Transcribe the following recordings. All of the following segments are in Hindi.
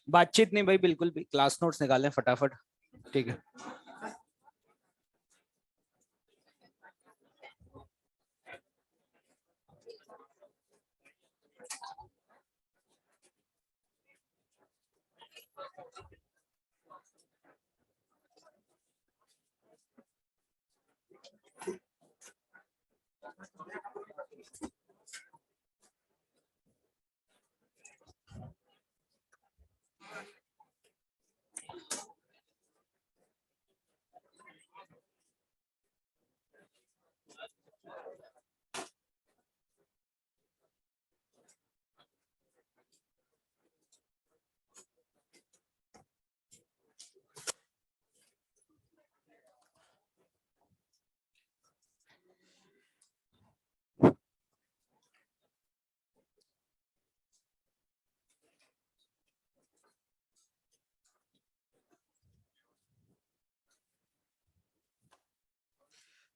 बातचीत नहीं भाई, बिल्कुल भी। क्लास नोट्स निकालें फटाफट, ठीक है।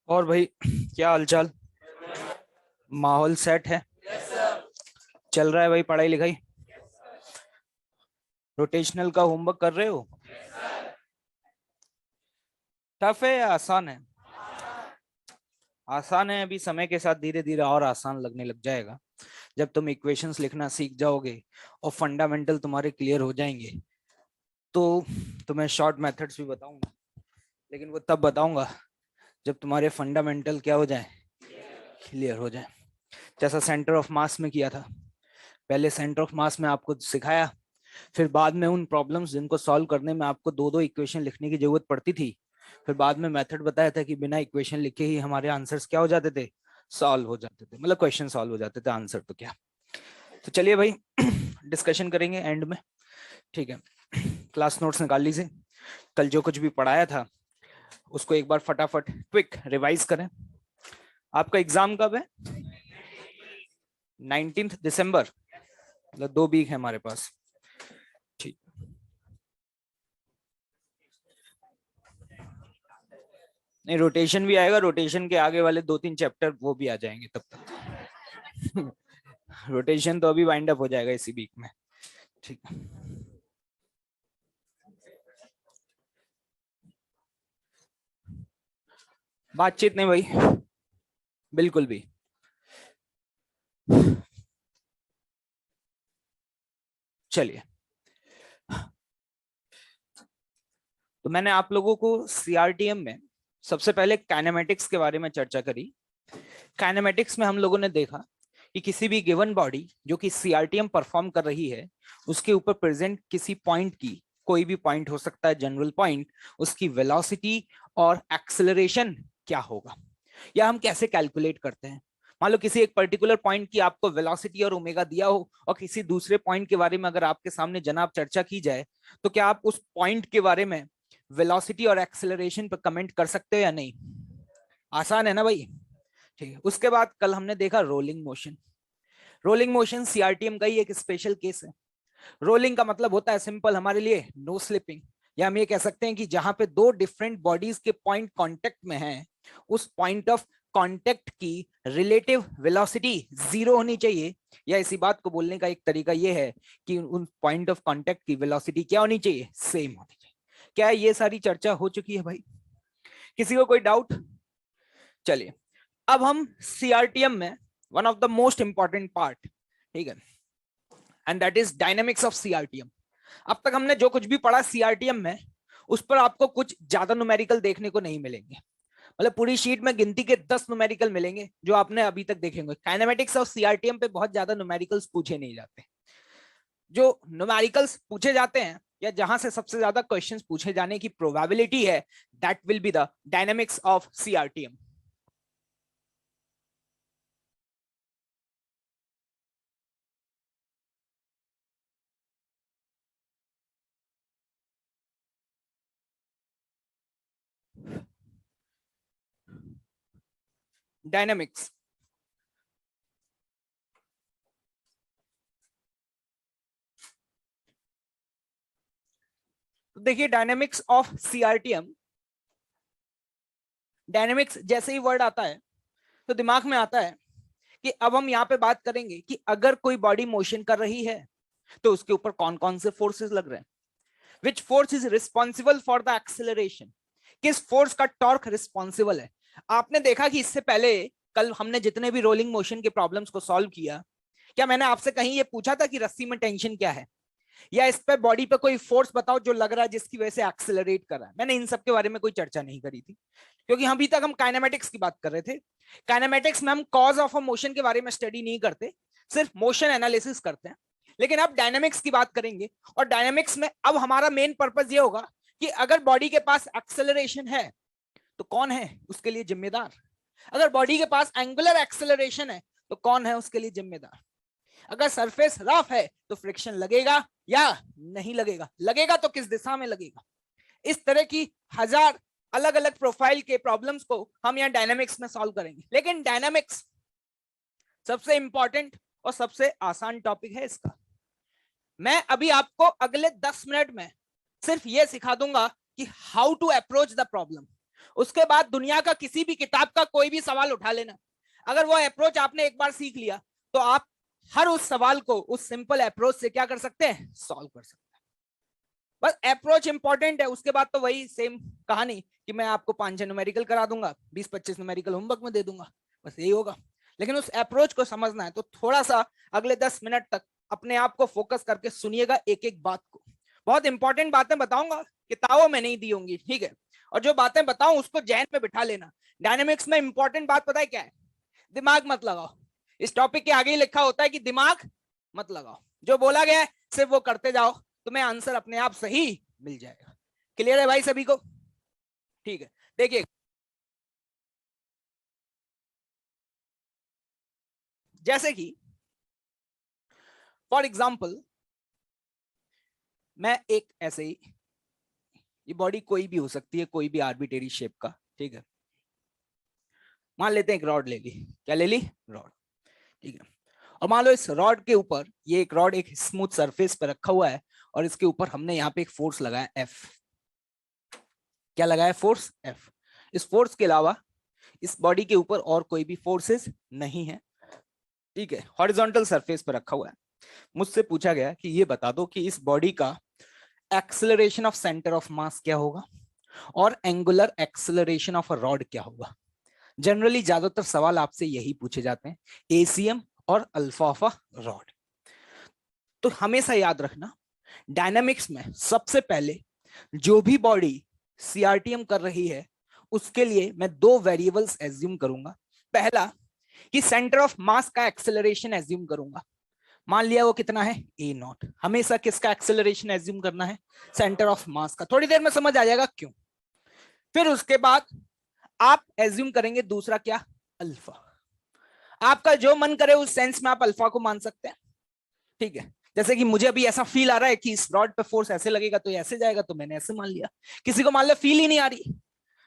और भाई क्या हालचाल? माहौल सेट है? चल रहा है भाई पढ़ाई लिखाई? रोटेशनल का होमवर्क कर रहे हो? टफ है या आसान है? आसान है। अभी समय के साथ धीरे धीरे और आसान लगने लग जाएगा, जब तुम इक्वेशंस लिखना सीख जाओगे और फंडामेंटल तुम्हारे क्लियर हो जाएंगे। तो तुम्हें शॉर्ट मेथड्स भी बताऊंगा, लेकिन वो तब बताऊंगा जब तुम्हारे फंडामेंटल क्या हो जाए, क्लियर हो जाए। जैसा सेंटर ऑफ मास में किया था। पहले सेंटर ऑफ मास में आपको सिखाया, फिर बाद में उन प्रॉब्लम्स जिनको सॉल्व करने में आपको दो दो इक्वेशन लिखने की जरूरत पड़ती थी, फिर बाद में मेथड बताया था कि बिना इक्वेशन लिखे ही हमारे आंसर्स क्या हो जाते थे, सॉल्व हो जाते थे। मतलब क्वेश्चन सॉल्व हो जाते थे, आंसर तो क्या। तो चलिए भाई डिस्कशन करेंगे एंड में, ठीक है। क्लास नोट्स निकाल लीजिए, कल जो कुछ भी पढ़ाया था उसको एक बार फटाफट क्विक रिवाइज करें। आपका एग्जाम कब है? 19 दिसंबर, मतलब 2 वीक है हमारे पास, ठीक। नहीं, रोटेशन भी आएगा, रोटेशन के आगे वाले 2-3 चैप्टर वो भी आ जाएंगे तब तक। रोटेशन तो अभी वाइंड अप हो जाएगा इसी वीक में, ठीक। बातचीत नहीं भाई, बिल्कुल भी। चलिए, तो मैंने आप लोगों को सीआरटीएम में सबसे पहले काइनेमेटिक्स के बारे में चर्चा करी। काइनेमेटिक्स में हम लोगों ने देखा कि किसी भी गिवन बॉडी जो कि सीआरटीएम परफॉर्म कर रही है, उसके ऊपर प्रेजेंट किसी पॉइंट की, कोई भी पॉइंट हो सकता है जनरल पॉइंट, उसकी वेलोसिटी और एक्सेलरेशन क्या होगा, या हम कैसे कैलकुलेट करते हैं। मान लो किसी एक पर्टिकुलर पॉइंट की आपको वेलोसिटी और ओमेगा दिया हो, और किसी दूसरे पॉइंट के बारे में अगर आपके सामने जनाब चर्चा की जाए, तो क्या आप उस पॉइंट के बारे में वेलोसिटी और एक्सेलरेशन पर कमेंट कर सकते हो या नहीं? आसान है ना भाई, ठीक है। उसके बाद कल हमने देखा रोलिंग मोशन। रोलिंग मोशन सीआरटीएम का ही एक स्पेशल केस है। रोलिंग का मतलब होता है सिंपल हमारे लिए, नो स्लिपिंग। या हम ये कह सकते हैं कि जहां पे दो डिफरेंट बॉडीज के पॉइंट कांटेक्ट में हैं, उस पॉइंट ऑफ कांटेक्ट की रिलेटिव वेलोसिटी जीरो होनी चाहिए। या इसी बात को बोलने का एक तरीका यह है कि उन पॉइंट ऑफ कांटेक्ट की वेलोसिटी क्या होनी चाहिए, सेम होनी चाहिए। क्या ये सारी चर्चा हो चुकी है भाई? किसी को कोई डाउट? चलिए, अब हम सीआरटीएम में one of the most important part, ठीक है, and that is dynamics of CRTM. अब तक हमने जो कुछ भी पढ़ा सीआरटीएम में, उस पर आपको कुछ ज्यादा न्यूमेरिकल देखने को नहीं मिलेंगे। मतलब पूरी शीट में गिनती के 10 न्यूमेरिकल मिलेंगे जो आपने अभी तक देखे होंगे। काइनेमेटिक्स ऑफ सीआरटीएम पे बहुत ज्यादा न्यूमेरिकल्स पूछे नहीं जाते। जो न्यूमेरिकल्स पूछे जाते हैं, या जहां से सबसे ज्यादा क्वेश्चंस पूछे जाने की प्रोबेबिलिटी है, that will be the dynamics of CRTM. Dynamics, तो देखिए डायनेमिक्स ऑफ सीआरटीएम, डायनेमिक्स जैसे ही वर्ड आता है तो दिमाग में आता है कि अब हम यहाँ पे बात करेंगे कि अगर कोई बॉडी मोशन कर रही है, तो उसके ऊपर कौन कौन से फोर्सेस लग रहे हैं, which force is responsible for the acceleration, किस फोर्स का टॉर्क रिस्पॉन्सिबल है। आपने देखा कि इससे पहले कल हमने जितने भी रोलिंग मोशन के प्रॉब्लम्स को सॉल्व किया, क्या मैंने आपसे कहीं ये पूछा था कि रस्सी में टेंशन क्या है, या इस पे बॉडी पे कोई फोर्स बताओ जो लग रहा है जिसकी वजह से एक्सेलरेट कर रहा है। मैंने इन सब के बारे में कोई चर्चा नहीं करी थी, क्योंकि अभी तक हम काइनेमेटिक्स की बात कर रहे थे। काइनेमेटिक्स में हम कॉज ऑफ अ मोशन के बारे में स्टडी नहीं करते, सिर्फ मोशन एनालिसिस करते हैं। लेकिन अब डायनामिक्स की बात करेंगे, और डायनामिक्स में अब हमारा मेन पर्पस ये होगा कि अगर बॉडी के पास एक्सेलरेशन है तो कौन है उसके लिए जिम्मेदार, अगर बॉडी के पास एंगुलर एक्सेलरेशन है तो कौन है उसके लिए जिम्मेदार, अगर सरफेस रफ है तो फ्रिक्शन लगेगा या नहीं लगेगा, लगेगा तो किस दिशा में लगेगा। इस तरह की 1000 अलग अलग प्रोफाइल के प्रॉब्लम्स को हम यहाँ डायनामिक्स में सॉल्व करेंगे। लेकिन डायनामिक्स सबसे इंपॉर्टेंट और सबसे आसान टॉपिक है इसका। मैं अभी आपको अगले 10 मिनट में सिर्फ ये सिखा दूंगा कि how to approach the problem. उसके बाद दुनिया का किसी भी किताब का कोई भी सवाल उठा लेना, अगर वो अप्रोच आपने एक बार सीख लिया तो आप हर उस सवाल को उस सिंपल अप्रोच से क्या कर सकते हैं, सॉल्व कर सकते हैं। बस अप्रोच इंपॉर्टेंट है, उसके बाद तो वही सेम कहानी कि मैं आपको 5-6 न्यूमेरिकल करा दूंगा, 20-25 न्यूमेरिकल होमवर्क में दे दूंगा, बस यही होगा। लेकिन उस अप्रोच को समझना है तो थोड़ा सा अगले 10 मिनट तक अपने आप को फोकस करके सुनिएगा एक एक बात को। बहुत इंपॉर्टेंट बातें बताऊंगा, किताबों में नहीं दी होंगी, ठीक है, और जो बातें बताऊं उसको जहन में बिठा लेना। डायनेमिक्स में इंपॉर्टेंट बात पता है क्या है, दिमाग मत लगाओ। इस टॉपिक के आगे ही लिखा होता है कि दिमाग मत लगाओ, जो बोला गया है सिर्फ वो करते जाओ, तुम्हें आंसर अपने आप सही मिल जाएगा। क्लियर है भाई सभी को? ठीक है, देखिए जैसे कि फॉर एग्जाम्पल मैं एक ऐसे ही, ये बॉडी कोई भी हो सकती है, कोई भी आर्बिट्रेरी शेप का, ठीक है, मान लेते हैं एक रॉड ले ली, क्या ले ली, रॉड, ठीक है, और मान लो इस रॉड के ऊपर, ये एक रॉड एक स्मूथ सरफेस पर रखा हुआ है और इसके ऊपर हमने यहाँ पे एक फोर्स लगाया एफ। क्या लगाया, फोर्स एफ। इस फोर्स के अलावा इस बॉडी के ऊपर और कोई भी फोर्सेस नहीं है, ठीक है, हॉरिजॉन्टल सरफेस पर रखा हुआ है। मुझसे पूछा गया कि ये बता दो कि इस बॉडी का एक्सेलरेशन ऑफ सेंटर ऑफ मास क्या होगा और angular acceleration of a rod क्या होगा। जनरली ज्यादातर सवाल आपसे यही पूछे जाते हैं, एसीएम और अल्फा ऑफ अ रॉड। तो हमेशा याद रखना, डायनामिक्स में सबसे पहले जो भी बॉडी सीआरटीएम कर रही है उसके लिए मैं 2 वेरिएबल्स एज्यूम करूंगा। पहला कि सेंटर ऑफ मास का एक्सेलरेशन एज्यूम करूंगा, मान लिया वो कितना है, ए नॉट। हमेशा किसका एक्सेलरेशन एज्यूम करना है, सेंटर ऑफ मास का। थोड़ी देर में समझ आ जाएगा क्यों। फिर उसके बाद आप एज्यूम करेंगे दूसरा क्या, अल्फा। आपका जो मन करे उस सेंस में आप अल्फा को मान सकते हैं, ठीक है। जैसे कि मुझे अभी ऐसा फील आ रहा है कि इस रॉड पे फोर्स ऐसे लगेगा तो ऐसे जाएगा, तो मैंने ऐसे मान लिया। किसी को मान लो फील ही नहीं आ रही,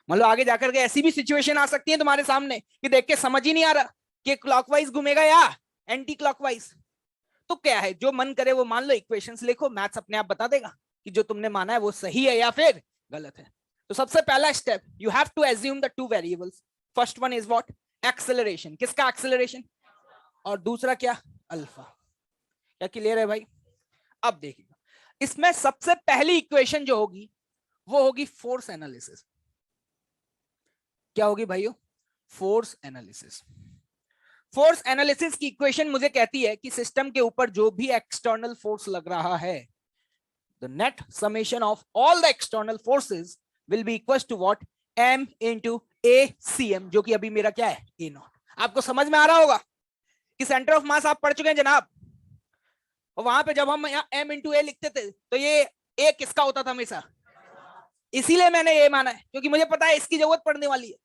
मान लो आगे जाकर के ऐसी भी सिचुएशन आ सकती है तुम्हारे सामने कि देख के समझ ही नहीं आ रहा कि क्लॉकवाइज घूमेगा या एंटी क्लॉकवाइज, तो क्या है, जो मन करे वो मान लो, इक्वेशंस लिखो, मैथ्स अपने आप बता देगा कि जो तुमने माना है वो सही है या फिर गलत है। तो सबसे पहला step, you have to assume the 2 variables. First one is what, acceleration, किसका एक्सेलरेशन, और दूसरा क्या, अल्फा। क्या क्लियर है भाई? अब देखिएगा, इसमें सबसे पहली इक्वेशन जो होगी वो होगी फोर्स एनालिसिस। क्या होगी भाइयों, फोर्स एनालिसिस। फोर्स एनालिसिस की इक्वेशन मुझे कहती है कि सिस्टम के ऊपर जो भी एक्सटर्नल फोर्स लग रहा है, the net summation of all the external forces will be equals to what, m into acm, जो कि अभी मेरा क्या है, a नॉट। आपको समझ में आ रहा होगा कि सेंटर ऑफ मास आप पढ़ चुके हैं जनाब, और वहां पे जब हम यहाँ m into a लिखते थे तो ये a किसका होता था हमेशा, इसीलिए मैंने ये माना है क्योंकि मुझे पता है इसकी जरूरत पड़ने वाली है।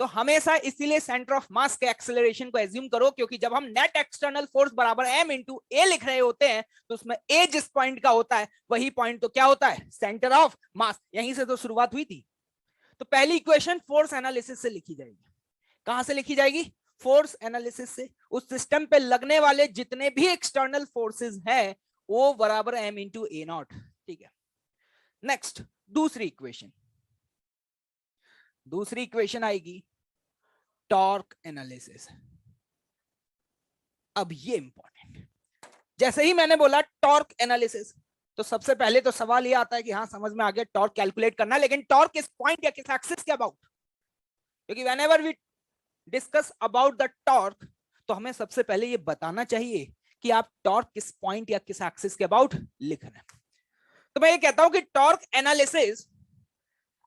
तो हमेशा इसीलिए सेंटर ऑफ मास के एक्सेलरेशन को एज्यूम करो, क्योंकि जब हम नेट एक्सटर्नल फोर्स बराबर m इंटू ए लिख रहे होते हैं तो उसमें a जिस पॉइंट का होता है वही पॉइंट तो क्या होता है, सेंटर ऑफ मास। यहीं से तो शुरुआत हुई थी। तो पहली इक्वेशन फोर्स एनालिसिस से लिखी जाएगी। कहां से लिखी जाएगी, फोर्स एनालिसिस से। उस सिस्टम पे लगने वाले जितने भी एक्सटर्नल फोर्सेस हैं वो बराबर m इंटू ए नॉट, ठीक है। नेक्स्ट दूसरी इक्वेशन, दूसरी इक्वेशन आएगी टॉर्क एनालिसिस। अब ये इंपॉर्टेंट, जैसे ही मैंने बोला टॉर्क एनालिसिस, तो सबसे पहले तो सवाल ये आता है कि हाँ समझ में आ गया टॉर्क कैलकुलेट करना, लेकिन टॉर्क किस पॉइंट या किस एक्सिस के अबाउट, क्योंकि whenever we discuss about the torque तो हमें सबसे पहले ये बताना चाहिए कि आप टॉर्क किस पॉइंट या किस एक्सिस के अबाउट लिख रहे हैं। तो मैं ये कहता हूं कि टॉर्क एनालिसिस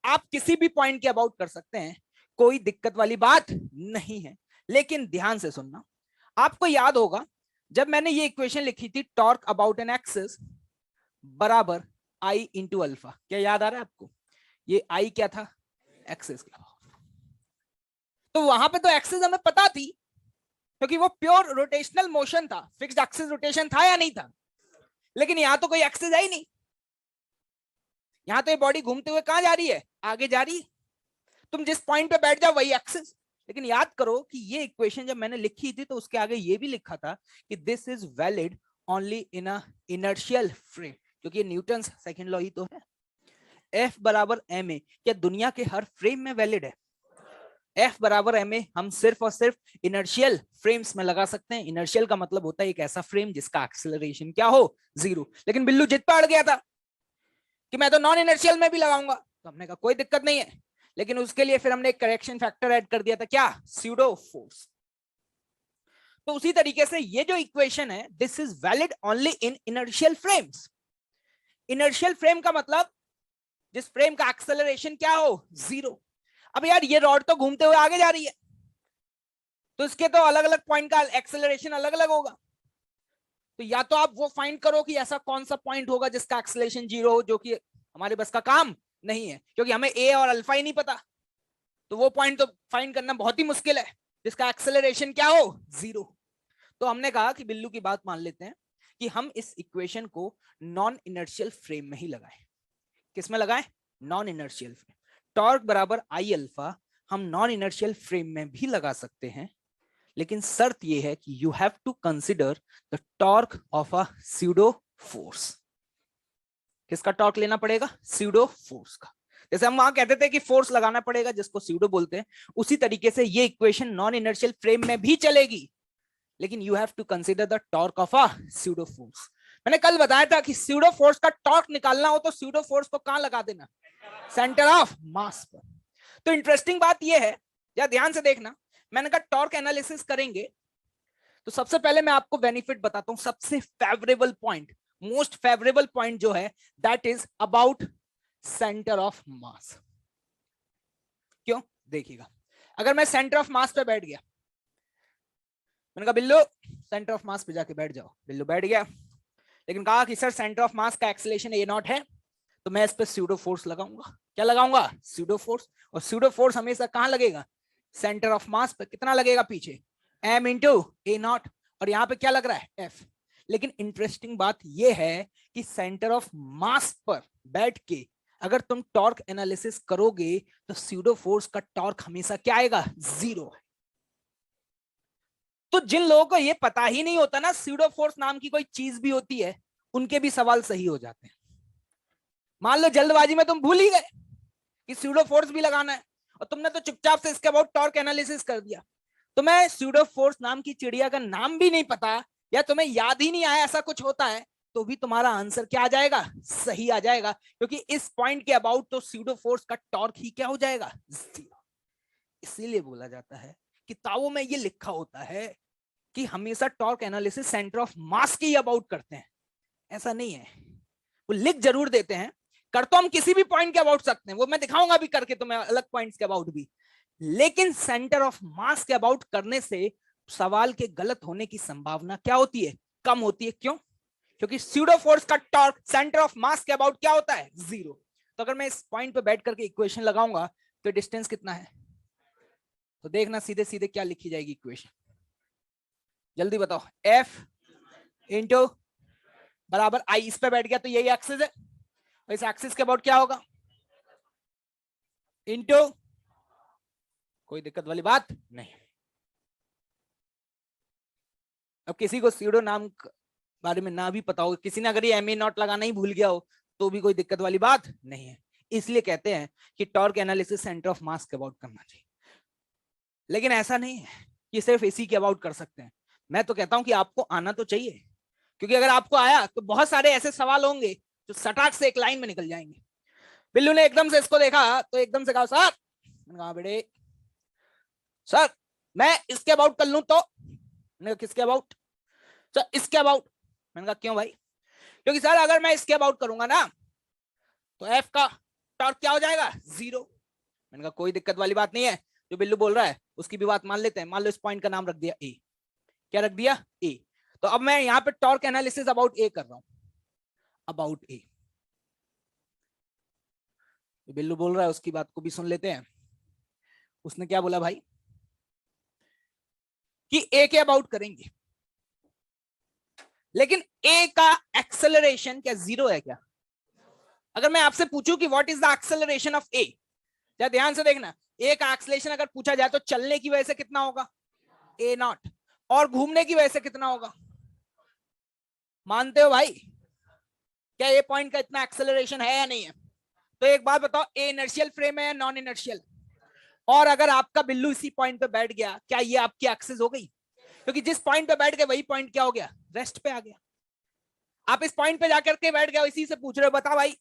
आप किसी भी पॉइंट के अबाउट कर सकते हैं, कोई दिक्कत वाली बात नहीं है। लेकिन ध्यान से सुनना, आपको याद होगा जब मैंने ये इक्वेशन लिखी थी टॉर्क अबाउट एन एक्सिस बराबर आई इंटू अल्फा, क्या याद आ रहा है आपको? ये आई क्या था? एक्सिस का। तो वहां पे तो एक्सिस हमें पता थी क्योंकि वो प्योर रोटेशनल मोशन था, फिक्स्ड एक्सिस रोटेशन था या नहीं था? लेकिन यहां तो कोई एक्सिस है ही नहीं, यहां तो ये बॉडी घूमते हुए कहां जा रही है? आगे जा रही है। तुम जिस पॉइंट पे बैठ जाओ वही एक्सिस। लेकिन याद करो कि ये इक्वेशन जब मैंने लिखी थी तो उसके आगे ये भी लिखा था कि this is valid only in a inertial frame, क्योंकि न्यूटन सेकंड लॉ ही तो है, F बराबर एम ए। क्या दुनिया के हर फ्रेम में वैलिड है? F बराबर एम ए हम सिर्फ और सिर्फ इनर्शियल फ्रेम्स में लगा सकते हैं। इनर्शियल का मतलब होता है एक ऐसा फ्रेम जिसका एक्सेलरेशन क्या हो? 0। लेकिन बिल्लू जिद पे अड़ गया था कि मैं तो नॉन इनर्शियल में भी लगाऊंगा, तो हमने कहा कोई दिक्कत नहीं है, लेकिन उसके लिए फिर हमने एक करेक्शन फैक्टर ऐड कर दिया था, क्या? Pseudo force. तो उसी तरीके से ये जो इक्वेशन है this is valid only in inertial frames. Inertial frame का मतलब जिस फ्रेम का एक्सेलरेशन क्या हो? 0। अब यार ये रॉड तो घूमते हुए आगे जा रही है, तो इसके तो अलग अलग पॉइंट का एक्सेलरेशन अलग अलग होगा। तो या तो आप वो फाइंड करो कि ऐसा कौन सा पॉइंट होगा जिसका एक्सेलरेशन 0 हो, जो कि हमारे बस का काम नहीं है, क्योंकि हमें ए और अल्फा ही नहीं पता। तो वो पॉइंट तो फाइंड करना बहुत ही मुश्किल है जिसका एक्सेलरेशन क्या हो? 0। तो हमने कहा कि बिल्लू की बात मान लेते हैं कि हम इस इक्वेशन को नॉन इनर्शियल फ्रेम में ही लगाएं। किस में लगाएं? Non inertial frame. टॉर्क बराबर आई अल्फा हम नॉन इनर्शियल फ्रेम में भी लगा सकते हैं, लेकिन शर्त यह है कि you have to consider the torque of a pseudo force. किसका टॉर्क लेना पड़ेगा? स्यूडो फोर्स का। जैसे हम वहां कहते थे कि फोर्स लगाना पड़ेगा जिसको स्यूडो बोलते हैं, उसी तरीके से ये इक्वेशन नॉन इनर्शियल फ्रेम में भी चलेगी, लेकिन you have to consider the torque of a pseudo force. मैंने कल बताया था कि स्यूडो फोर्स का टॉर्क निकालना हो तो स्यूडो फोर्स को कहां लगा देना? सेंटर ऑफ मास पर। तो इंटरेस्टिंग बात यह है, या ध्यान से देखना, मैंने कहा टॉर्क एनालिसिस करेंगे तो सबसे पहले मैं आपको बेनिफिट बताता हूं। सबसे favourable point, most favourable point जो है that is about centre of मास। क्यों? देखिएगा, अगर मैं सेंटर ऑफ मास पे बैठ गया, मैंने कहा बिल्लू सेंटर ऑफ मास पे जाके बैठ जाओ, बिल्लू बैठ गया, लेकिन कहा कि सर सेंटर ऑफ मास का एक्सेलरेशन ए नॉट है, तो मैं इस पे स्यूडो फोर्स लगाऊंगा। क्या लगाऊंगा? Pseudo force. और स्यूडो फोर्स हमेशा कहां लगेगा? सेंटर ऑफ मास पे। कितना लगेगा पीछे? m इंटू ए नॉट, और यहां पे क्या लग रहा है? F। लेकिन इंटरेस्टिंग बात यह है कि सेंटर ऑफ मास पर बैठ के अगर तुम टॉर्क एनालिसिस करोगे तो स्यूडो फोर्स का टॉर्क हमेशा क्या आएगा? 0। तो जिन लोगों को ये पता ही नहीं होता ना स्यूडो फोर्स नाम की कोई चीज भी होती है, उनके भी सवाल सही हो जाते हैं। मान लो जल्दबाजी में तुम भूल ही गए कि स्यूडो फोर्स भी लगाना है, और तुमने तो चुपचाप से इसके अबाउट टॉर्क एनालिसिस कर दिया। तुम्हें स्यूडो फोर्स नाम की चिड़िया का नाम भी नहीं पता, या तुम्हें याद ही नहीं आया ऐसा कुछ होता है, तो भी तुम्हारा आंसर क्या आ जाएगा? सही आ जाएगा, क्योंकि इस पॉइंट के अबाउट तो स्यूडो फोर्स का टॉर्क ही क्या हो जाएगा? 0। इसीलिए बोला जाता है, किताबों में ये लिखा होता है कि हमेशा torque analysis centre of mass के ही अबाउट करते हैं। ऐसा नहीं है, वो लिख जरूर देते हैं, कर तो हम किसी भी पॉइंट के अबाउट सकते हैं, वो मैं दिखाऊंगा भी करके तुम्हें अलग पॉइंट्स के अबाउट भी, लेकिन सेंटर ऑफ मास के अबाउट करने से सवाल के गलत होने की संभावना क्या होती है? कम होती है। क्यों? क्योंकि स्यूडो फोर्स का टॉर्क सेंटर ऑफ मास के अबाउट क्या होता है? 0। तो अगर मैं इस पॉइंट पे बैठ करके इक्वेशन लगाऊंगा तो डिस्टेंस कितना है? तो देखना सीधे सीधे क्या लिखी जाएगी इक्वेशन, जल्दी बताओ। F इंटू बराबर आई, इस पे बैठ गया तो यही एक्सिस है, और इस एक्सिस के अबाउट क्या होगा? इंटू, कोई दिक्कत वाली बात नहीं। अब किसी को स्यूडो नाम बारे में ना भी पता हो, किसी ने अगर ये एम ए नॉट लगाना ही भूल गया हो, तो भी कोई दिक्कत वाली बात नहीं है। इसलिए कहते हैं कि torque analysis centre of mass के अबाउट करना चाहिए। लेकिन ऐसा नहीं है कि सिर्फ इसी के अबाउट कर सकते हैं, मैं तो कहता हूं कि आपको आना तो चाहिए, क्योंकि अगर आपको आया तो बहुत सारे ऐसे सवाल होंगे जो सटाक से एक लाइन में निकल जाएंगे। बिल्लू ने एकदम से इसको देखा तो एकदम से कहा सर, मैंने कहा बेटे सर मैं इसके अबाउट कर लूं तो, मैंने कहा किसके अबाउट? सर इसके अबाउट। मैंने कहा क्यों भाई? क्योंकि सर अगर मैं इसके अबाउट करूंगा ना तो एफ का टॉर्क क्या हो जाएगा? 0। मैंने कहा कोई दिक्कत वाली बात नहीं है, जो बिल्लू बोल रहा है उसकी भी बात मान लेते हैं। मान लो इस पॉइंट का नाम रख दिया ए। क्या रख दिया? ए। तो अब मैं यहाँ पे टॉर्क एनालिसिस अबाउट ए कर रहा हूं, अबाउट ए। बिल्लू बोल रहा है उसकी बात को भी सुन लेते हैं। उसने क्या बोला भाई कि ए के अबाउट करेंगे, लेकिन ए का एक्सेलरेशन क्या 0 है क्या? अगर मैं आपसे पूछूं कि what is the acceleration of A, या ध्यान से देखना, ए का एक्सेलरेशन अगर पूछा जाए तो चलने की वजह से कितना होगा? A naught. और घूमने की वजह से कितना होगा? मानते हो भाई? क्या ये पॉइंट का इतना एक्सेलरेशन है या नहीं है? तो एक बात बताओ, ए इनर्शियल फ्रेम है या नॉन इनर्शियल? और अगर आपका बिल्लू इसी पॉइंट पे बैठ गया, क्या ये आपकी एक्सेस हो गई? क्योंकि जिस पॉइंट पे बैठ गए वही पॉइंट क्या हो गया? रेस्ट पे आ गया। आप इस पॉइंट पे जाकर के बैठ गए, इसी से पूछ रहे हो बता भाई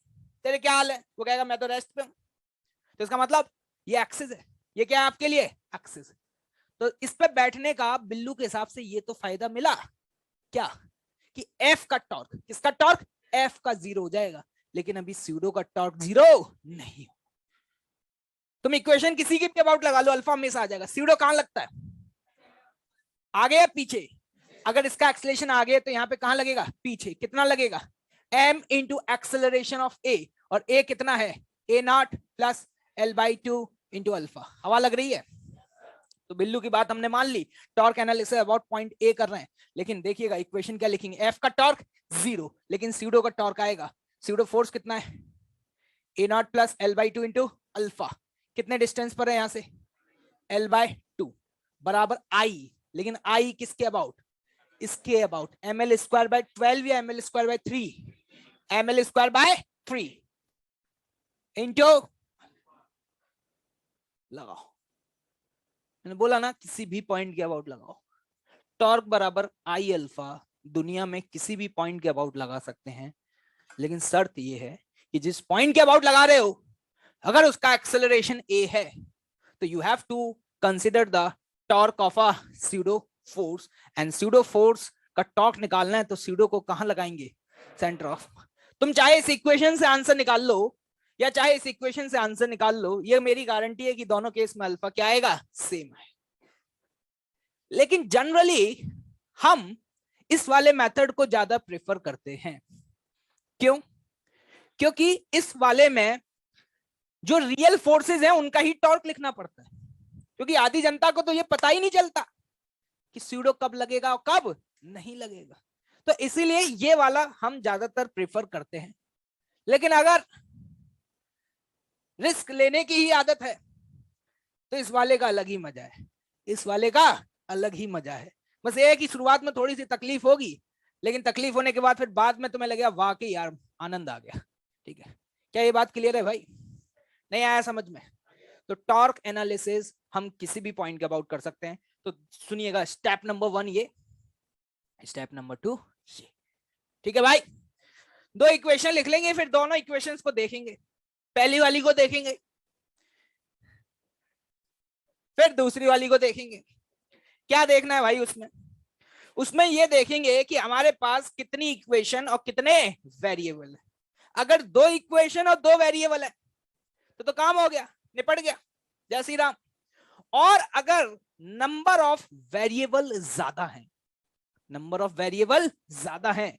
तेरे क्या हाल है, वो कहेगा मैं तो रेस्ट पे हूं। तो इसका मतलब ये एक्सेस है। ये क्या है आपके लिए? एक्सेस। तो इस पे बैठने का बिल्लू के हिसाब से ये तो फायदा मिला क्या, कि एफ का टॉर्क, किसका टॉर्क? एफ का 0 हो जाएगा। लेकिन अभी स्यूडो का टॉर्क 0 नहीं। तुम इक्वेशन किसी की भी अबाउट लगा लो, अल्फा हमेशा आ जाएगा। स्यूडो कहां लगता है? आगे या पीछे? अगर इसका एक्सेलरेशन आगे तो यहाँ पे कहां लगेगा? पीछे। कितना लगेगा? m into acceleration of A, और ए कितना है? A not plus l/2 into alpha. हवा लग रही है? तो बिल्लू की बात हमने मान ली, torque analysis about point A कर रहे हैं। लेकिन देखिएगा इक्वेशन क्या लिखेंगे, एफ का टॉर्क 0, लेकिन स्यूडो का टॉर्क आएगा। स्यूडो फोर्स कितना है? A not plus l/2 into alpha. कितने डिस्टेंस पर है यहां से? l/2 बराबर आई। लेकिन आई किसके अबाउट? इसके अबाउट। ml²/12 या ml²/3? ml²/3 इंटू, लगाओ, मैंने बोला ना किसी भी पॉइंट के अबाउट लगाओ। टॉर्क बराबर आई अल्फा, दुनिया में किसी भी पॉइंट के अबाउट लगा सकते हैं, लेकिन शर्त ये है कि जिस पॉइंट के अबाउट लगा रहे हो अगर उसका एक्सेलरेशन ए है तो you have to consider the torque of a pseudo force, and pseudo force का टॉर्क निकालना है तो स्यूडो को कहां लगाएंगे? Centre of. तुम चाहे इस इक्वेशन से आंसर निकाल लो या चाहे इस इक्वेशन से आंसर निकाल लो, ये मेरी गारंटी है कि दोनों केस में अल्फा क्या आएगा? सेम है। लेकिन जनरली हम इस वाले मेथड को ज्यादा प्रेफर करते हैं। क्यों? क्योंकि इस वाले में जो रियल फोर्सेस हैं उनका ही टॉर्क लिखना पड़ता है, क्योंकि आधी जनता को तो ये पता ही नहीं चलता कि स्यूडो कब लगेगा और कब नहीं लगेगा। तो इसीलिए ये वाला हम ज्यादातर प्रेफर करते हैं। लेकिन अगर रिस्क लेने की ही आदत है तो इस वाले का अलग ही मजा है, इस वाले का अलग ही मजा है। बस ये है कि शुरुआत में थोड़ी सी तकलीफ होगी, लेकिन तकलीफ होने के बाद फिर बाद में तुम्हें लगेगा वाकई यार आनंद आ गया। ठीक है, क्या ये बात क्लियर है भाई? नहीं आया समझ में? तो टॉर्क एनालिसिस हम किसी भी पॉइंट के अबाउट कर सकते हैं। तो सुनिएगा, स्टेप नंबर 1 ये, स्टेप नंबर 2 ये। ठीक है भाई, दो इक्वेशन लिख लेंगे, फिर दोनों इक्वेशंस को देखेंगे। पहली वाली को देखेंगे, फिर दूसरी वाली को देखेंगे। क्या देखना है भाई उसमें? उसमें ये देखेंगे कि हमारे पास कितनी इक्वेशन और कितने वेरिएबल है। अगर 2 इक्वेशन और 2 वेरिएबल है तो काम हो गया, निपट गया, जय श्री राम। और अगर नंबर ऑफ वेरिएबल ज्यादा है, नंबर ऑफ वेरिएबल ज्यादा है,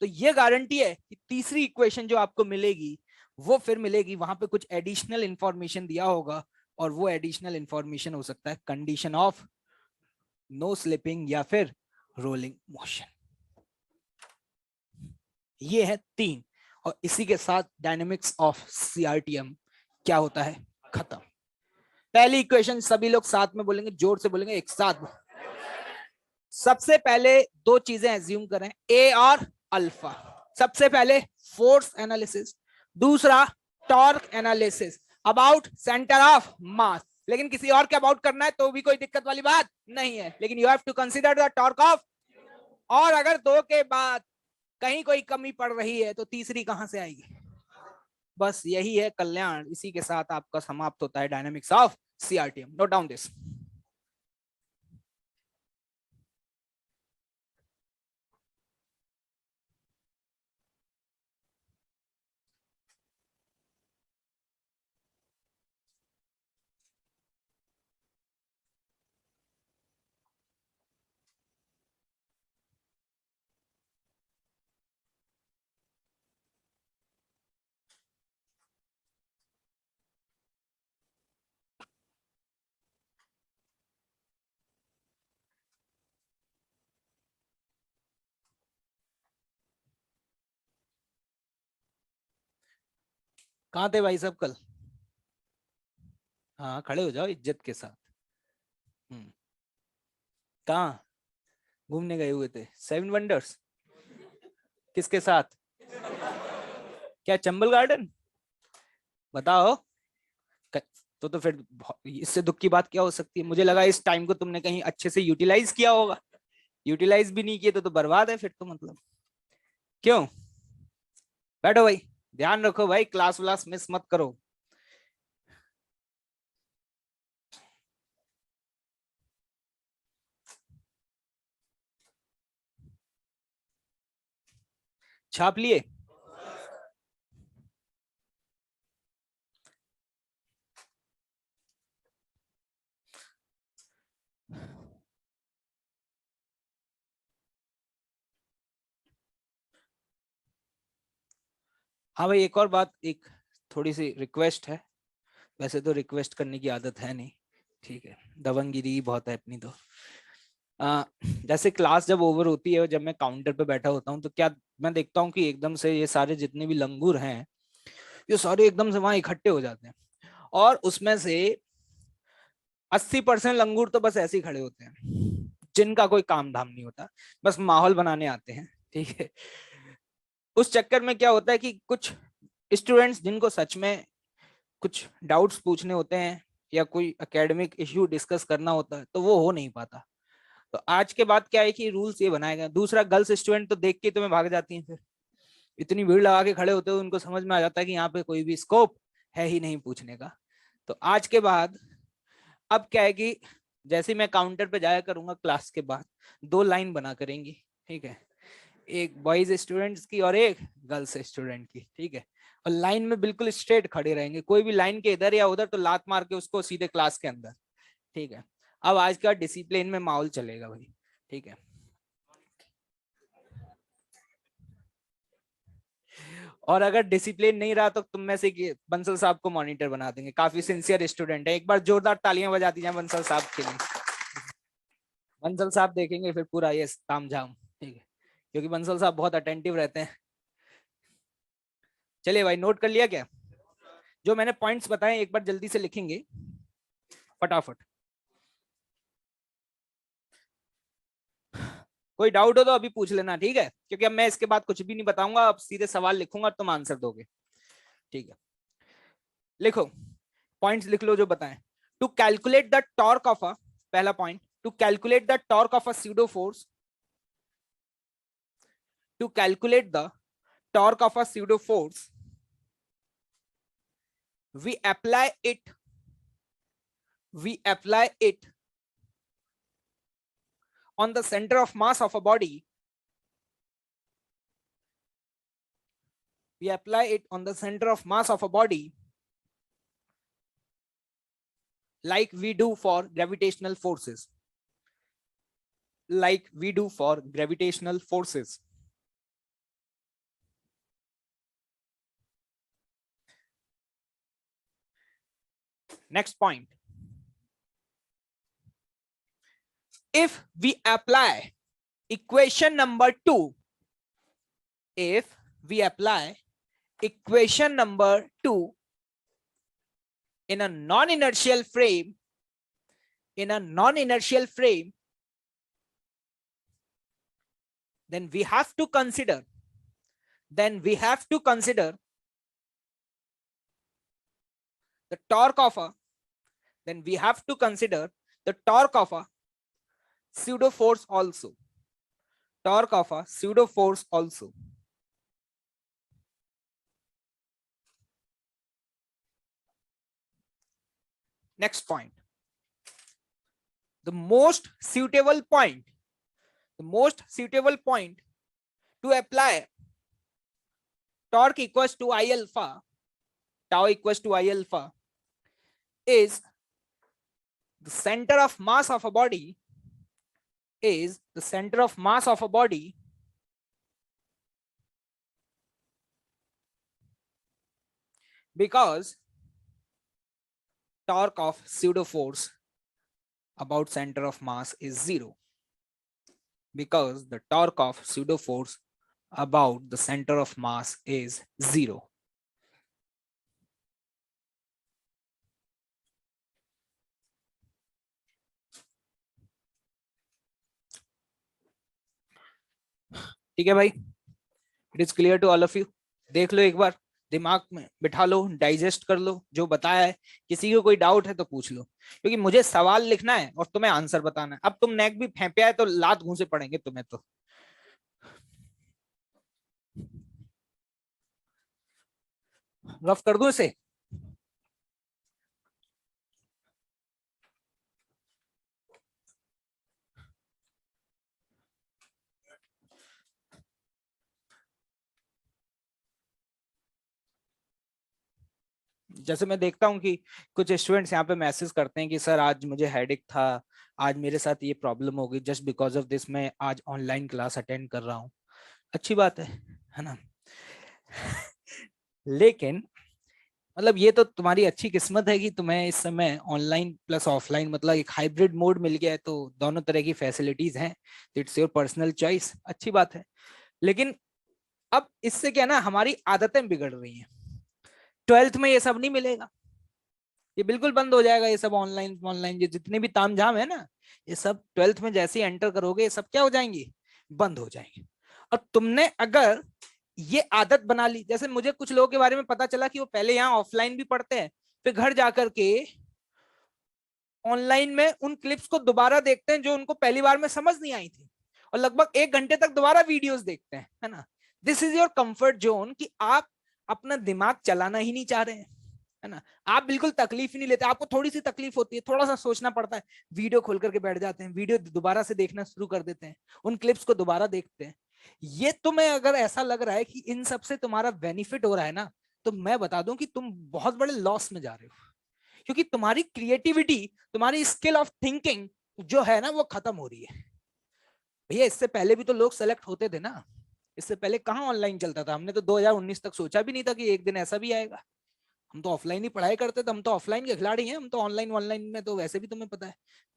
तो ये गारंटी है कि तीसरी इक्वेशन जो आपको मिलेगी वो फिर मिलेगी, वहां पे कुछ एडिशनल इंफॉर्मेशन दिया होगा, और वो एडिशनल इंफॉर्मेशन हो सकता है कंडीशन ऑफ नो स्लिपिंग या फिर रोलिंग मोशन। ये है 3, और इसी के साथ डायनेमिक्स ऑफ सीआरटीएम क्या होता है? खत्म। पहली इक्वेशन सभी लोग साथ में बोलेंगे, जोर से बोलेंगे, एक साथ। सबसे पहले 2 चीजें एज्यूम करें, ए और अल्फा। सबसे पहले फोर्स एनालिसिस, दूसरा torque analysis about centre of मास। लेकिन किसी और के अबाउट करना है तो भी कोई दिक्कत वाली बात नहीं है, लेकिन you have to consider the torque of. और अगर 2 के बाद कहीं कोई कमी पड़ रही है तो तीसरी कहां से आएगी? बस यही है कल्याण। इसी के साथ आपका समाप्त होता है dynamics of CRTM. Note down this. कहाँ थे भाई सब कल? हाँ खड़े हो जाओ इज्जत के साथ। हम्म। कहाँ घूमने गए हुए थे? Seven wonders? किसके साथ? क्या चंबल गार्डन? बताओ। तो फिर इससे दुख की बात क्या हो सकती है? मुझे लगा इस टाइम को तुमने कहीं अच्छे से यूटिलाइज किया होगा। यूटिलाइज भी नहीं किए तो बर्बाद है फिर तो, मतलब। क्यों? बैठो भाई। ध्यान रखो भाई, क्लास व्लास मिस मत करो। छाप लिए? हाँ भाई, एक और बात, एक थोड़ी सी रिक्वेस्ट है। वैसे तो रिक्वेस्ट करने की आदत है नहीं, ठीक है, दबंगगिरी बहुत है अपनी तो। जैसे क्लास जब ओवर होती है और जब मैं काउंटर पे बैठा होता हूँ तो क्या मैं देखता हूँ कि एकदम से ये सारे जितने भी लंगूर हैं, ये सारे एकदम से वहां इकट्ठे हो जाते हैं। और उसमें से 80% लंगूर तो बस ऐसे ही खड़े होते हैं, जिनका कोई काम धाम नहीं होता, बस माहौल बनाने आते हैं, ठीक है। उस चक्कर में क्या होता है कि कुछ स्टूडेंट्स जिनको सच में कुछ डाउट्स पूछने होते हैं या कोई एकेडमिक इश्यू डिस्कस करना होता है तो वो हो नहीं पाता। तो आज के बाद क्या है कि रूल्स ये बनाए गए। दूसरा, गर्ल्स स्टूडेंट तो देख के तुम्हें भाग जाती हैं, फिर इतनी भीड़ लगा के खड़े होते हैं, उनको समझ में आ जाता है कि यहाँ पे कोई भी स्कोप है ही नहीं पूछने का। तो आज के बाद अब क्या है कि जैसे मैं काउंटर पे जाया करूंगा क्लास के बाद, दो लाइन बना करेंगी, ठीक है, एक बॉयज स्टूडेंट्स की और एक गर्ल्स स्टूडेंट की, ठीक है। और लाइन में बिल्कुल स्ट्रेट खड़े रहेंगे, कोई भी लाइन के इधर या उधर तो लात मार के उसको सीधे क्लास के अंदर, ठीक है। अब आज का डिसिप्लिन में माहौल चलेगा भाई, ठीक है। और अगर डिसिप्लिन नहीं रहा तो तुम में से बंसल साहब को मॉनिटर बना देंगे, काफी सिंसियर स्टूडेंट है। एक बार जोरदार तालियां बजा दी जाए बंसल साहब के लिए। बंसल साहब देखेंगे फिर पूरा ये तामझाम, ठीक है, क्योंकि बंसल साहब बहुत अटेंटिव रहते हैं। चलिए भाई, नोट कर लिया क्या? जो मैंने पॉइंट्स बताए एक बार जल्दी से लिखेंगे फटाफट। कोई डाउट हो तो अभी पूछ लेना, ठीक है, क्योंकि अब मैं इसके बाद कुछ भी नहीं बताऊंगा, अब सीधे सवाल लिखूंगा तुम आंसर दोगे, ठीक है। लिखो, पॉइंट्स लिख लो जो बताएं। To calculate the torque of a, पहला point, to calculate the torque of a pseudo force, to calculate the torque of a pseudo force, we apply it we apply it on the center of mass of a body, we apply it on the center of mass of a body like we do for gravitational forces, like we do for gravitational forces. Next point, if we apply equation number 2, if we apply equation number 2 in a non-inertial frame, in a non-inertial frame, then we have to consider, then we have to consider the torque of a, then we have to consider the torque of a pseudo force also, torque of a pseudo force also. Next point, the most suitable point to apply torque equals to I alpha, tau equals to I alpha, is the center of mass of a body because torque of pseudo force about center of mass is zero, because the torque of pseudo force about the center of mass is zero. ठीक है भाई, it is clear to all of you. देख लो एक बार, दिमाग में बिठा लो, डाइजेस्ट कर लो जो बताया है। किसी को कोई डाउट है तो पूछ लो, क्योंकि मुझे सवाल लिखना है और तुम्हें आंसर बताना है। अब तुम नेक भी फेंपिया है तो लात घूंसे पड़ेंगे तुम्हें। तो रफ कर दूं इसे? जैसे मैं देखता हूँ कि कुछ स्टूडेंट्स यहाँ पे मैसेज करते हैं कि सर आज मुझे हेडेक था, आज मेरे साथ ये प्रॉब्लम हो गई, जस्ट बिकॉज ऑफ दिस मैं आज ऑनलाइन क्लास अटेंड कर रहा हूँ। अच्छी बात है ना? लेकिन मतलब ये तो तुम्हारी अच्छी किस्मत है कि तुम्हें इस समय ऑनलाइन प्लस ऑफलाइन मतलब एक हाइब्रिड मोड मिल गया है, तो दोनों तरह की फैसिलिटीज हैं। इट्स योर पर्सनल चॉइस, अच्छी बात है। लेकिन अब इससे क्या ना, हमारी आदतें बिगड़ रही हैं। 12th में ये सब नहीं मिलेगा, ये बिल्कुल बंद हो जाएगा। ये सब ऑनलाइन ऑनलाइन जितने भी तामझाम है ना, ये सब 12th में जैसे ही एंटर करोगे ये सब क्या हो जाएंगे, बंद हो जाएंगे। और तुमने अगर ये आदत बना ली, जैसे मुझे कुछ लोगों के बारे में पता चला कि वो पहले यहाँ ऑफलाइन भी पढ़ते हैं, फिर घर जाकर के ऑनलाइन में उन क्लिप्स को दोबारा देखते हैं जो उनको पहली बार में समझ नहीं आई थी, और लगभग 1 घंटे तक दोबारा वीडियोस देखते हैं, है ना? This is your comfort zone, कि आप अपना दिमाग चलाना ही नहीं चाह रहे हैं, है ना? आप बिल्कुल तकलीफ ही नहीं लेते। आपको थोड़ी सी तकलीफ होती है, थोड़ा सा सोचना पड़ता है, वीडियो खोल करके बैठ जाते हैं, वीडियो दोबारा से देखना शुरू कर देते हैं, उन क्लिप्स को दोबारा देखते हैं। ये तुम्हें अगर ऐसा लग रहा है कि इन सब से तुम्हारा बेनिफिट हो रहा है ना, तो मैं बता दूं कि तुम बहुत बड़े लॉस में जा रहे हो, क्योंकि तुम्हारी क्रिएटिविटी, तुम्हारी स्किल ऑफ थिंकिंग जो है ना, वो खत्म हो रही है। भैया इससे पहले भी तो लोग सेलेक्ट होते थे ना, इससे पहले कहाँ ऑनलाइन चलता था? हमने तो 2019 तक सोचा भी नहीं था कि एक दिन ऐसा भी आएगा। हम तो ऑफलाइन ही पढ़ाई करते थे, हम तो ऑफलाइन के खिलाड़ी हैं। हम तो ऑनलाइन ऑनलाइन में तो वैसे भी तुम्हें पता है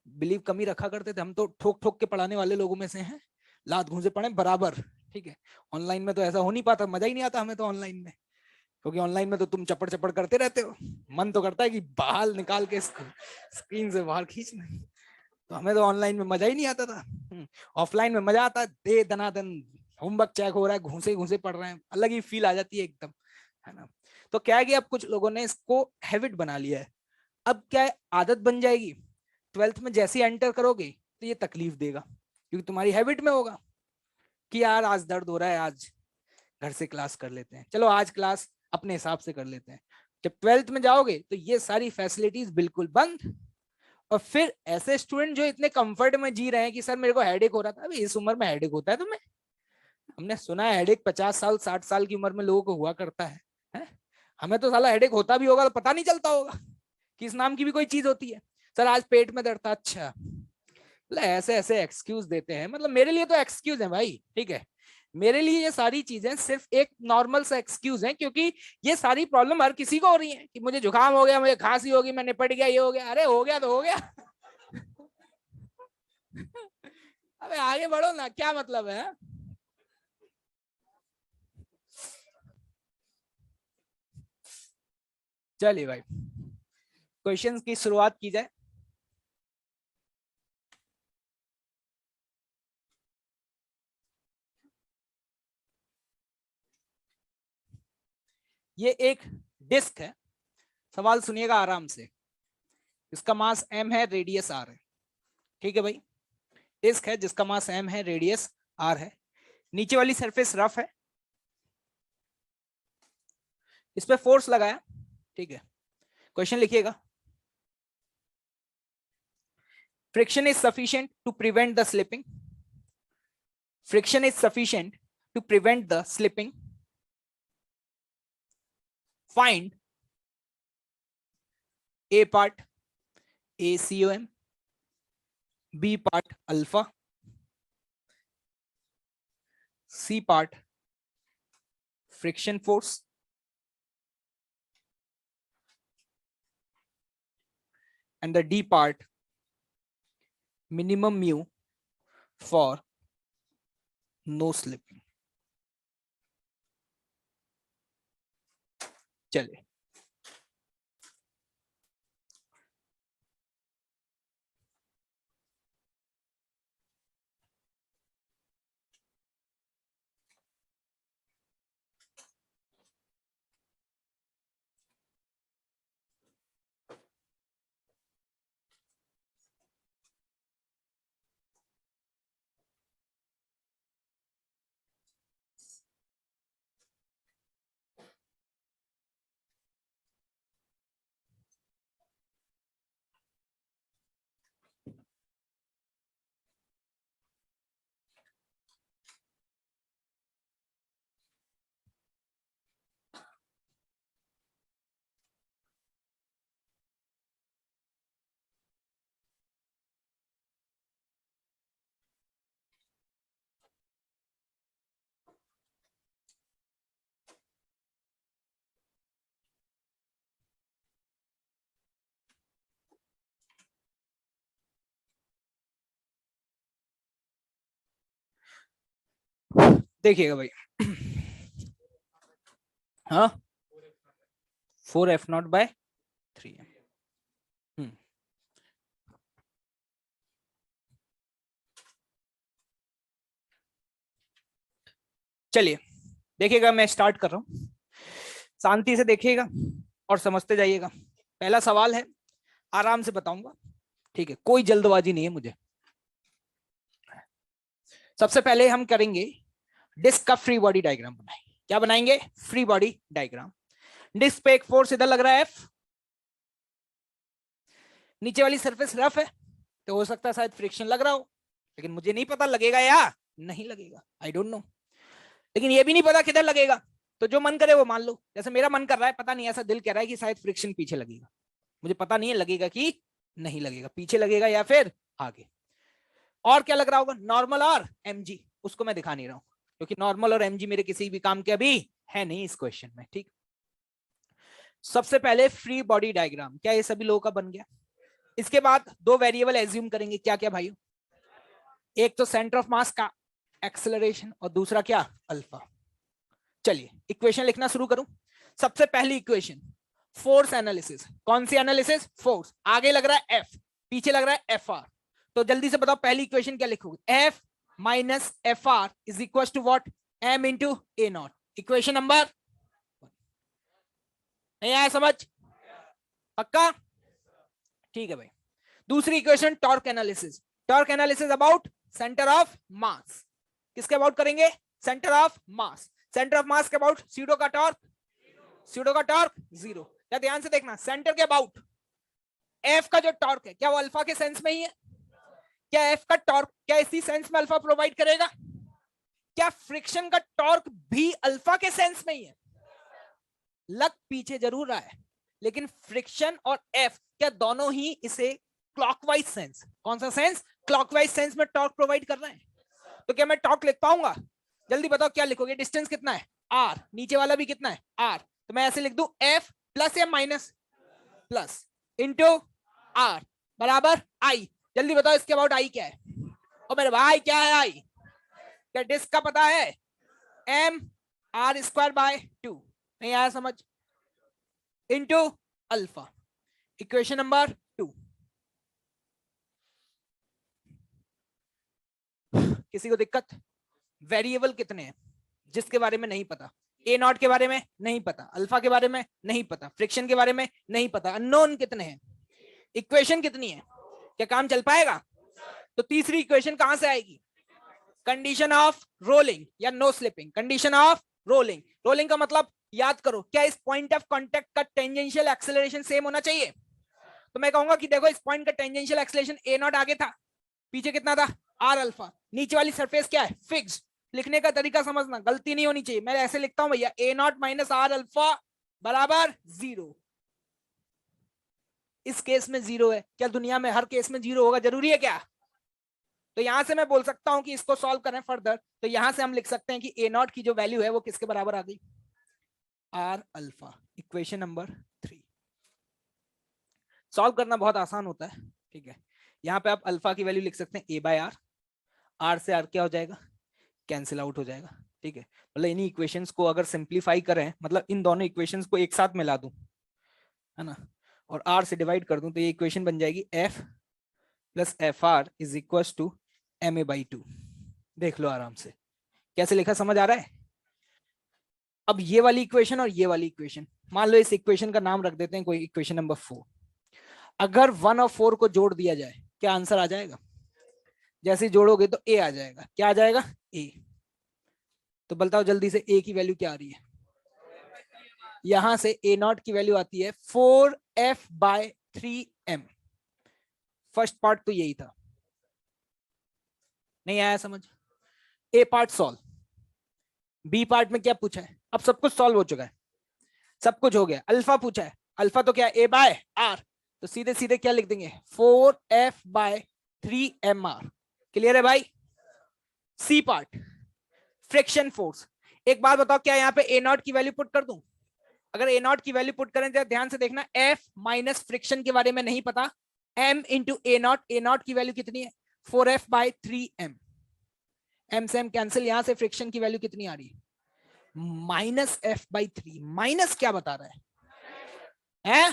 बिलीव कम ही रखा करते थे। हम तो ठोक ठोक के पढ़ाने वाले लोगों में से हैं, लात घूंसे पढ़े बराबर। ठीक है, ऑनलाइन में तो ऐसा हो नहीं पाता, मजा ही नहीं आता हमें तो ऑनलाइन में, क्योंकि ऑनलाइन में तो तुम चपड़ चपड़ करते रहते हो। मन तो करता है कि बाल निकाल के स्क्रीन से बाहर खींचना, तो हमें तो ऑनलाइन में मजा ही नहीं आता था। ऑफलाइन में मजा आता है, दे दनादन होमवर्क चेक हो रहा है, घूसे घूसे पढ़ रहे हैं, अलग ही फील आ जाती है एकदम, है ना? तो क्या है कि अब कुछ लोगों ने इसको हैबिट बना लिया है। अब क्या है, आदत बन जाएगी। 12th में जैसे ही एंटर करोगे तो ये तकलीफ देगा, क्योंकि तुम्हारी हैबिट में होगा कि यार आज दर्द हो रहा है, आज घर से क्लास कर लेते हैं, चलो आज क्लास अपने हिसाब से कर लेते हैं। जब 12th में जाओगे तो ये सारी फैसिलिटीज बिल्कुल बंद। और फिर ऐसे स्टूडेंट जो इतने कंफर्ट में जी रहे हैं कि सर मेरे को हेडेक हो रहा था, अभी इस उम्र में हेडेक होता है तुम्हें? हमने सुना है हेडेक 50 साल 60 साल की उम्र में लोगों को हुआ करता है? हमें तो साला हेडेक होता भी होगा तो पता नहीं चलता होगा कि इस नाम की भी कोई चीज होती है। सर आज पेट में दर्द था, अच्छा। मतलब ऐसे ऐसे एक्सक्यूज देते हैं, मतलब मेरे लिए तो एक्सक्यूज है भाई, ठीक है? मेरे लिए ये सारी चीजें सिर्फ एक नॉर्मल सा एक्सक्यूज है, क्योंकि ये सारी प्रॉब्लम हर किसी को हो रही है कि मुझे जुकाम हो गया, मुझे खांसी होगी, मैं निपट गया, ये हो गया। अरे हो गया तो हो गया। अबे आगे बढ़ो ना, क्या मतलब है? चलिए भाई, क्वेश्चंस की शुरुआत की जाए। ये एक डिस्क है, सवाल सुनिएगा आराम से। इसका मास m है, रेडियस r है, ठीक है भाई? डिस्क है जिसका मास m है, रेडियस r है। नीचे वाली सरफेस रफ है, इस पे फोर्स लगाया, ठीक है। क्वेश्चन लिखिएगा, friction is sufficient to prevent the slipping, friction is sufficient to prevent the slipping, find A part ACOM, B part alpha, C part friction force, and the D part minimum mu for no slipping. चलिए, देखिएगा भाई, हाँ 4F0/3. चलिए देखिएगा, मैं स्टार्ट कर रहा हूं, शांति से देखिएगा और समझते जाइएगा। पहला सवाल है, आराम से बताऊंगा, ठीक है, कोई जल्दबाजी नहीं है मुझे। सबसे पहले हम करेंगे डिस्क का फ्री बॉडी डायग्राम बनाएंगे। क्या बनाएंगे? Free body diagram. डिस्क पे एक फोर्स इधर लग रहा है F, नीचे वाली सरफेस रफ है, तो हो सकता है शायद फ्रिक्शन लग रहा हो, लेकिन मुझे नहीं पता लगेगा या नहीं लगेगा, आई डोंट नो। लेकिन ये भी नहीं पता किधर लगेगा, तो जो मन करे वो मान लो। जैसे मेरा मन कर रहा है, पता नहीं, ऐसा दिल कह रहा है कि शायद फ्रिक्शन पीछे लगेगा, मुझे पता नहीं है लगेगा कि नहीं लगेगा, पीछे लगेगा या फिर आगे। और क्या लग रहा होगा? नॉर्मल और mg, उसको मैं दिखा नहीं रहा हूं क्योंकि नॉर्मल और mg मेरे किसी भी काम के अभी है नहीं इस क्वेश्चन में, ठीक। सबसे पहले फ्री बॉडी डायग्राम, क्या ये सभी लोगों का बन गया? इसके बाद दो वेरिएबल एज्यूम करेंगे, क्या क्या भाई? एक तो सेंटर ऑफ मास का एक्सेलरेशन और दूसरा क्या? अल्फा। चलिए इक्वेशन लिखना शुरू करूं। सबसे पहली इक्वेशन, फोर्स एनालिसिस। कौन सी एनालिसिस? फोर्स। आगे लग रहा है F, पीछे लग रहा है FR, तो जल्दी से बताओ पहली इक्वेशन क्या लिखोगे? F minus FR is equal to what? M into A naught. Equation number, नहीं आया समझ? पक्का? ठीक है भाई। दूसरी equation torque analysis. Torque analysis about centre of mass. किसके अबाउट करेंगे? Centre of mass. Centre of mass के अबाउट स्यूडो का टॉर्क, स्यूडो का टॉर्क 0। क्या ध्यान से देखना, सेंटर के अबाउट F का जो टॉर्क है, क्या वो अल्फा के सेंस में ही है? क्या F का टॉर्क क्या इसी सेंस में अल्फा प्रोवाइड करेगा? क्या फ्रिक्शन का टॉर्क भी अल्फा के सेंस में ही है? लग पीछे जरूर रहा है, लेकिन फ्रिक्शन और F क्या दोनों ही इसे क्लॉकवाइज सेंस, कौन सा सेंस? क्लॉकवाइज सेंस में टॉर्क प्रोवाइड कर रहे हैं। तो क्या मैं टॉर्क लिख पाऊंगा? जल्दी बताओ क्या लिखोगे? डिस्टेंस कितना है? R, नीचे वाला भी कितना है? R, तो मैं ऐसे लिख दूं F प्लस या माइनस? प्लस, इंटू R बराबर I। जल्दी बताओ इसके अबाउट I क्या है? और मेरे भाई क्या है I? क्या डिस्क का पता है? M R²/2, नहीं आया समझ? Into alpha. Equation number 2। किसी को दिक्कत? वेरिएबल कितने हैं जिसके बारे में नहीं पता? ए नॉट के बारे में नहीं पता, अल्फा के बारे में नहीं पता, फ्रिक्शन के बारे में नहीं पता, अननोन कितने हैं, इक्वेशन कितनी है? क्या काम चल पाएगा? तो तीसरी इक्वेशन कहां से आएगी? कंडीशन ऑफ रोलिंग या no slipping, condition of rolling. Rolling का मतलब याद करो, क्या इस पॉइंट ऑफ कांटेक्ट का टेंजेंशियल एक्सेलरेशन सेम होना चाहिए? तो मैं कहूंगा कि देखो इस पॉइंट का टेंजेंशियल एक्सेलरेशन ए नॉट आगे था, पीछे कितना था आर अल्फा, नीचे वाली सरफेस क्या है फिक्स्ड। लिखने का तरीका समझना, गलती नहीं होनी चाहिए। मैं ऐसे लिखता हूं भैया, ए नॉट माइनस आर अल्फा बराबर 0। इस केस में 0 है, क्या दुनिया में हर केस में 0 होगा? जरूरी है क्या? तो यहां से मैं बोल सकता हूं कि इसको सॉल्व करें फर्दर, तो यहां से हम लिख सकते हैं कि ए नॉट की जो वैल्यू है वो किसके बराबर आ गई? R alpha. Equation number 3। Solve करना बहुत आसान होता है, ठीक है। यहाँ पे आप अल्फा की वैल्यू लिख सकते हैं ए बाय आर, आर से आर क्या हो जाएगा? कैंसिल आउट हो जाएगा, ठीक है। मतलब इन इक्वेशंस को अगर सिंप्लीफाई करें, मतलब इन दोनों इक्वेशंस को एक साथ मिला दूं, है ना, और आर से डिवाइड कर दूं, तो ये इक्वेशन बन जाएगी F plus F R is equal to M A by 2। देख लो आराम से कैसे लिखा, समझ आ रहा है? अब ये वाली इक्वेशन और ये वाली इक्वेशन, मान लो इस इक्वेशन का नाम रख देते हैं कोई इक्वेशन नंबर 4। अगर 1 और 4 को जोड़ दिया जाए, क्या आंसर आ जाएगा? जैसे ही जोड़ोगे तो ए आ जाएगा। क्या आ जाएगा? ए। तो बताओ जल्दी से ए की वैल्यू क्या आ रही है? यहां से ए नॉट की वैल्यू आती है 4f/3m। फर्स्ट पार्ट तो यही था, नहीं आया समझ? ए पार्ट सॉल्व, बी पार्ट में क्या पूछा है? अब सब कुछ सॉल्व हो चुका है, सब कुछ हो गया। अल्फा पूछा है, अल्फा तो क्या ए बाय आर, तो सीधे सीधे क्या लिख देंगे? 4f/3mr। क्लियर है भाई? C part friction force. एक बात बताओ, क्या यहाँ पे ए नॉट की वैल्यू पुट कर दूं? अगर ए नॉट की वैल्यू पुट करें तो ध्यान से देखना, एफ माइनस फ्रिक्शन के बारे में नहीं पता, M into A naught. A naught की वैल्यू कितनी है? 4f/3m। एम से एम कैंसिल, यहां से फ्रिक्शन की वैल्यू कितनी आ रही है? -f/3। माइनस क्या बता रहा है?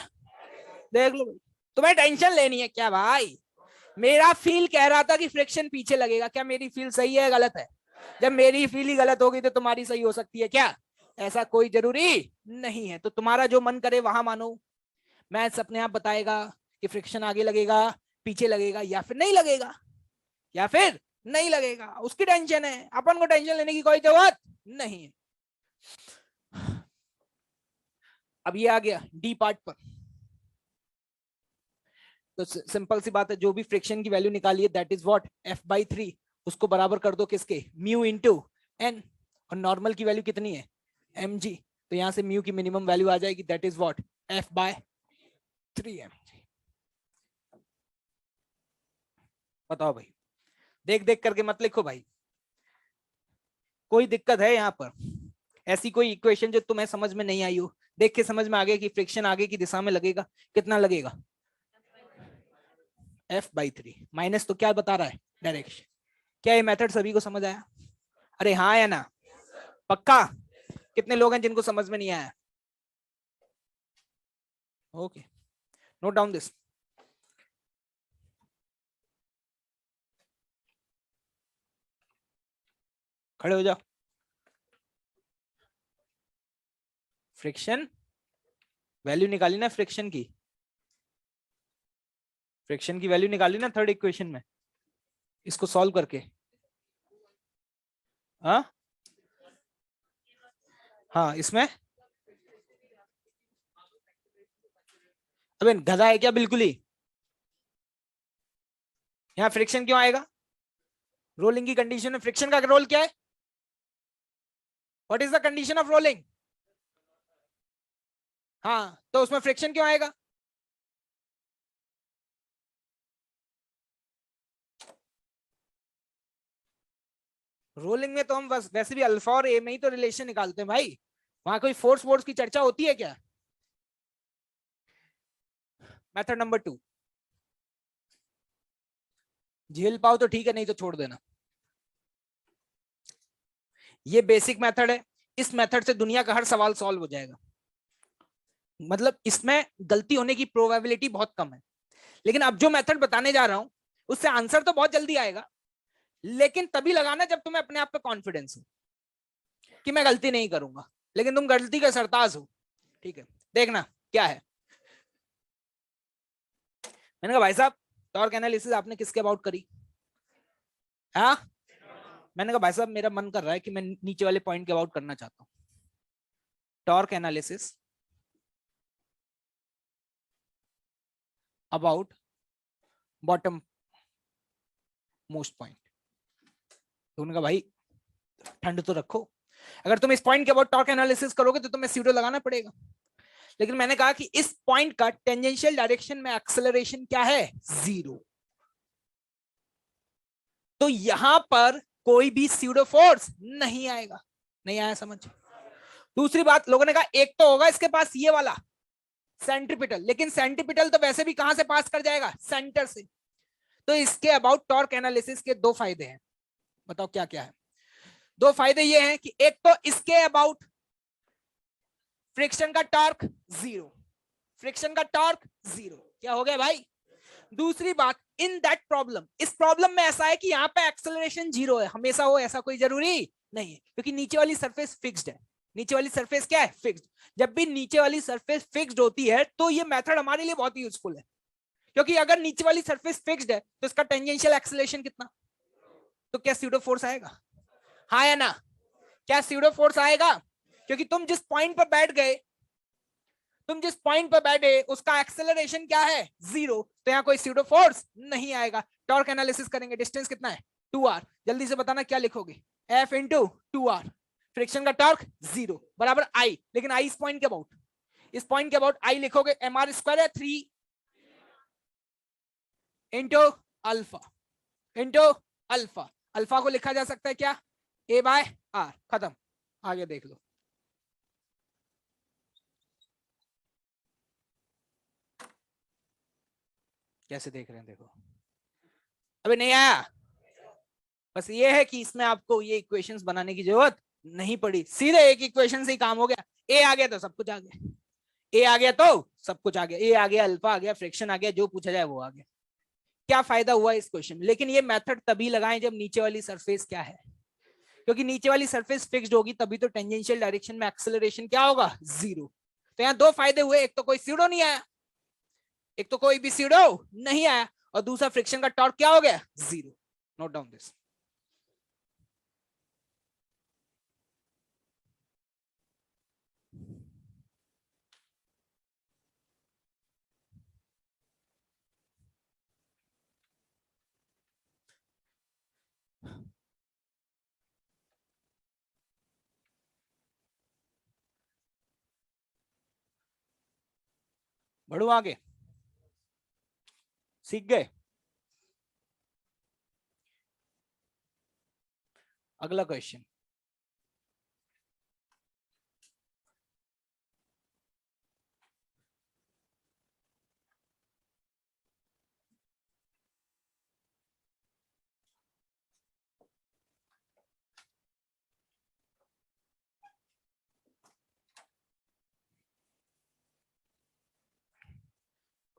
देख लो भाई, तुम्हें टेंशन लेनी है क्या भाई? मेरा फील कह रहा था कि फ्रिक्शन पीछे लगेगा, क्या मेरी फील सही है गलत है? जब मेरी फील ही गलत होगी तो तुम्हारी सही हो सकती है क्या? ऐसा कोई जरूरी नहीं है। तो तुम्हारा जो मन करे वहां मानो, मैथ्स अपने आप बताएगा कि फ्रिक्शन आगे लगेगा, पीछे लगेगा, या फिर नहीं लगेगा, या फिर नहीं लगेगा। उसकी टेंशन है, अपन को टेंशन लेने की कोई जरूरत नहीं है। अब ये आ गया डी पार्ट पर, तो सिंपल सी बात है, जो भी फ्रिक्शन की वैल्यू निकाली है दैट इज व्हाट? f/3। उसको बराबर कर दो किसके? Mu into N. और नॉर्मल की वैल्यू कितनी है? mg। तो यहां से म्यू की मिनिमम वैल्यू आ जाएगी, दैट इज व्हाट? f/3m। बताओ भाई, देख देख करके मत लिखो भाई, कोई दिक्कत है यहाँ पर? ऐसी कोई इक्वेशन जो तुम्हें समझ में नहीं आई हो, देख के समझ में आ गया कि फ्रिक्शन आगे की दिशा में लगेगा, कितना लगेगा? f/3 माइनस तो क्या बता रहा है? डायरेक्शन। क्या ये मेथड सभी को समझ आया? अरे हाँ या ना? पक्का? कितने लोग हैं जिनको समझ में नहीं आया? Okay, note down this. खड़े हो जाओ। फ्रिक्शन वैल्यू निकाली ना, फ्रिक्शन की वैल्यू निकाली ना थर्ड इक्वेशन में, इसको सॉल्व करके। हाँ हाँ, इसमें अबे गधा है क्या बिल्कुल ही? यहाँ फ्रिक्शन क्यों आएगा? रोलिंग की कंडीशन में फ्रिक्शन का रोल क्या है? What is the condition of rolling? हाँ, तो उसमें फ्रिक्शन क्यों आएगा? रोलिंग में तो हम बस वैसे भी अल्फा और ए में ही तो रिलेशन निकालते हैं भाई, वहां कोई फोर्स वोर्स की चर्चा होती है क्या? मेथड नंबर 2, झेल पाओ तो ठीक है, नहीं तो छोड़ देना। ये बेसिक मेथड है, इस मेथड से दुनिया का हर सवाल सॉल्व हो जाएगा। मतलब इसमें गलती होने की प्रोबेबिलिटी बहुत कम है। लेकिन अब जो मेथड बताने जा रहा हूं उससे आंसर तो बहुत जल्दी आएगा, लेकिन तभी लगाना जब तुम्हें अपने आप पे कॉन्फिडेंस हो कि मैं गलती नहीं करूंगा। लेकिन तुम गलती के सरताज हो, ठीक है। देखना क्या है। मैंने कहा भाई साहब, टॉर्क एनालिसिस आपने किसके अबाउट करी? हाँ, मैंने कहा भाई साहब मेरा मन कर रहा है कि मैं नीचे वाले पॉइंट के अबाउट करना चाहता हूं, torque analysis about bottom most point. तो उन्होंने कहा भाई ठंड तो रखो, अगर तुम इस पॉइंट के अबाउट टॉर्क एनालिसिस करोगे तो तुम्हें स्यूडो लगाना पड़ेगा। लेकिन मैंने कहा कि इस पॉइंट का टेंजेंशियल डायरेक्शन में एक्सेलरेशन क्या है, 0। तो यहां पर कोई भी स्यूडो फोर्स नहीं आएगा। नहीं आया समझ? दूसरी बात, लोगों ने कहा एक तो होगा इसके पास ये वाला सेंट्रीपिटल, लेकिन सेंट्रीपिटल तो वैसे भी कहां से पास कर जाएगा, सेंटर से। तो इसके अबाउट टॉर्क एनालिसिस के दो फायदे हैं। बताओ क्या क्या है? दो फायदे ये हैं कि एक तो इसके अबाउट फ्रिक्शन का टॉर्क 0, फ्रिक्शन का टॉर्क 0। क्या हो गया भाई? दूसरी बात, इन दैट प्रॉब्लम, इस प्रॉब्लम में ऐसा है कि यहाँ पे एक्सेलरेशन 0 है, हमेशा हो ऐसा कोई जरूरी नहीं है, क्योंकि नीचे वाली सरफेस फिक्स्ड है। नीचे वाली सरफेस क्या है, फिक्स्ड। जब भी नीचे वाली सरफेस फिक्स्ड होती है तो ये मेथड हमारे लिए बहुत ही यूजफुल है, क्योंकि अगर नीचे वाली सरफेस फिक्स्ड है तो इसका टेंजेंशियल एक्सेलरेशन कितना? तो क्या स्यूडो फोर्स आएगा? हाँ या ना? क्या स्यूडो फोर्स आएगा? क्योंकि तुम जिस पॉइंट पर बैठ गए, तुम जिस पॉइंट पर बैठे उसका एक्सेलरेशन क्या है, 0। तो यहाँ कोई स्यूडो फोर्स नहीं आएगा। टॉर्क एनालिसिस करेंगे, डिस्टेंस कितना है, 2r। जल्दी से बताना क्या लिखोगे, F इंटू 2r। फ्रिक्शन का टॉर्क 0 बराबर I, लेकिन I इस पॉइंट के अबाउट, इस पॉइंट के अबाउट I लिखोगे mr स्क्वायर है 3 into alpha, into alpha. Alpha को लिखा जा सकता है क्या, A/r। खत्म, आगे देख लो। कैसे देख रहे हैं, देखो अबे नहीं आया। बस ये है कि इसमें आपको ये इक्वेशंस बनाने की जरूरत नहीं पड़ी, सीधे एक इक्वेशन से ही काम हो गया। ए आ गया तो सब कुछ आ गया, ए आ गया तो सब कुछ आ गया, ए आ गया, अल्फा आ गया, फ्रिक्शन आ गया, जो पूछा जाए वो आ गया। क्या फायदा हुआ इस क्वेश्चन में? लेकिन ये मेथड तभी लगाएं जब नीचे वाली सरफेस क्या है, क्योंकि नीचे वाली सरफेस फिक्स्ड होगी तभी तो टेंजेंशियल डायरेक्शन में एक्सेलरेशन क्या होगा, 0। तो यहाँ दो फायदे हुए, एक तो कोई स्यूडो नहीं आया, एक तो कोई भी स्यूडो नहीं आया, और दूसरा फ्रिक्शन का टॉर्क क्या हो गया, 0। Note down this. बढ़ो आगे, सीख गए? अगला क्वेश्चन,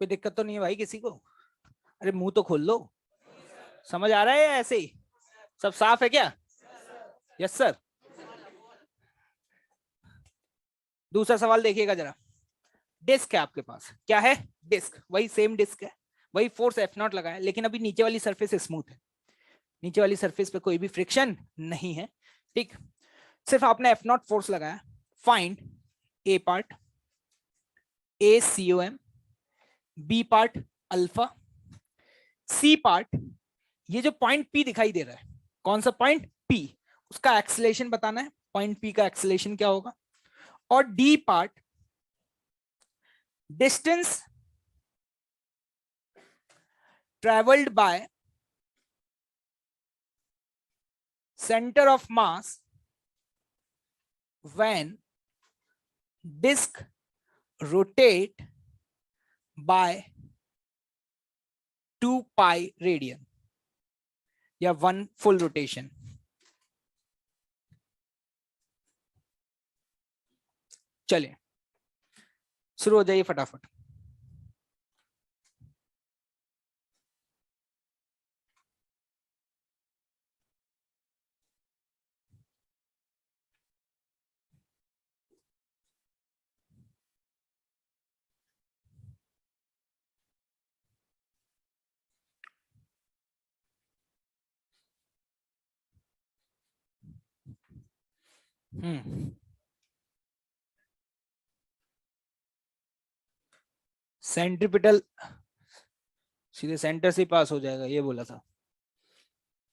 कोई दिक्कत तो नहीं है भाई किसी को? अरे मुंह तो खोल लो, समझ आ रहा है या ऐसे ही सब साफ है क्या? Yes sir. दूसरा सवाल देखिएगा जरा, डिस्क है आपके पास, क्या है, डिस्क, वही सेम डिस्क है, वही फोर्स F0 लगा है, लेकिन अभी नीचे वाली सरफेस स्मूथ है, नीचे वाली सरफेस पे कोई भी फ्रिक्शन नहीं है, ठीक। सिर्फ आपने F0 फोर्स लगाया। Find A part, A COM, B part alpha, C part, ये जो पॉइंट P दिखाई दे रहा है, कौन सा पॉइंट P, उसका एक्सेलेरेशन बताना है, पॉइंट P का एक्सेलेरेशन क्या होगा। और D part, distance travelled by center of mass when disk rotate by 2 pi radian या 1 full rotation। चलिए शुरू हो जाइए फटाफट। सेंट्रिपिटल सीधे सेंटर से पास हो जाएगा ये बोला था,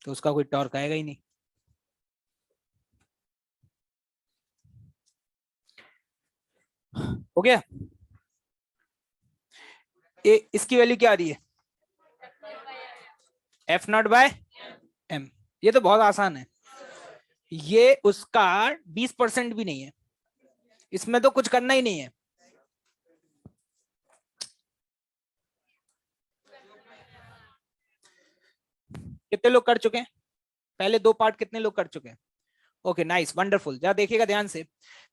तो उसका कोई टॉर्क आएगा ही नहीं। हो गया। इसकी वैल्यू क्या आ रही है? F naught by M. ये तो बहुत आसान है, ये उसका 20% भी नहीं है, इसमें तो कुछ करना ही नहीं है। कितने लोग कर चुके हैं? पहले 2 पार्ट कितने लोग कर चुके हैं? Okay nice wonderful. जरा देखिएगा ध्यान से,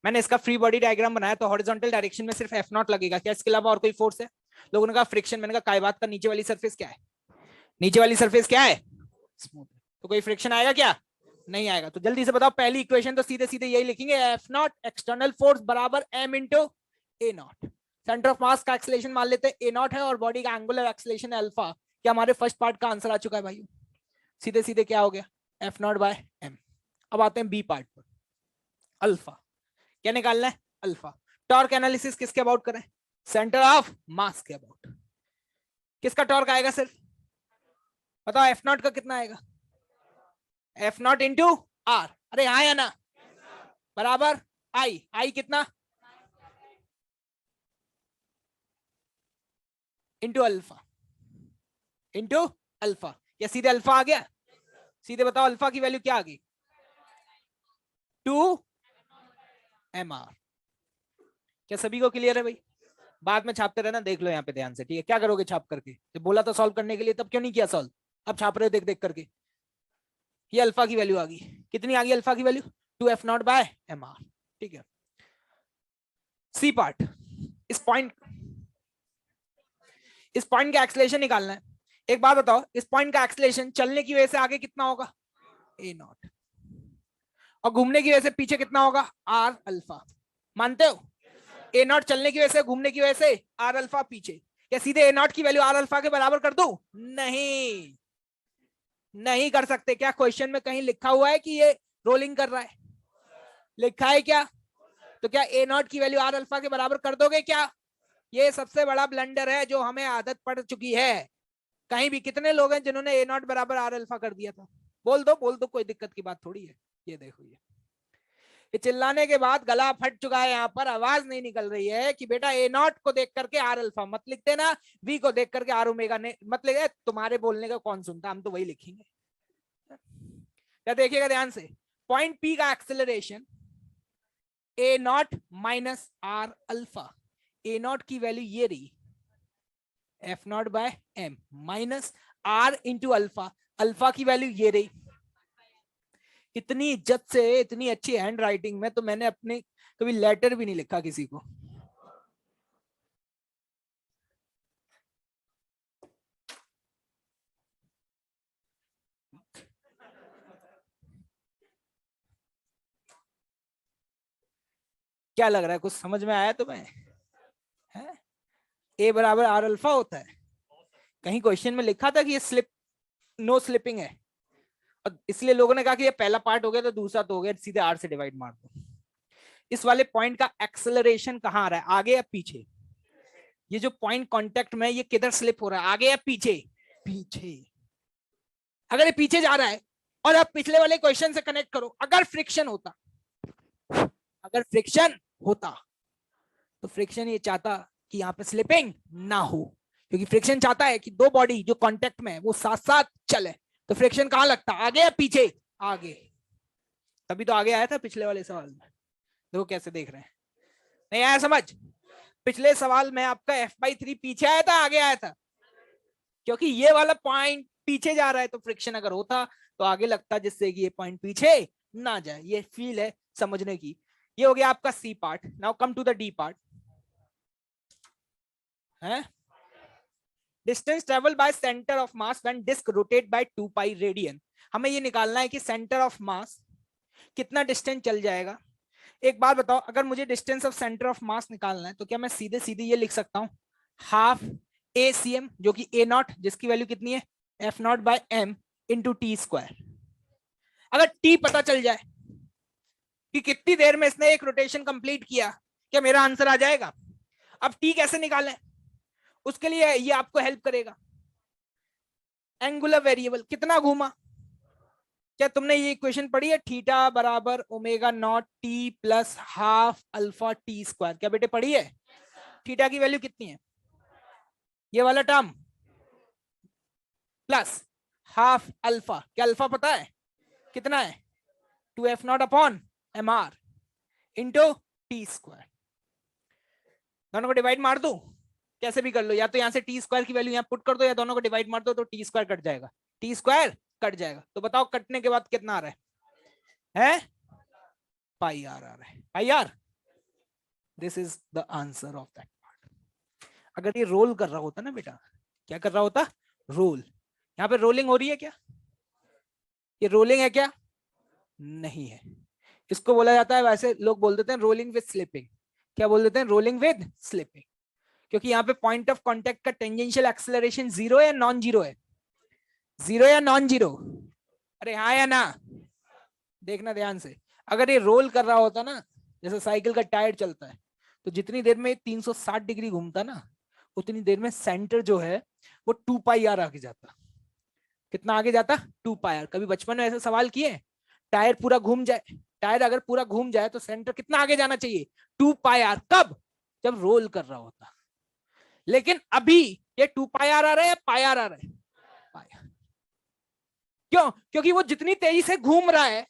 मैंने इसका फ्री बॉडी डायग्राम बनाया तो हॉरिजॉन्टल डायरेक्शन में सिर्फ एफ नॉट लगेगा क्या? इसके अलावा और कोई फोर्स है? लोगों ने कहा फ्रिक्शन, मैंने कहा काय बात का, नीचे वाली सरफेस क्या है? नीचे वाली सरफेस क्या है? स्मूथ। तो कोई फ्रिक्शन आएगा क्या? नहीं आएगा। तो जल्दी से बताओ, पहली इक्वेशन तो सीधे सीधे यही लिखेंगे, एफ नॉट एक्सटर्नल फोर्स बराबर M into A naught. Centre of mass का एक्सेलरेशन मान लेते हैं ए नॉट है और बॉडी का एंगुलर एक्सेलरेशन अल्फा। क्या हमारे फर्स्ट पार्ट का आंसर आ चुका है भाई? सीधे सीधे क्या हो गया? F naught by M. अब आते हैं बी पार्ट पर। अल्फा क्या निकालना है? अल्फा। टॉर्क एनालिसिस किसके अबाउट करें? सेंटर ऑफ मास के अबाउट। किसका टॉर्क आएगा सिर्फ बताओ? एफ नॉट का कितना आएगा? F naught into R. अरे हाँ या ना? बराबर आई। आई कितना? Into alpha. Into alpha. या सीधे अल्फा आ गया? सीधे बताओ अल्फा की वैल्यू क्या आ गई? 2 mr। क्या सभी को क्लियर है भाई? बाद में छापते रहना, देख लो यहाँ पे ध्यान से, ठीक है? क्या करोगे छाप करके? जब बोला था सॉल्व करने के लिए तब क्यों नहीं किया सॉल्व? अब छाप रहे हो देख देख करके। ये अल्फा की वैल्यू आ गई। कितनी आ गई अल्फा की वैल्यू? 2f0/mr। ठीक है। सी पार्ट, इस पॉइंट का एक्सेलरेशन निकालना है। एक बात बताओ, इस पॉइंट का एक्सेलरेशन चलने की वजह से आगे कितना होगा? A naught. और घूमने की वजह से पीछे कितना होगा? R alpha. मानते हो? ए नॉट चलने की वजह से, घूमने की वजह से, आर अल्फा पीछे। क्या सीधे ए नॉट की वैल्यू आर अल्फा के बराबर कर दूं? नहीं, नहीं कर सकते। क्या क्वेश्चन में कहीं लिखा हुआ है कि ये रोलिंग कर रहा है? लिखा है क्या? तो क्या ए नॉट की वैल्यू आर अल्फा के बराबर कर दोगे क्या? ये सबसे बड़ा ब्लंडर है जो हमें आदत पड़ चुकी है। कहीं भी कितने लोग हैं जिन्होंने ए नॉट बराबर आर अल्फा कर दिया था? बोल दो, बोल दो, कोई दिक्कत की बात थोड़ी है। ये देखो, ये चिल्लाने के बाद गला फट चुका है, यहाँ पर आवाज नहीं निकल रही है कि बेटा ए नॉट को देख करके आर अल्फा मत लिख देना, वी को देख करके आर ओमेगा ने मत लिख। तुम्हारे बोलने का कौन सुनता, हम तो वही लिखेंगे। क्या देखिएगा ध्यान से, पॉइंट पी का acceleration A naught minus R alpha. A naught की वैल्यू ये रही, F naught by M minus R into alpha. Alpha की वैल्यू ये रही। इतनी इज्जत से, इतनी अच्छी हैंड राइटिंग में तो मैंने अपने कभी लेटर भी नहीं लिखा किसी को। क्या लग रहा है, कुछ समझ में आया तुम्हें? है ए बराबर आर अल्फा होता है। कहीं क्वेश्चन में लिखा था कि ये स्लिप, नो स्लिपिंग है, और इसलिए लोगों ने कहा कि ये पहला पार्ट हो गया तो दूसरा तो हो गया, सीधे आर से डिवाइड मार दो। इस वाले पॉइंट का एक्सेलरेशन कहां आ रहा है, आगे या पीछे? ये जो पॉइंट कांटेक्ट में, ये किधर स्लिप हो रहा है, आगे या पीछे? पीछे। अगर ये पीछे जा रहा है, और अब पिछले वाले क्वेश्चन से कनेक्ट करो, अगर फ्रिक्शन होता, अगर फ्रिक्शन होता तो फ्रिक्शन ये चाहता कि यहाँ पे स्लिपिंग ना हो, क्योंकि फ्रिक्शन चाहता है कि दो बॉडी जो कांटेक्ट में है वो साथ साथ चले। तो फ्रिक्शन कहां लगता, आगे या पीछे? आगे। तभी तो आगे आया था पिछले वाले सवाल में। देखो कैसे देख रहे हैं, नहीं आया समझ? पिछले सवाल में आपका f/3 पीछे आया था आगे आया था? क्योंकि ये वाला पॉइंट पीछे जा रहा है, तो फ्रिक्शन अगर होता तो आगे लगता, जिससे कि ये पॉइंट पीछे ना जाए। ये फील है समझने की। ये हो गया आपका C part. Now come to the D part. है distance travel by centre of mass when disc rotate by 2 pi radian. हमें ये निकालना है कि सेंटर ऑफ मास कितना डिस्टेंस चल जाएगा। एक बात बताओ, अगर मुझे डिस्टेंस ऑफ सेंटर ऑफ मास निकालना है तो क्या मैं सीधे सीधे ये लिख सकता हूं, हाफ ए सी एम, जो कि ए नॉट, जिसकी वैल्यू कितनी है, F naught by M into T square. अगर टी पता चल जाए कि कितनी देर में इसने एक रोटेशन कंप्लीट किया, क्या मेरा आंसर आ जाएगा। अब टी कैसे निकालें, उसके लिए ये आपको हेल्प करेगा। एंगुलर वेरिएबल कितना घूमा, क्या तुमने ये इक्वेशन पढ़ी है, थीटा बराबर omega naught T plus half alpha T square, क्या बेटे पढ़ी है। थीटा की वैल्यू कितनी है, ये वाला टर्म प्लस हाफ अल्फा, क्या अल्फा पता है कितना है, 2f0 upon mr into T square. दोनों को डिवाइड मार दो, कैसे भी कर लो, या तो यहां से टी स्क्वायर की वैल्यू यहां पुट कर दो, या दोनों को डिवाइड मार दो तो टी स्क्वायर कट जाएगा, टी स्क्वायर कट जाएगा। तो बताओ कटने के बाद कितना आ रहा है पाई आर आ रहा है, pi R. This is the answer of that part. अगर ये रोल कर रहा होता ना बेटा, क्या कर रहा होता, रोल, यहाँ पे रोलिंग हो रही है क्या, ये रोलिंग है क्या, नहीं है। इसको बोला जाता है, वैसे लोग बोल देते हैं रोलिंग विद स्लिपिंग, क्या बोल देते हैं, रोलिंग विद स्लिपिंग, क्योंकि यहाँ पे पॉइंट ऑफ कांटेक्ट का टेंजेंशियल एक्सेलरेशन जीरो है नॉन जीरो है, जीरो या नॉन जीरो, अरे हाँ या ना, देखना ध्यान से। अगर ये रोल कर रहा होता ना, जैसे साइकिल का टायर चलता है, तो जितनी देर में 360 डिग्री घूमता ना, उतनी देर में सेंटर जो है वो 2 पाई आर आगे जाता। कितना आगे जाता, 2 पाई आर। कभी बचपन में ऐसे सवाल किए, टायर पूरा घूम जाए, टायर अगर पूरा घूम जाए तो सेंटर कितना आगे जाना चाहिए, 2 पाई आर। कब, जब रोल कर रहा होता। लेकिन अभी ये 2 पाई आर आ रहा है, पाई आर आ रहा है, पाई आर। क्यों, क्योंकि वो जितनी तेजी से घूम रहा है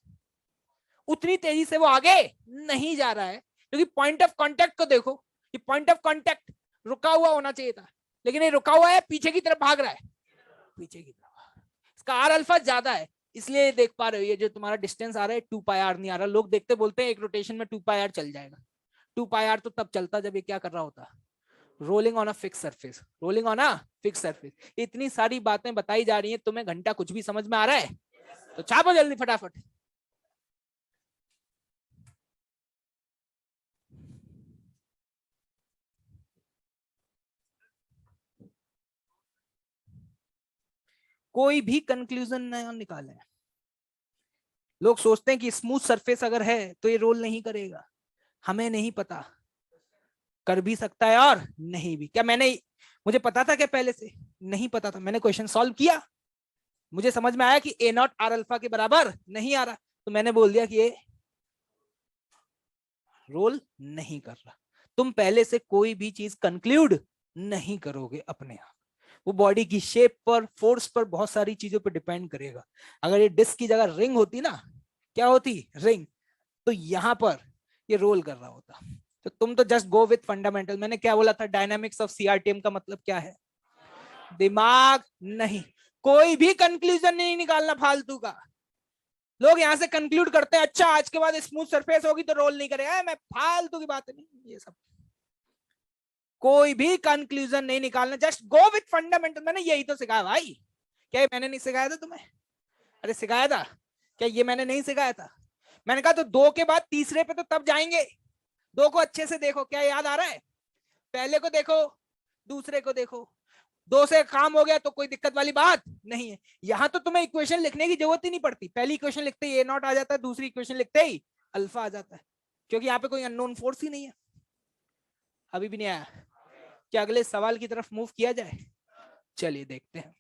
उतनी तेजी से वो आगे नहीं जा रहा है, क्योंकि पॉइंट ऑफ कांटेक्ट को देखो, ये पॉइंट ऑफ कांटेक्ट रुका हुआ होना चाहिए था, लेकिन ये रुका हुआ है, पीछे की तरफ भाग रहा है, पीछे की तरफ। इसका आर अल्फा ज्यादा है, इसलिए देख पा रहे हो ये जो तुम्हारा डिस्टेंस आ रहा है 2 पाई आर नहीं आ रहा। लोग देखते बोलते हैं एक रोटेशन में 2 पाई आर चल जाएगा, 2 पाई आर तो तब चलता जब ये क्या कर रहा होता, rolling on a fix surface, rolling on a fix surface. इतनी सारी बातें बताई जा रही हैं, तुम्हें घंटा कुछ भी समझ में आ रहा है, तो छापो जल्दी फटाफट। कोई भी कंक्लूजन ना निकाले। लोग सोचते हैं कि स्मूथ सरफेस अगर है तो ये रोल नहीं करेगा, हमें नहीं पता, कर भी सकता है और नहीं भी। क्या मैंने, मुझे पता था क्या पहले से, नहीं पता था, मैंने क्वेश्चन सॉल्व किया, मुझे समझ में आया कि ए नॉट आर अल्फा के बराबर नहीं आ रहा, तो मैंने बोल दिया कि ये रोल नहीं कर रहा। तुम पहले से कोई भी चीज कंक्लूड नहीं करोगे अपने आप, वो बॉडी की शेप पर, फोर्स पर, बहुत सारी चीजों पर डिपेंड करेगा। अगर ये डिस्क की जगह रिंग होती ना, क्या होती, रिंग, तो यहां पर ये रोल कर रहा होता। तो तुम तो जस्ट गो विथ फंडामेंटल। मैंने क्या बोला था, डायनामिक्स ऑफ सीआरटीएम का मतलब क्या है, दिमाग नहीं, कोई भी कंक्लूजन नहीं निकालना फालतू का। लोग यहां से कंक्लूड करते हैं अच्छा आज के बाद स्मूथ सरफेस होगी तो रोल नहीं करेगा, मैं फालतू की बात नहीं, ये सब कोई भी कंक्लूजन नहीं निकालना, जस्ट गो विथ फंडामेंटल। मैंने यही तो सिखाया भाई, क्या मैंने नहीं सिखाया था तुम्हें, अरे सिखाया था क्या, ये मैंने नहीं सिखाया था। मैंने कहा तो दो के बाद तीसरे पे तो तब जाएंगे, दो को अच्छे से देखो, क्या याद आ रहा है, पहले को देखो दूसरे को देखो, दो से काम हो गया तो कोई दिक्कत वाली बात नहीं है। यहां तो तुम्हें इक्वेशन लिखने की जरूरत ही नहीं पड़ती, पहली इक्वेशन लिखते ही ए नॉट आ जाता है, दूसरी इक्वेशन लिखते ही अल्फा आ जाता है, क्योंकि यहाँ पे कोई अननोन फोर्स ही नहीं है। अभी भी नहीं आया, क्या अगले सवाल की तरफ मूव किया जाए, चलिए देखते हैं।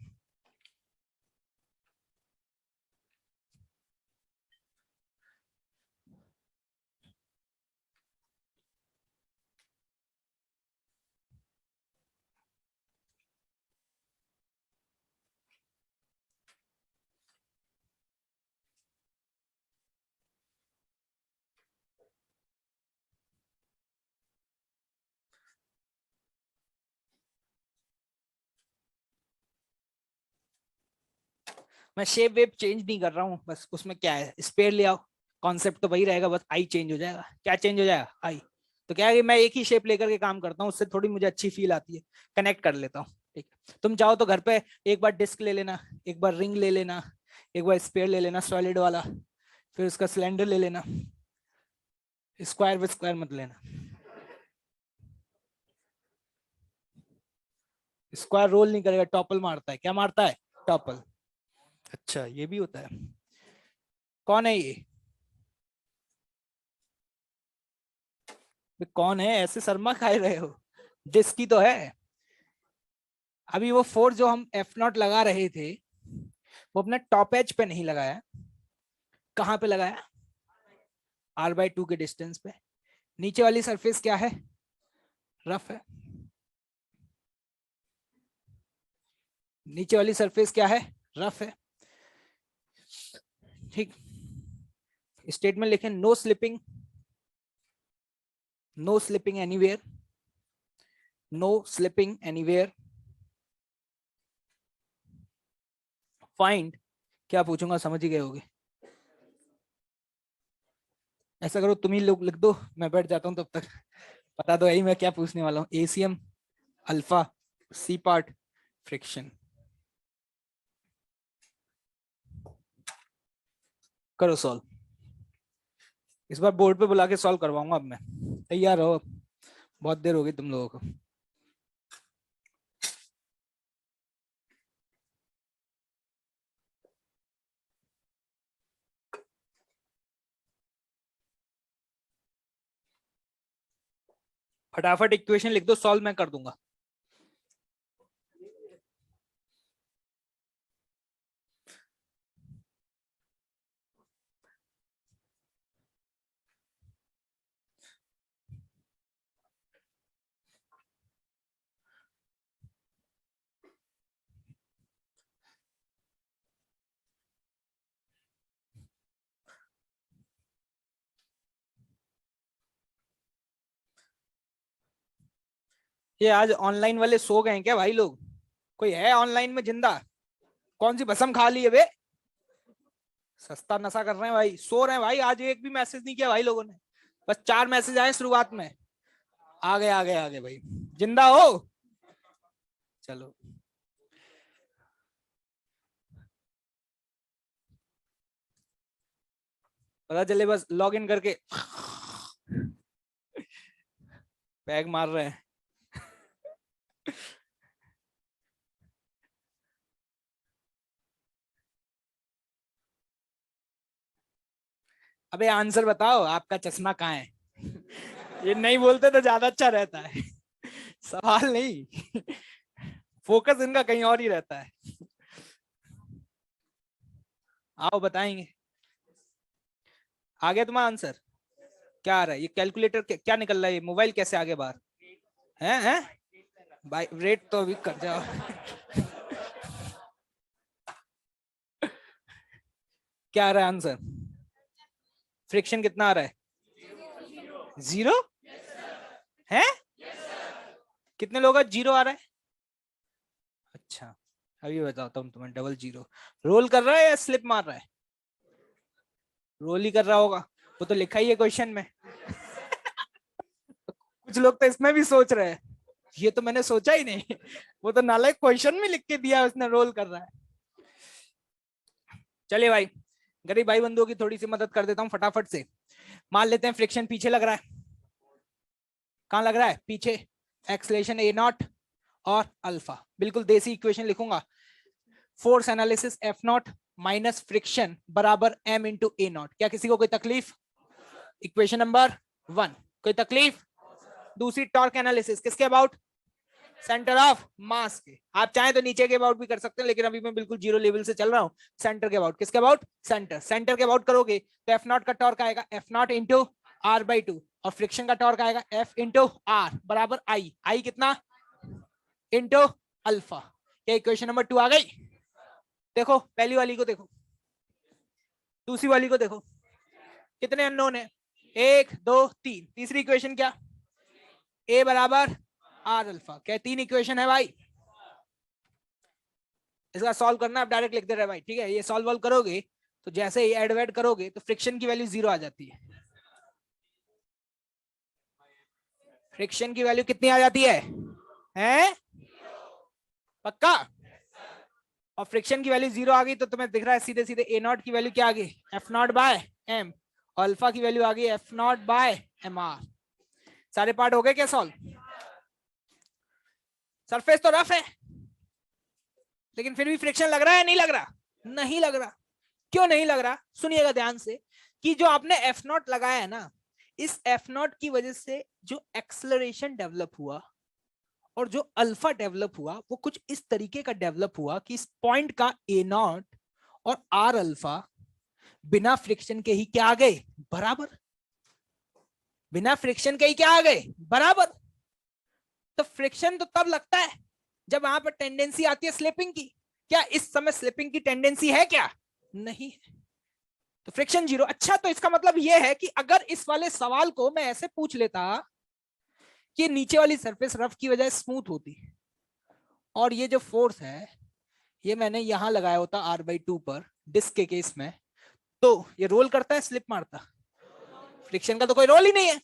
मैं शेप वेप चेंज नहीं कर रहा हूँ, बस उसमें क्या है, स्पेयर ले आओ, कॉन्सेप्ट तो वही रहेगा, बस आई चेंज हो जाएगा। क्या चेंज हो जाएगा, आई। तो क्या है कि मैं एक ही शेप लेकर के काम करता हूँ, उससे थोड़ी मुझे अच्छी फील आती है, कनेक्ट कर लेता हूँ। ठीक है, तुम चाहो तो घर पे एक बार डिस्क ले लेना, एक बार रिंग ले लेना, एक बार स्पेयर ले लेना सॉलिड वाला, फिर उसका सिलेंडर ले लेना, स्क्वायर विद स्क्वायर मत लेना। स्क्वायर रोल नहीं करेगा, टॉपल मारता है, क्या मारता है, टॉपल। अच्छा ये भी होता है, कौन है ये, कौन है ऐसे शर्मा खाए रहे हो? डिस्क की तो है। अभी वो फोर्स जो हम एफ नॉट लगा रहे थे वो अपने टॉप एज पे नहीं लगाया, कहां पे लगाया? r/2 के डिस्टेंस पे। नीचे वाली सरफेस क्या है? रफ है। नीचे वाली सरफेस क्या है? रफ है। ठीक। स्टेटमेंट लिखें, no slipping, no slipping anywhere, no slipping anywhere. Find, क्या पूछूंगा समझ ही गए होगे। ऐसा करो तुम ही लोग लिख दो, मैं बैठ जाता हूं तब तक। बता दो यही मैं क्या पूछने वाला हूँ। ACM, alpha, C part, friction. करो सॉल्व। इस बार बोर्ड पे बुला के सॉल्व करवाऊंगा अब मैं। तैयार हो? बहुत देर हो गई तुम लोगों को। फटाफट इक्वेशन लिख दो, सॉल्व मैं कर दूंगा। ये आज ऑनलाइन वाले सो गए हैं क्या भाई लोग? कोई है ऑनलाइन में जिंदा? कौन सी भसम खा ली है बे? सस्ता नशा कर रहे हैं भाई, सो रहे हैं भाई। आज एक भी मैसेज नहीं किया भाई लोगों ने, बस 4 मैसेज आए शुरुआत में। आ गए आ गए आ गए भाई। जिंदा हो? चलो। पता चले बस लॉग इन करके पैग मार रहे हैं। अबे आंसर बताओ, आपका चश्मा कहाँ है? ये नहीं बोलते तो ज्यादा अच्छा रहता है। सवाल नहीं, फोकस इनका कहीं और ही रहता है। आओ बताएंगे। आ गया तुम्हारा आंसर? क्या आ रहा है? ये कैलकुलेटर क्या निकल रहा है? ये मोबाइल कैसे आगे बाहर है? भाई रेट तो अभी कर जाओ। क्या आ रहा है आंसर? फ्रिक्शन कितना आ रहा है? 0 है? कितने लोगों का 0 आ रहा है? अच्छा, अभी बताता हूँ तुम्हें। डबल 0 रोल कर रहा है या स्लिप मार रहा है? रोल ही कर रहा होगा, वो तो लिखा ही है क्वेश्चन में। कुछ लोग तो इसमें भी सोच रहे हैं, ये तो मैंने सोचा ही नहीं। वो तो नालायक क्वेश्चन में लिख के दिया उसने, रोल कर रहा है। चलिए भाई, गरीब भाई बंधुओं की थोड़ी सी मदद कर देता हूँ फटाफट से। मान लेते हैं फ्रिक्शन पीछे लग रहा है। कहां लग रहा है? पीछे। एक्सलेशन ए नॉट और अल्फा। बिल्कुल देसी इक्वेशन लिखूंगा। Force analysis F not minus friction बराबर एम इंटू ए नॉट। क्या किसी को कोई तकलीफ? Equation number 1। कोई तकलीफ? दूसरी टॉर्क एनालिसिस किसके अबाउट? सेंटर ऑफ मास के। आप चाहें तो नीचे के अबाउट भी कर सकते हैं, लेकिन अभी मैं बिल्कुल जीरो लेवल से चल रहा हूं। सेंटर के अबाउट। किसके अबाउट? सेंटर। सेंटर के अबाउट करोगे तो एफ नॉट का टॉर्क आएगा एफ नॉट इंटू r/2 और फ्रिक्शन का टॉर्क आएगा एफ इंटू आर बराबर आई। आई कितना? Into alpha. ये इक्वेशन नंबर 2 आ गई। देखो पहली वाली को देखो, दूसरी वाली को देखो। कितने अननोन है? 1 2 3। तीसरी इक्वेशन क्या? ए बराबर आर अल्फा। क्या 3 इक्वेशन है भाई? इसका सॉल्व करना, आप डायरेक्ट लिख दे रहे भाई। ठीक है, ये सॉल्व करोगे तो जैसे ही एड वेड करोगे तो फ्रिक्शन की वैल्यू 0 आ जाती है। फ्रिक्शन की वैल्यू कितनी आ जाती है? हैं? पक्का? और फ्रिक्शन की वैल्यू 0 आ गई तो तुम्हें दिख रहा है सीधे सीधे ए नॉट की वैल्यू क्या आ गई? F naught by M. और अल्फा की वैल्यू आ गई F naught by M R. सारे पार्ट हो गए क्या सॉल्व? सरफेस तो रफ है, लेकिन फिर भी फ्रिक्शन लग रहा है? नहीं लग रहा? नहीं लग रहा। क्यों नहीं लग रहा? सुनिएगा ध्यान से कि जो आपने एफ नॉट लगाया है ना, इस एफ नॉट की वजह से जो एक्सेलरेशन डेवलप हुआ और जो अल्फा डेवलप हुआ वो कुछ इस तरीके का डेवलप हुआ कि इस पॉइंट का ए नॉट और आर अल्फा बिना फ्रिक्शन के ही क्या आ गए, बराबर। बिना फ्रिक्शन के ही क्या आ गए, बराबर। तो फ्रिक्शन तो तब लगता है जब वहां पर टेंडेंसी आती है स्लिपिंग की। क्या इस समय स्लिपिंग की टेंडेंसी है, क्या नहीं है? तो फ्रिक्शन जीरो। अच्छा, तो इसका मतलब यह है कि अगर इस वाले सवाल को मैं ऐसे पूछ लेता कि नीचे वाली सरफेस रफ की वजह स्मूथ होती और ये जो फोर्स है ये मैंने यहां लगाया होता r/2 पर डिस्क के केस में, तो ये रोल करता है स्लिप मारता? फ्रिक्शन का तो कोई रोल ही नहीं है।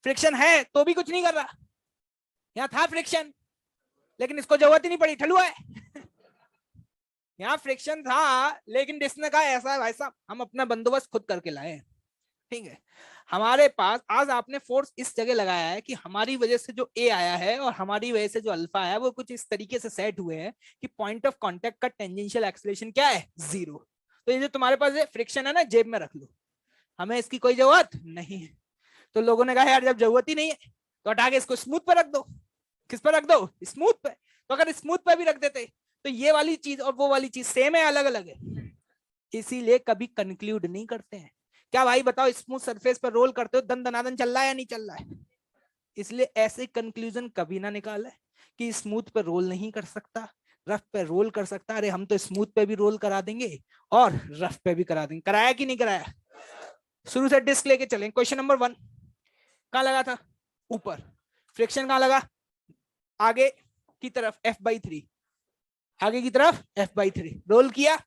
फ्रिक्शन है तो भी कुछ नहीं कर रहा। यहां था फ्रिक्शन लेकिन इसको जरूरत ही नहीं पड़ी, ठलुआ है। यहाँ फ्रिक्शन था लेकिन डिस्क ने कहा ऐसा है भाई साहब, हम अपना बंदोबस्त खुद करके लाए। ठीक है, हमारे पास आज आपने फोर्स इस जगह लगाया है कि हमारी वजह से जो ए आया है और हमारी वजह से जो अल्फा आया वो कुछ इस तरीके से सेट हुए हैं कि पॉइंट ऑफ कांटेक्ट का टेंजेंशियल एक्सेलरेशन क्या है, जीरो। तो ये जो तुम्हारे पास फ्रिक्शन है ना, जेब में रख लो, हमें इसकी कोई जरूरत नहीं है। तो लोगों ने कहा यार जब जरूरत ही नहीं है तो हटा के इसको स्मूथ पे रख दो। किस पर रख दो, स्मूथ पे। तो अगर स्मूथ पे भी रख देते तो ये वाली चीज और वो वाली चीज सेम है, अलग अलग है? इसीलिए कभी कंक्लूड नहीं करते हैं। क्या भाई बताओ, स्मूथ सरफेस पर रोल करते हो दन दनादन चल रहा है या नहीं चल रहा है? इसलिए ऐसे कंक्लूजन कभी ना निकाले कि स्मूथ पे रोल नहीं कर सकता, रफ पे रोल कर सकता। अरे हम तो स्मूथ पे भी रोल करा देंगे और रफ पे भी करा देंगे। कराया कि नहीं कराया? शुरू से डिस्क लेके चलें। क्वेश्चन नंबर 1 कहां लगा था, ऊपर। फ्रिक्शन कहां लगा, आगे की तरफ f/3, आगे की तरफ f/3। रोल किया,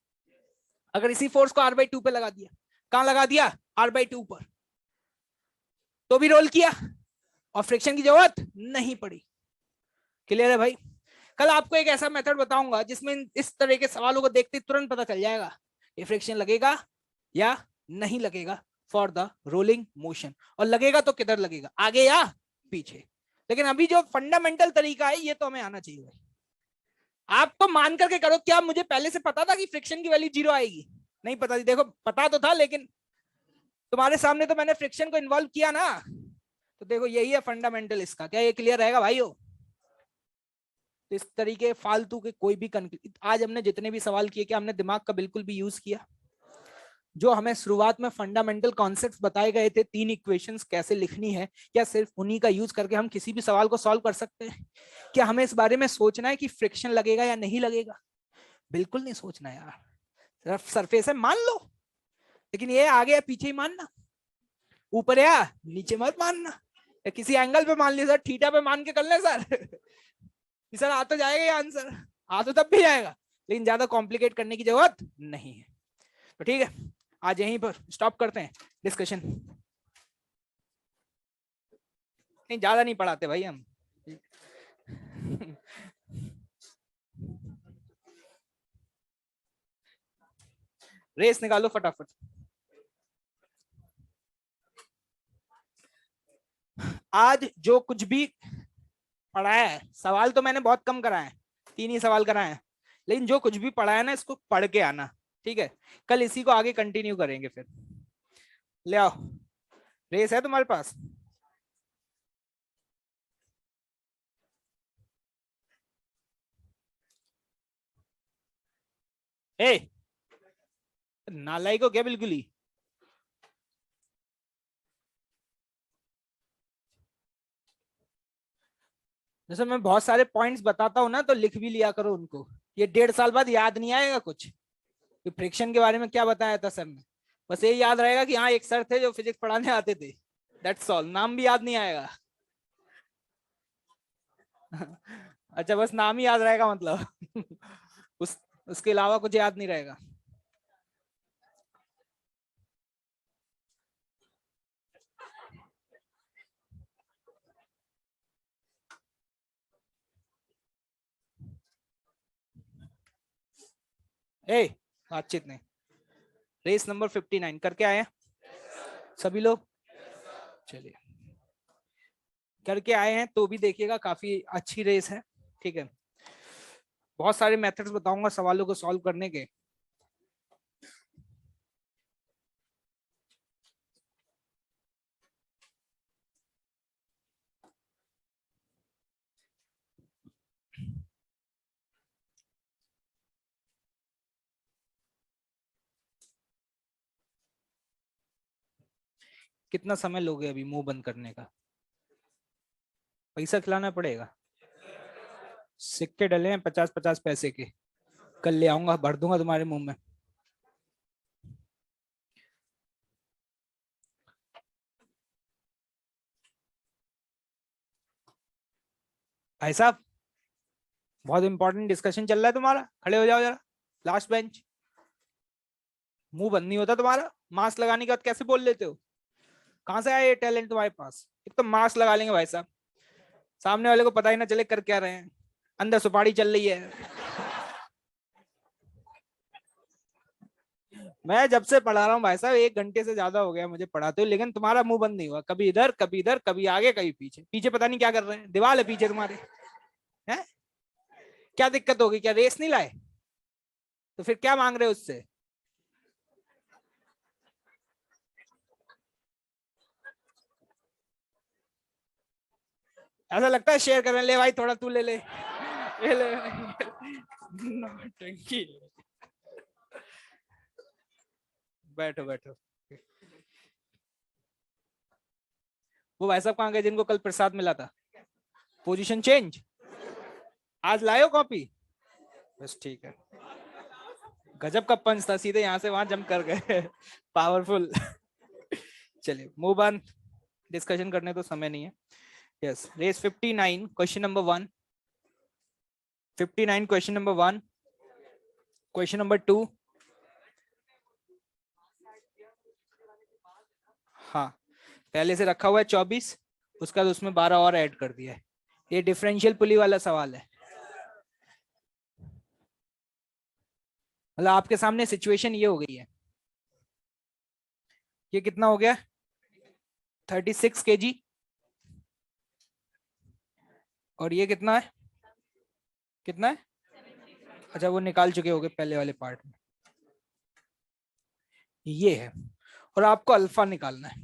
अगर इसी फोर्स को r/2 पे लगा दिया, कहां लगा दिया, r/2 पर, तो भी रोल किया और फ्रिक्शन की जरूरत नहीं पड़ी। क्लियर है भाई? कल आपको एक ऐसा मेथड बताऊंगा जिसमें इस तरह के सवालों को देखते तुरंत पता चल जाएगा ये फ्रिक्शन लगेगा या नहीं लगेगा फॉर द रोलिंग मोशन, और लगेगा तो किधर लगेगा, आगे या पीछे। लेकिन अभी जो फंडामेंटल तरीका है ये तो हमें आना चाहिए भाई। आप तो मान करके करो, क्या मुझे पहले से पता था कि फ्रिक्शन की वैल्यू 0 आएगी? नहीं पता थी। देखो पता तो था लेकिन तुम्हारे सामने तो मैंने फ्रिक्शन को इन्वॉल्व किया ना। तो देखो यही है फंडामेंटल इसका। क्या ये क्लियर रहेगा भाइयों? तो इस तरीके फालतू के कोई भी आज हमने जितने भी सवाल किए, क्या हमने दिमाग का बिल्कुल भी यूज किया? जो हमें शुरुआत में फंडामेंटल कॉन्सेप्ट्स बताए गए थे, 3 इक्वेशंस कैसे लिखनी है, क्या सिर्फ उन्हीं का यूज करके हम किसी भी सवाल को सॉल्व कर सकते हैं? क्या हमें इस बारे में सोचना है कि फ्रिक्शन लगेगा या नहीं लगेगा? बिल्कुल नहीं सोचना यार। सिर्फ सरफेस है मान लो, लेकिन ये आगे या पीछे ही मानना, ऊपर या नीचे मत मानना। या किसी एंगल पे मान लिया सर, थीटा पे मान के कर ले सर। सर आ तो जाएगा ये आंसर, आ तो तब भी जाएगा, लेकिन ज्यादा कॉम्प्लिकेट करने की जरूरत नहीं है। तो ठीक है, आज यहीं पर स्टॉप करते हैं डिस्कशन। नहीं ज्यादा नहीं पढ़ाते भाई हम। रेस निकालो फटाफट। आज जो कुछ भी पढ़ाया है, सवाल तो मैंने बहुत कम कराए हैं, 3 ही सवाल कराए हैं, लेकिन जो कुछ भी पढ़ाया ना इसको पढ़ के आना। ठीक है, कल इसी को आगे कंटिन्यू करेंगे। फिर ले आओ, रेस है तुम्हारे पास? ए नालायक हो क्या बिल्कुल ही? जैसे मैं बहुत सारे पॉइंट्स बताता हूँ ना तो लिख भी लिया करो उनको, ये 1.5 साल बाद याद नहीं आएगा कुछ कि फ्रिक्शन के बारे में क्या बताया था सर ने। बस ये याद रहेगा कि हाँ एक सर थे जो फिजिक्स पढ़ाने आते थे, दैट्स ऑल। नाम भी याद नहीं आएगा। अच्छा बस नाम ही याद रहेगा मतलब। उस उसके अलावा कुछ याद नहीं रहेगा। ए बातचीत नहीं। रेस नंबर 59 करके आए हैं सभी लोग? चलिए, करके आए हैं तो भी देखिएगा काफी अच्छी रेस है। ठीक है, बहुत सारे मेथड्स बताऊंगा सवालों को सॉल्व करने के। कितना समय लोगे अभी मुंह बंद करने का? पैसा खिलाना पड़ेगा। सिक्के डले हैं 50-50 पैसे के, कल ले आऊंगा, भर दूंगा तुम्हारे मुंह में। भाई साहब, बहुत इंपॉर्टेंट डिस्कशन चल रहा है तुम्हारा, खड़े हो जाओ जरा। Last bench. मुंह बंद नहीं होता तुम्हारा, मास्क लगाने के बाद कैसे बोल लेते हो? कहां से आया ये टैलेंट तुम्हारे पास? एक तो मास्क लगा लेंगे भाई साहब, सामने वाले को पता ही ना चले कर क्या रहे हैं, अंदर सुपारी चल रही है। मैं जब से पढ़ा रहा हूँ भाई साहब, 1 घंटे से ज्यादा हो गया मुझे पढ़ाते हुए, लेकिन तुम्हारा मुंह बंद नहीं हुआ, कभी इधर कभी इधर, कभी आगे कभी पीछे। पीछे पता नहीं क्या कर रहे हैं, दीवार है पीछे तुम्हारे, हैं? क्या दिक्कत होगी? क्या रेस नहीं लाए? तो फिर क्या मांग रहे हो उससे? ऐसा लगता है शेयर करने, ले भाई थोड़ा तू ले ले, ये ले। नौटंकी। बैठो बैठो। वो भाई साहब कहाँ गए जिनको कल प्रसाद मिला था? Position change. आज लायो कॉपी? बस ठीक है। गजब का पंच था, सीधे यहाँ से वहां जंप कर गए। पावरफुल। चलिए मूव ऑन, डिस्कशन करने तो समय नहीं है। Yes, race 59, question number 1। 59 question number 1। Question number 2। हाँ, पहले से रखा हुआ है 24, उसका बाद उसमें 12 और ऐड कर दिया है। ये डिफरेंशियल पुली वाला सवाल है। मतलब आपके सामने सिचुएशन ये हो गई है, ये कितना हो गया? 36 kg। और ये कितना है? कितना है? अच्छा, वो निकाल चुके होगे पहले वाले पार्ट में। ये है, और आपको अल्फा निकालना है।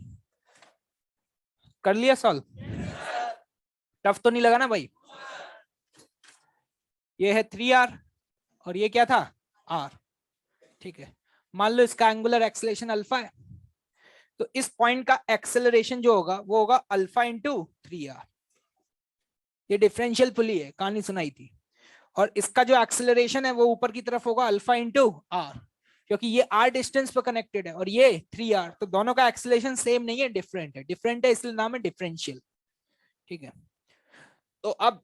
कर लिया सॉल्व? टफ तो नहीं लगा ना भाई? ये है 3r, और ये क्या था? r। ठीक है, मान लो इसका एंगुलर एक्सेलरेशन अल्फा है, तो इस पॉइंट का एक्सेलरेशन जो होगा वो होगा अल्फा इंटू 3r। ये डिफरेंशियल पुली है, कहानी सुनाई थी। और इसका जो एक्सेलरेशन है वो ऊपर की तरफ होगा अल्फा इंटू r, क्योंकि ये r डिस्टेंस पर कनेक्टेड है और ये 3r, तो दोनों का एक्सेलरेशन सेम नहीं है, डिफरेंट है। डिफरेंट है इसलिए नाम है डिफरेंशियल। ठीक है, तो अब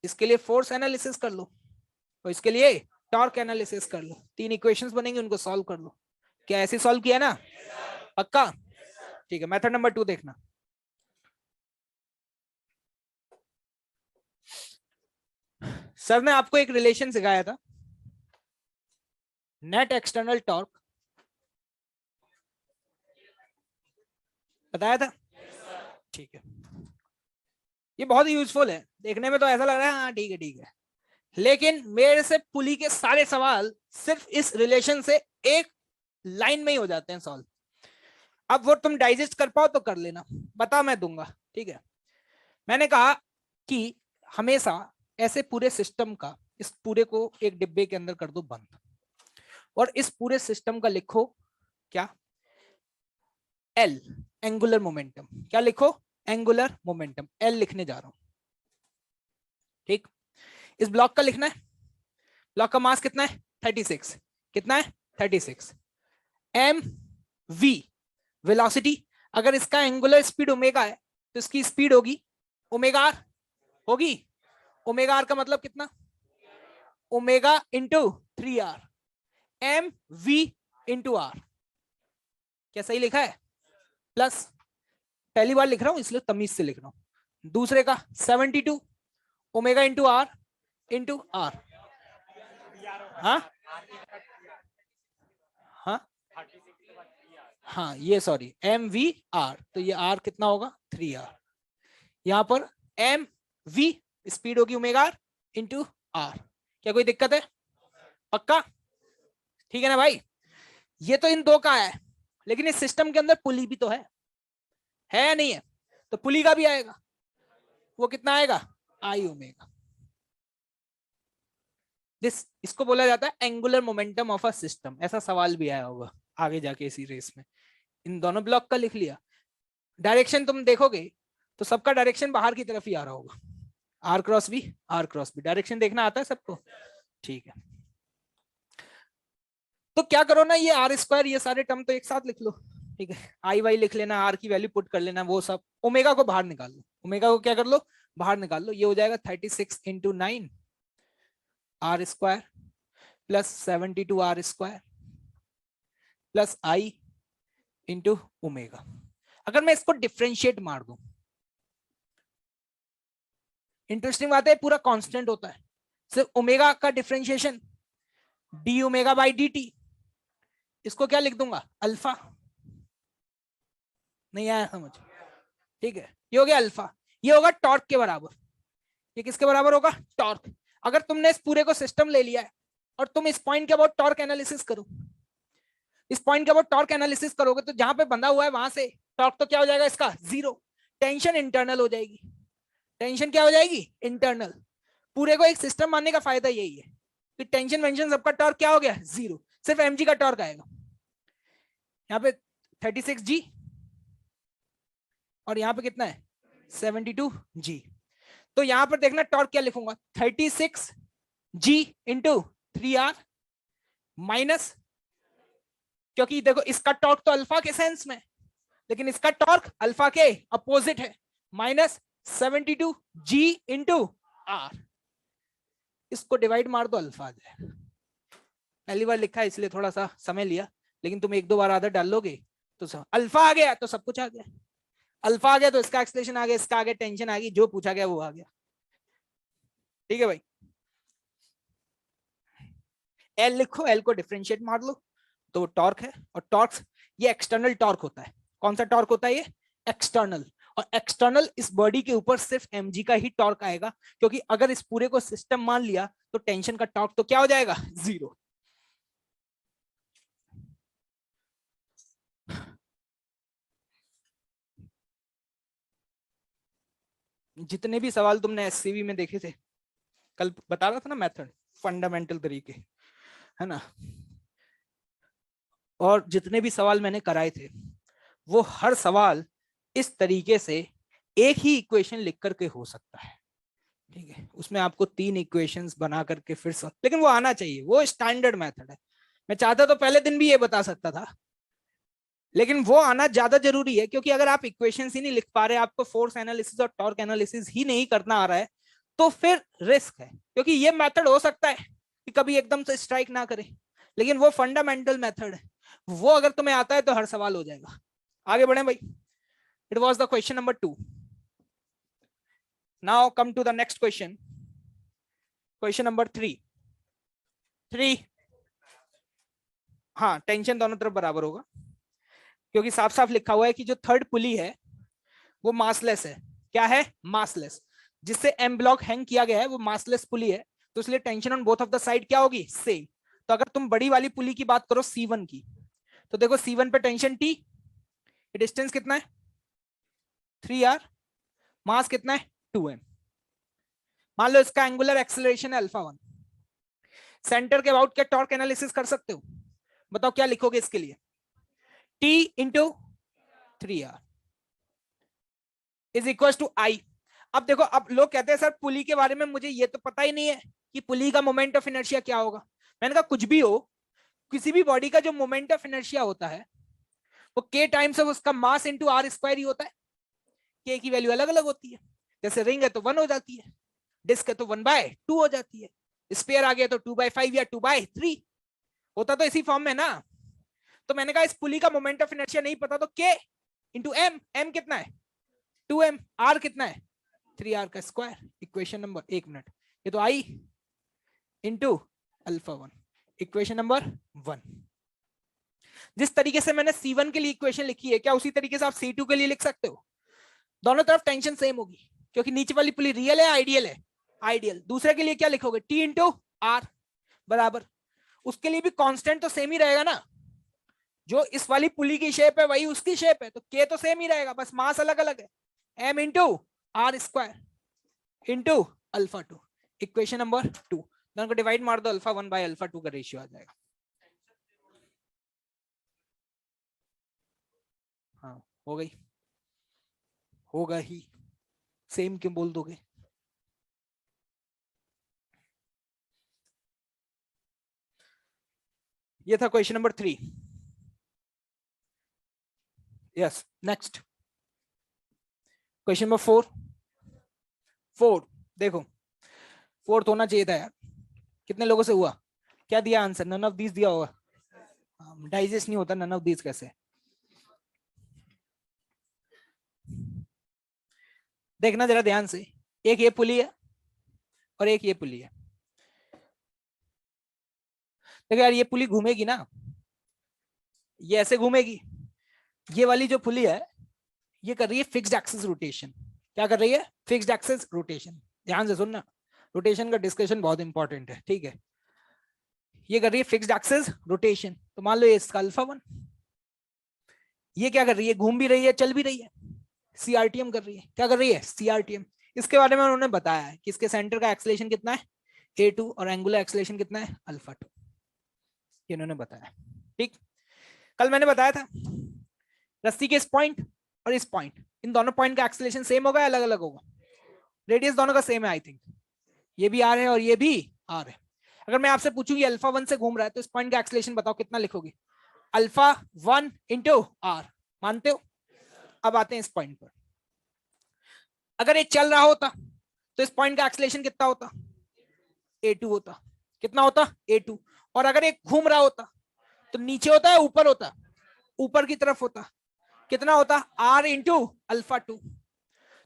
इसके लिए फोर्स एनालिसिस कर लो, और इसके लिए टॉर्क एनालिसिस कर लो। 3 इक्वेशंस बनेंगे, उनको सॉल्व कर लो। क्या ऐसे सॉल्व किया ना? पक्का? ठीक है, मेथड नंबर 2 देखना। सर ने आपको एक रिलेशन सिखाया था, नेट एक्सटर्नल टॉर्क, बताया था? ठीक है, ये बहुत ही यूजफुल है, देखने में तो ऐसा लग रहा है हाँ ठीक है ठीक है, लेकिन मेरे से पुली के सारे सवाल सिर्फ इस रिलेशन से एक लाइन में ही हो जाते हैं सॉल्व। अब वो तुम डाइजेस्ट कर पाओ तो कर लेना, बता मैं दूंगा। ठीक है, मैंने कहा कि हमेशा ऐसे पूरे सिस्टम का, इस पूरे को एक डिब्बे के अंदर कर दो बंद, और इस पूरे सिस्टम का लिखो क्या? L, angular momentum. क्या लिखो? एंगुलर मोमेंटम, एल लिखने जा रहा हूं। ठीक, इस ब्लॉक का लिखना है, ब्लॉक का मास कितना है? 36। कितना है? 36। M V, velocity. अगर इसका एंगुलर स्पीड ओमेगा है तो इसकी स्पीड होगी ओमेगा आर, होगी। ओमेगा आर का मतलब कितना? Omega into 3r, M V into R. क्या सही लिखा है? प्लस, पहली बार लिख रहा हूं इसलिए तमीज से लिख रहा हूं। दूसरे का 72 omega into R into R. हाँ हाँ हाँ, ये सॉरी, एम वी आर, तो ये आर कितना होगा? 3r। यहां पर एम वी स्पीड होगी ओमेगा आर इंटू आर। क्या कोई दिक्कत है? पक्का? ठीक है ना भाई? ये तो इन दो का है, लेकिन इस सिस्टम के अंदर पुली भी तो है या नहीं है? तो पुली का भी आएगा, वो कितना आएगा? आई ओमेगा। इसको बोला जाता है angular momentum of a system. ऐसा सवाल भी आया होगा आगे जाके इसी रेस में। इन दोनों ब्लॉक का लिख लिया, डायरेक्शन तुम देखोगे तो सबका डायरेक्शन बाहर की तरफ ही आ रहा होगा, R cross B, R cross B. Direction देखना आता है सबको? ठीक है, तो क्या करो ना, ये आर स्क्वायर ये सारे टर्म तो एक साथ लिख लो, ठीक है। आई वाई लिख लेना, आर की वैल्यू पुट कर लेना, वो सब। ओमेगा को बाहर निकाल लो, ओमेगा को क्या कर लो, बाहर निकाल लो। ये हो जाएगा 36 into 9 R square plus 72 R square plus I into omega. अगर मैं इसको डिफ्रेंशिएट मार दूं, इंटरेस्टिंग बात है, पूरा कांस्टेंट होता है, सिर्फ ओमेगा का differentiation D omega by D T. इसको क्या लिख दूंगा, अल्फा। नहीं आया समझ? ठीक है, ये हो गया अल्फा। ये होगा टॉर्क के बराबर। ये किसके बराबर होगा, टॉर्क। अगर तुमने इस पूरे को सिस्टम ले लिया है और तुम इस पॉइंट के अबाउट टॉर्क एनालिसिस करो, इस पॉइंट के अबाउट टॉर्क एनालिसिस करोगे तो जहां पे बंधा हुआ है वहां से टॉर्क तो क्या हो जाएगा इसका, जीरो। टेंशन इंटरनल हो जाएगी। टेंशन क्या हो जाएगी, इंटरनल। पूरे को एक सिस्टम मानने का फायदा यही है कि टेंशन वेंशन सबका टॉर्क क्या हो गया, जीरो। सिर्फ एमजी का टॉर्क आएगा। यहाँ पे 36 जी और यहाँ पे कितना है 72 जी। तो यहां पर देखना टॉर्क क्या लिखूंगा, 36 जी इंटू 3R माइनस, क्योंकि देखो इसका टॉर्क तो अल्फा के सेंस में, लेकिन इसका टॉर्क अल्फा के अपोजिट है, माइनस 72 जी इंटू आर। इसको डिवाइड मार दो, अल्फा आ जाए। पहली बार लिखा है इसलिए थोड़ा सा समय लिया, लेकिन तुम एक दो बार आदत डाल लोगे तो अल्फा आ गया तो सब कुछ आ गया। अल्फा आ गया तो इसका एक्सप्लेनेशन आ गया, इसका आ गया, टेंशन आ गई, जो पूछा गया वो आ गया। ठीक है भाई, एल लिखो, एल को डिफरेंशिएट मार लो तो टॉर्क है। और टॉर्क ये एक्सटर्नल टॉर्क होता है। कौन सा टॉर्क होता है ये, एक्सटर्नल। और एक्सटर्नल इस बॉडी के ऊपर सिर्फ mg का ही टॉर्क आएगा, क्योंकि अगर इस पूरे को सिस्टम मान लिया तो टेंशन का टॉर्क तो क्या हो जाएगा, जीरो। जितने भी सवाल तुमने एससीवी में देखे थे, कल बता रहा था ना मेथड, फंडामेंटल तरीके, है ना, और जितने भी सवाल मैंने कराए थे वो हर सवाल इस तरीके से एक ही इक्वेशन लिख करके हो सकता है। ठीक है, उसमें आपको 3 इक्वेशंस बना करके फिर लेकिन वो आना चाहिए, वो स्टैंडर्ड मेथड है। मैं चाहता तो पहले दिन भी ये बता सकता था, लेकिन वो आना ज्यादा जरूरी है, क्योंकि अगर आप इक्वेशंस ही नहीं लिख पा रहे, आपको फोर्स एनालिसिस और टॉर्क एनालिसिस ही नहीं करना आ रहा है, तो फिर रिस्क है। क्योंकि ये मेथड हो सकता है कि कभी एकदम से स्ट्राइक ना करे, लेकिन वो फंडामेंटल मेथड है, वो अगर तुम्हें आता है तो हर सवाल हो जाएगा। आगे बढ़े भाई, it was the question number 2। Now come to the next question, question number 3। हाँ, टेंशन दोनों तरफ बराबर होगा, क्योंकि साफ साफ लिखा हुआ है कि जो थर्ड पुली है वो मासलेस है। क्या है, मासलेस। जिससे एम ब्लॉक हैंग किया गया है वो मासलेस पुली है, तो इसलिए tension on both of the side क्या होगी, सेम। तो अगर तुम बड़ी वाली पुली की बात करो C1 की, तो देखो C1 पे टेंशन T, डिस्टेंस कितना है 3R, मास कितना है 2m। मान लो इसका एंगुलर एक्सेलरेशन है अल्फा 1। सेंटर के अबाउट क्या टॉर्क एनालिसिस कर सकते हो, बताओ क्या लिखोगे इसके लिए, T into 3R is equal to I. अब देखो, अब लोग कहते हैं सर पुली के बारे में मुझे ये तो पता ही नहीं है कि पुली का मोमेंट ऑफ इनर्शिया क्या होगा। मैंने कहा कुछ भी हो, किसी भी बॉडी का जो मोमेंट ऑफ इनर्शिया होता है वो के टाइम्स ऑफ उसका मास इंटू आर स्क्वायर ही होता है। के की वैल्यू अलग अलग होती है, जैसे रिंग है तो 1 हो जाती है, डिस्क है तो 1/2 हो जाती है, स्पेयर आ गया तो 2/5 या 2/3 होता तो इसी फॉर्म में ना। तो मैंने कहा इस पुली का मोमेंट ऑफ इनर्शिया नहीं पता तो के इंटू एम, एम कितना है 2m, आर कितना है 3R का स्क्वायर। इक्वेशन नंबर, 1 मिनट, ये तो आई इंटू अल्फा 1, इक्वेशन नंबर 1। जिस तरीके से मैंने C1 के लिए इक्वेशन लिखी है, क्या उसी तरीके से आप C2 के लिए लिख सकते हो। दोनों तरफ टेंशन सेम होगी, क्योंकि नीचे वाली पुली रियल है आइडियल है, आइडियल। दूसरे के लिए क्या लिखोगे, T इंटू आर बराबर, उसके लिए भी कांस्टेंट तो सेम ही रहेगा ना, जो इस वाली पुली की शेप है वही उसकी शेप है, तो के तो सेम ही रहेगा, बस मास अलग अलग है, m into R square into alpha 2, equation number 2। दोनों को डिवाइड मार दो, अल्फा 1 बाय अल्फा 2 का रेशियो आ जाएगा। हाँ हो गई। होगा ही, सेम क्यों बोल दोगे? ये था question number 3। Yes, next question number 4। 4 देखो, 4 होना चाहिए था यार। कितने लोगों से हुआ? क्या दिया आंसर? नन ऑफ दीज दिया होगा। डाइजेस्ट नहीं होता नन ऑफ दीज कैसे? देखना जरा ध्यान से, एक ये पुली है और एक ये पुली है। देखो यार, ये पुली घूमेगी ना, ये ऐसे घूमेगी। ये वाली जो पुली है, ये कर रही है फिक्स्ड एक्सिस रोटेशन। क्या कर रही है? Fixed axis rotation. ध्यान से सुनना, रोटेशन का डिस्कशन बहुत इंपॉर्टेंट है, ठीक है? ये कर रही है फिक्स्ड एक्सिस रोटेशन, तो मान लो ये इसका अल्फा 1। ये क्या कर रही है? घूम भी रही है, चल भी रही है, सीआरटीएम कर रही है। क्या कर रही है? सीआरटीएम। इसके बारे में उन्होंने बताया है कि इसके सेंटर का एक्सेलेरेशन कितना है, a2, और एंगुलर एक्सेलेरेशन कितना है, अल्फा 2। ये इन्होंने बताया, ठीक। कल मैंने बताया था रस्सी के इस पॉइंट और इस पॉइंट, इन दोनों पॉइंट का एक्सेलेरेशन सेम होगा या अलग अलग होगा? रेडियस दोनों का सेम है आई थिंक। ये भी आर है और ये भी आर है। अगर मैं आपसे पूछूं अल्फा 1 से घूम रहा है तो इस पॉइंट का एक्सेलेरेशन बताओ कितना लिखोगे? Alpha 1 into R. मानते हो? अब आते हैं इस पॉइंट पर। अगर ये चल रहा होता तो इस पॉइंट का एक्सेलेरेशन कितना होता? a2 होता। कितना होता? a2। और अगर ये घूम रहा होता तो नीचे होता है ऊपर होता? ऊपर की तरफ होता। कितना होता? r into alpha 2।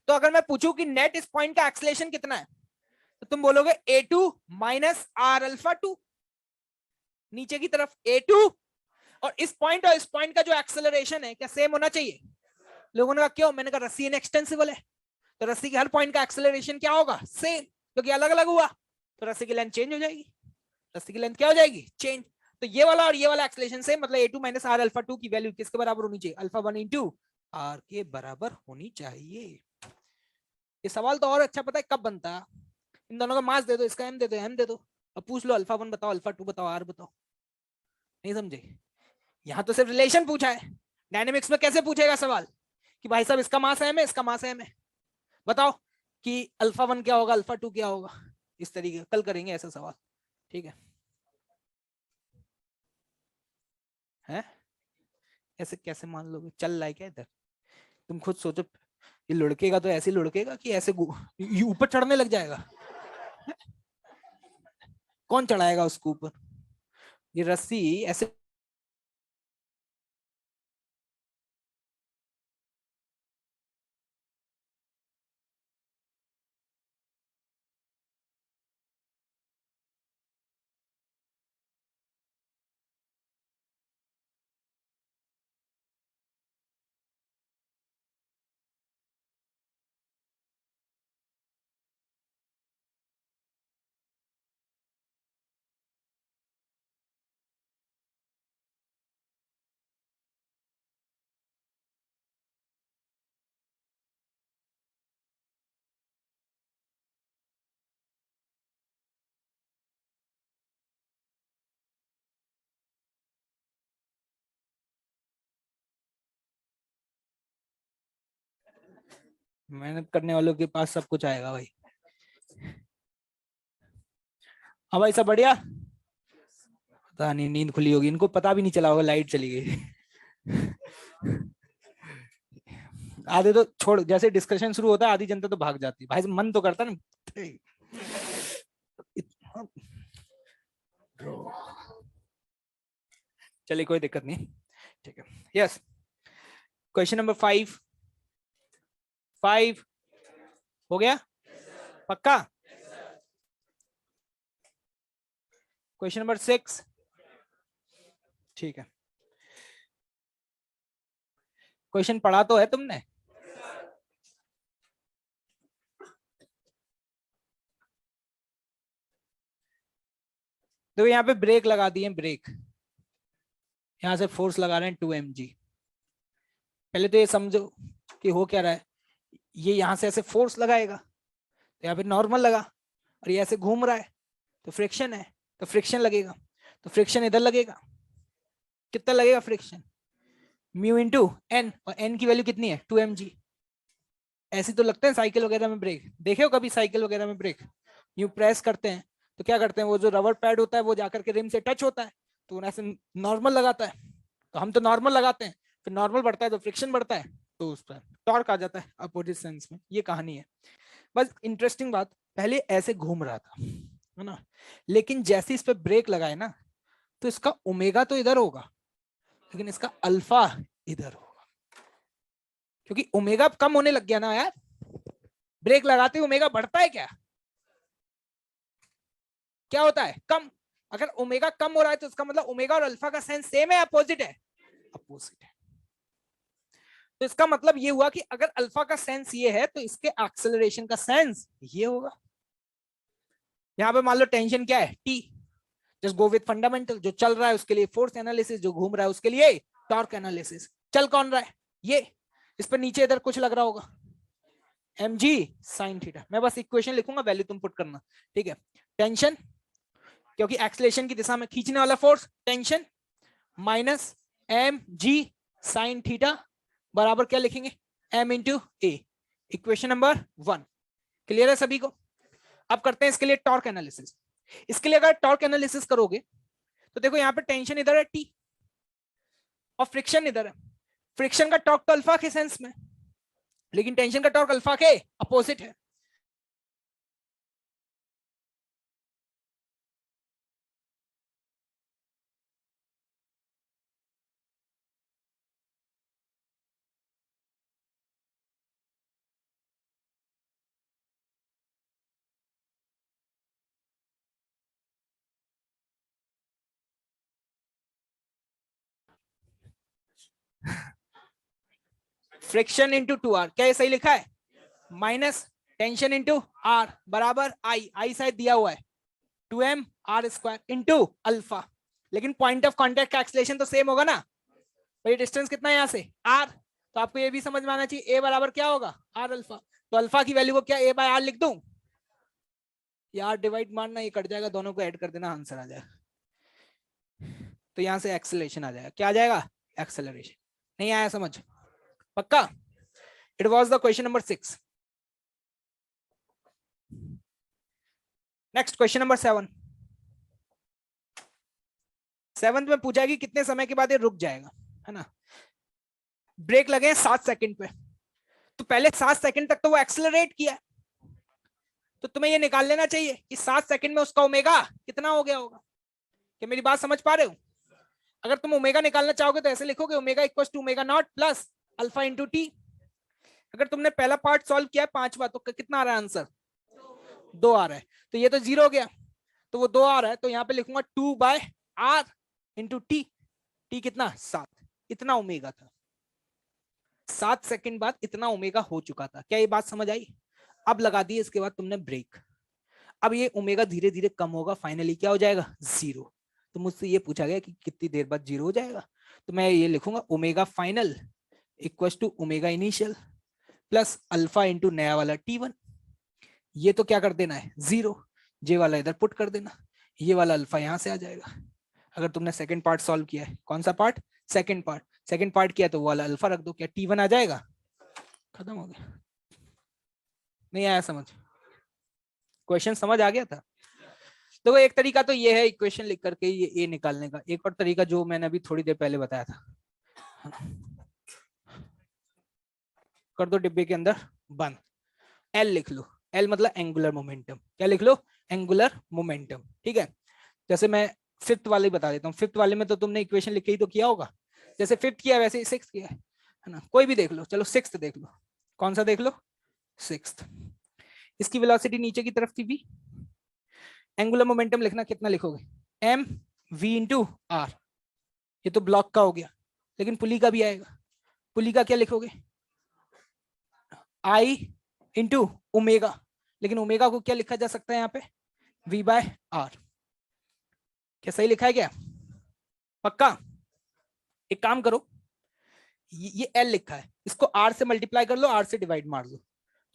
तो अगर मैं पूछूं कि नेट इस पॉइंट का एक्सेलेरेशन कितना है, तो तुम बोलोगे a2 माइनस आर अल्फा 2, नीचे की तरफ a2। और इस पॉइंट का जो एक्सेलरेशन है क्या सेम होना चाहिए? लोगों ने कहा क्यों? मैंने कहा रस्सी इनएक्सटेंसिबल है, तो रस्सी के हर पॉइंट का एक्सेलरेशन क्या होगा? सेम। क्योंकि अलग अलग हुआ तो रस्सी की लेंथ चेंज हो जाएगी। रस्सी की लेंथ क्या हो जाएगी? चेंज। तो ये वाला और ये वाला एक्सेलरेशन सेम, मतलब a2 माइनस आर अल्फा 2 की वैल्यू किसके बराबर होनी चाहिए? अल्फा 1 इंटू आर के बराबर होनी चाहिए। ये सवाल तो और अच्छा पता है कब बनता है? इन दोनों का मास दे दो, इसका एम दे दो, एम दे दो, अब पूछ लो अल्फा 1 बताओ, अल्फा 2 बताओ, आर बताओ। नहीं समझे? यहाँ तो सिर्फ रिलेशन पूछा है। डायनेमिक्स में कैसे पूछेगा सवाल कि भाई साहब इसका मास एम है, इसका मास एम है, बताओ कि अल्फा 1 क्या होगा, अल्फा 2 क्या होगा? इस तरीके कल करेंगे ऐसा सवाल, ठीक है? हैं? ऐसे कैसे मान लोगे? चल रहा है क्या इधर? तुम खुद सोचो, ये लुढ़केगा तो ऐसे लुढ़केगा कि ऐसे ऊपर चढ़ने लग जाएगा? कौन चढ़ाएगा उसको ऊपर? ये रस्सी ऐसे। मेहनत करने वालों के पास सब कुछ आएगा भाई। हाँ भाई, सब बढ़िया? पता नहीं, नींद खुली होगी, इनको पता भी नहीं चला होगा लाइट चली गई। आधे तो छोड़, जैसे डिस्कशन शुरू होता है आधी जनता तो भाग जाती है भाई, मन तो करता ना। चलिए कोई दिक्कत नहीं, ठीक है। Yes, question number 5। 5 हो गया पक्का? क्वेश्चन नंबर 6, ठीक है। क्वेश्चन पढ़ा तो है तुमने? तो यहाँ पे ब्रेक लगा दिए, ब्रेक यहाँ से फोर्स लगा रहे हैं 2 mg। पहले तो ये समझो कि हो क्या रहा है। ये यहाँ से ऐसे फोर्स लगाएगा तो यहाँ पे नॉर्मल लगा, और ये ऐसे घूम रहा है तो फ्रिक्शन है, तो फ्रिक्शन लगेगा। तो फ्रिक्शन इधर लगेगा, कितना लगेगा फ्रिक्शन? म्यू इंटू एन, और एन की वैल्यू कितनी है? 2 mg। ऐसी तो लगते हैं साइकिल वगैरह में ब्रेक, देखे हो कभी साइकिल वगैरह में ब्रेक, यूं प्रेस करते हैं तो क्या करते हैं, वो जो रबर पैड होता है वो जाकर के रिम से टच होता है तो ऐसे नॉर्मल लगाता है, तो हम तो नॉर्मल लगाते हैं, फिर नॉर्मल बढ़ता है तो फ्रिक्शन बढ़ता है, तो उस पर टॉर्क आ जाता है अपोजिट सेंस में। ये कहानी है। बस इंटरेस्टिंग बात, पहले ऐसे घूम रहा था है ना, लेकिन जैसे इस पे ब्रेक लगाए ना तो इसका ओमेगा तो इधर होगा लेकिन इसका अल्फा इधर होगा, क्योंकि ओमेगा कम होने लग गया ना यार, ब्रेक लगाते ही ओमेगा बढ़ता है क्या, क्या होता है कम। अगर ओमेगा कम हो रहा है तो इसका मतलब ओमेगा और अल्फा का सेंस सेम है, अपोजिट है, अपोजिट है। तो इसका मतलब ये हुआ कि अगर अल्फा का सेंस ये है तो इसके एक्सेलरेशन का सेंस ये होगा। यहां पे मान लो टेंशन क्या है, T, just go with fundamental, जो चल रहा है उसके लिए फोर्स एनालिसिस, जो घूम रहा है उसके लिए टॉर्क एनालिसिस। चल कौन रहा है ये, इस पर नीचे इधर कुछ लग रहा होगा mg sin थीटा, मैं बस इक्वेशन लिखूंगा, वैल्यू तुम पुट करना, ठीक है। टेंशन, क्योंकि एक्सलेशन की दिशा में खींचने वाला force, tension minus mg sin theta बराबर क्या लिखेंगे, m इंटू ए, इक्वेशन नंबर 1। क्लियर है सभी को। अब करते हैं इसके लिए टॉर्क एनालिसिस। इसके लिए अगर टॉर्क एनालिसिस करोगे तो देखो यहाँ पे टेंशन इधर है टी और फ्रिक्शन इधर है, फ्रिक्शन का टॉर्क तो अल्फा के सेंस में, लेकिन टेंशन का टॉर्क अल्फा के अपोजिट है। फ्रिक्शन इंटू 2r, क्या ये सही लिखा है, माइनस टेंशन इंटू आर बराबर आई शायद दिया हुआ है 2m r square into alpha, लेकिन पॉइंट ऑफ कांटेक्ट का एक्सेलरेशन तो सेम होगा ना, भाई डिस्टेंस कितना है यहाँ से r, तो आपको ये भी समझ में आना चाहिए a बराबर क्या होगा r अल्फा, तो अल्फा की वैल्यू को क्या a बाय r लिख दूं, यार डिवाइड मारना, ये कट जाएगा, दोनों को ऐड कर देना, आंसर आ जाएगा। तो यहां से एक्सेलरेशन आ जाएगा, क्या आ जाएगा, एक्सेलरेशन। नहीं आया समझ, पक्का। It was the question number 6। Next question number 7। Seventh में पूछा कि कितने समय के बाद ये रुक जाएगा, है ना। ब्रेक लगे 7 सेकंड पे, तो पहले 7 सेकंड तक तो वो एक्सेलरेट किया, तो तुम्हें ये निकाल लेना चाहिए कि 7 सेकंड में उसका ओमेगा कितना हो गया होगा। क्या मेरी बात समझ पा रहे हो। अगर तुम ओमेगा निकालना चाहोगे तो ऐसे लिखोगे, omega equal to omega naught plus alpha into T. अगर तुमने पहला पार्ट सॉल्व किया 5वां, तो कितना आ रहा है आंसर, 2 आ रहा है, तो ये तो 0 हो गया, तो वो 2 आ रहा है, तो यहाँ पे लिखूंगा 2 by R into T, T कितना 7, इतना ओमेगा था, 7 सेकंड बाद इतना ओमेगा हो चुका था। क्या ये बात समझ आई। अब लगा दिए इसके बाद तुमने ब्रेक, अब ये ओमेगा धीरे धीरे कम होगा, फाइनली क्या हो जाएगा 0। तो मुझसे ये पूछा गया कि कितनी देर बाद 0 हो जाएगा, तो मैं ये लिखूंगा omega final equal to omega initial plus alpha into नया वाला T1। ये तो क्या कर देना है 0, जे वाला इधर पुट कर देना, ये वाला अल्फा यहां से आ जाएगा। अगर तुमने सेकंड पार्ट सॉल्व किया है, कौन सा पार्ट, सेकंड पार्ट किया तो वो वाला अल्फा रख दो, क्या T1 आ जाएगा, खत्म हो गया। नहीं आया समझ, क्वेश्चन समझ आ गया था। देखो एक तरीका तो ये है इक्वेशन लिख करके ये ए निकालने का, एक और तरीका जो मैंने अभी थोड़ी देर पहले बताया था, कर दो डिब्बे के अंदर बंद, एल लिख लो, एल मतलब एंगुलर मोमेंटम, क्या लिख लो, एंगुलर मोमेंटम, ठीक है। जैसे मैं फिफ्थ वाले बता देता हूँ, फिफ्थ वाले में तो तुमने इक्वेशन लिख के ही तो किया होगा, जैसे फिफ्थ किया वैसे ही सिक्स किया है ना, कोई भी देख लो, चलो सिक्स्थ देख लो, कौन सा देख लो, सिक्स्थ। इसकी वेलोसिटी नीचे की तरफ थी v, एंगुलर मोमेंटम लिखना कितना लिखोगे, m v इंटू आर, ये तो ब्लॉक का हो गया, लेकिन पुली का भी आएगा, पुली का क्या लिखोगे, I इंटू ओमेगा, लेकिन ओमेगा को क्या लिखा जा सकता है यहाँ पे, v बाय आर। क्या सही लिखा है क्या, पक्का। एक काम करो, ये L लिखा है, इसको R से मल्टीप्लाई कर लो, R से डिवाइड मार लो,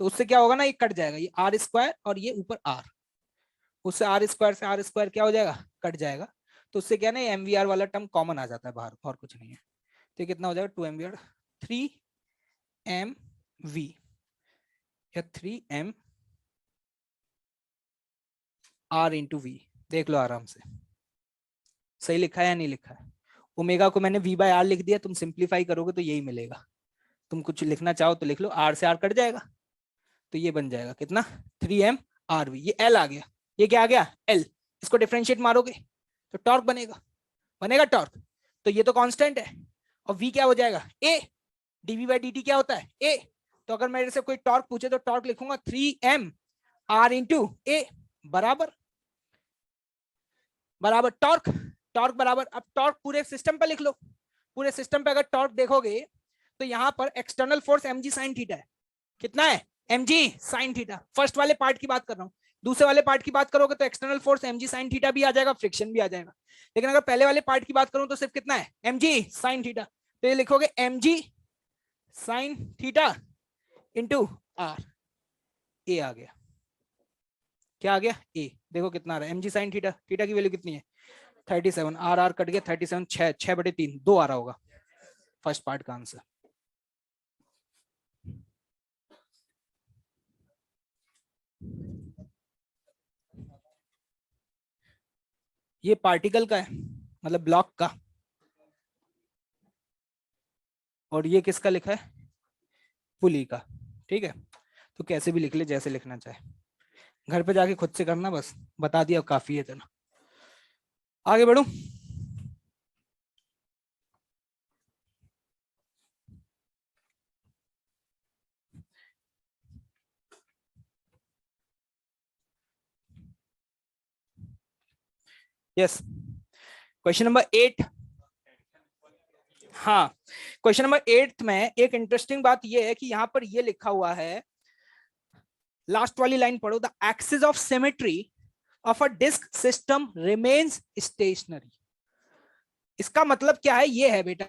तो उससे क्या होगा ना, ये कट जाएगा, ये आर स्क्वायर और ये ऊपर R, उससे आर स्क्वायर से आर स्क्वायर क्या हो जाएगा, कट जाएगा, तो उससे क्या ना एम वी आर वाला टर्म कॉमन आ जाता है बाहर, और कुछ नहीं है। तो कितना हो जाएगा 2 mvr 3 mv, या 3m r इंटू वी। देख लो आराम से, सही लिखा है या नहीं लिखा है? ओमेगा को मैंने v बाय आर लिख दिया, तुम सिंप्लीफाई करोगे तो यही मिलेगा। तुम कुछ लिखना चाहो तो लिख लो, r से r कट जाएगा तो ये बन जाएगा कितना, 3m rv। ये l आ गया, ये क्या आ गया, l। इसको डिफरेंशिएट मारोगे तो टॉर्क बनेगा, बनेगा टॉर्क। तो ये तो कांस्टेंट है, और v क्या हो जाएगा, a। dv बाई dt क्या होता है, a। तो अगर मेरे से कोई टॉर्क पूछे तो टॉर्क लिखूंगा 3m r इंटू a बराबर बराबर टॉर्क। टॉर्क बराबर, अब टॉर्क पूरे सिस्टम पे लिख लो। पूरे सिस्टम पे अगर टॉर्क देखोगे तो यहां पर external force mg sin theta है। कितना है, mg sin थीटा। फर्स्ट वाले पार्ट की बात कर रहा हूं। दूसरे वाले पार्ट की बात करोगे तो external force mg sin theta भी आ जाएगा, फ्रिक्शन भी आ जाएगा। लेकिन अगर पहले वाले पार्ट की बात करूं तो सिर्फ कितना है, mg sin थीटा। तो ये लिखोगे mg sin theta into r। ए आ गया, क्या आ गया, ए। देखो कितना आ रहा है, mg sin थीटा, थीटा की वैल्यू कितनी है 37, आर आर कट गया 37, 6/3 2 आ रहा होगा फर्स्ट पार्ट का आंसर। ये पार्टिकल का है, मतलब ब्लॉक का, और ये किसका लिखा है, पुली का। ठीक है, तो कैसे भी लिख ले, जैसे लिखना चाहे। घर पे जाके खुद से करना, बस बता दिया काफी है इतना। आगे बढ़ूं, यस, क्वेश्चन नंबर 8। हाँ, क्वेश्चन नंबर 8 में एक इंटरेस्टिंग बात यह है कि यहां पर यह लिखा हुआ है, लास्ट वाली लाइन पढ़ो, the axis of symmetry of a disc system remains stationary. इसका मतलब क्या है, ये है बेटा,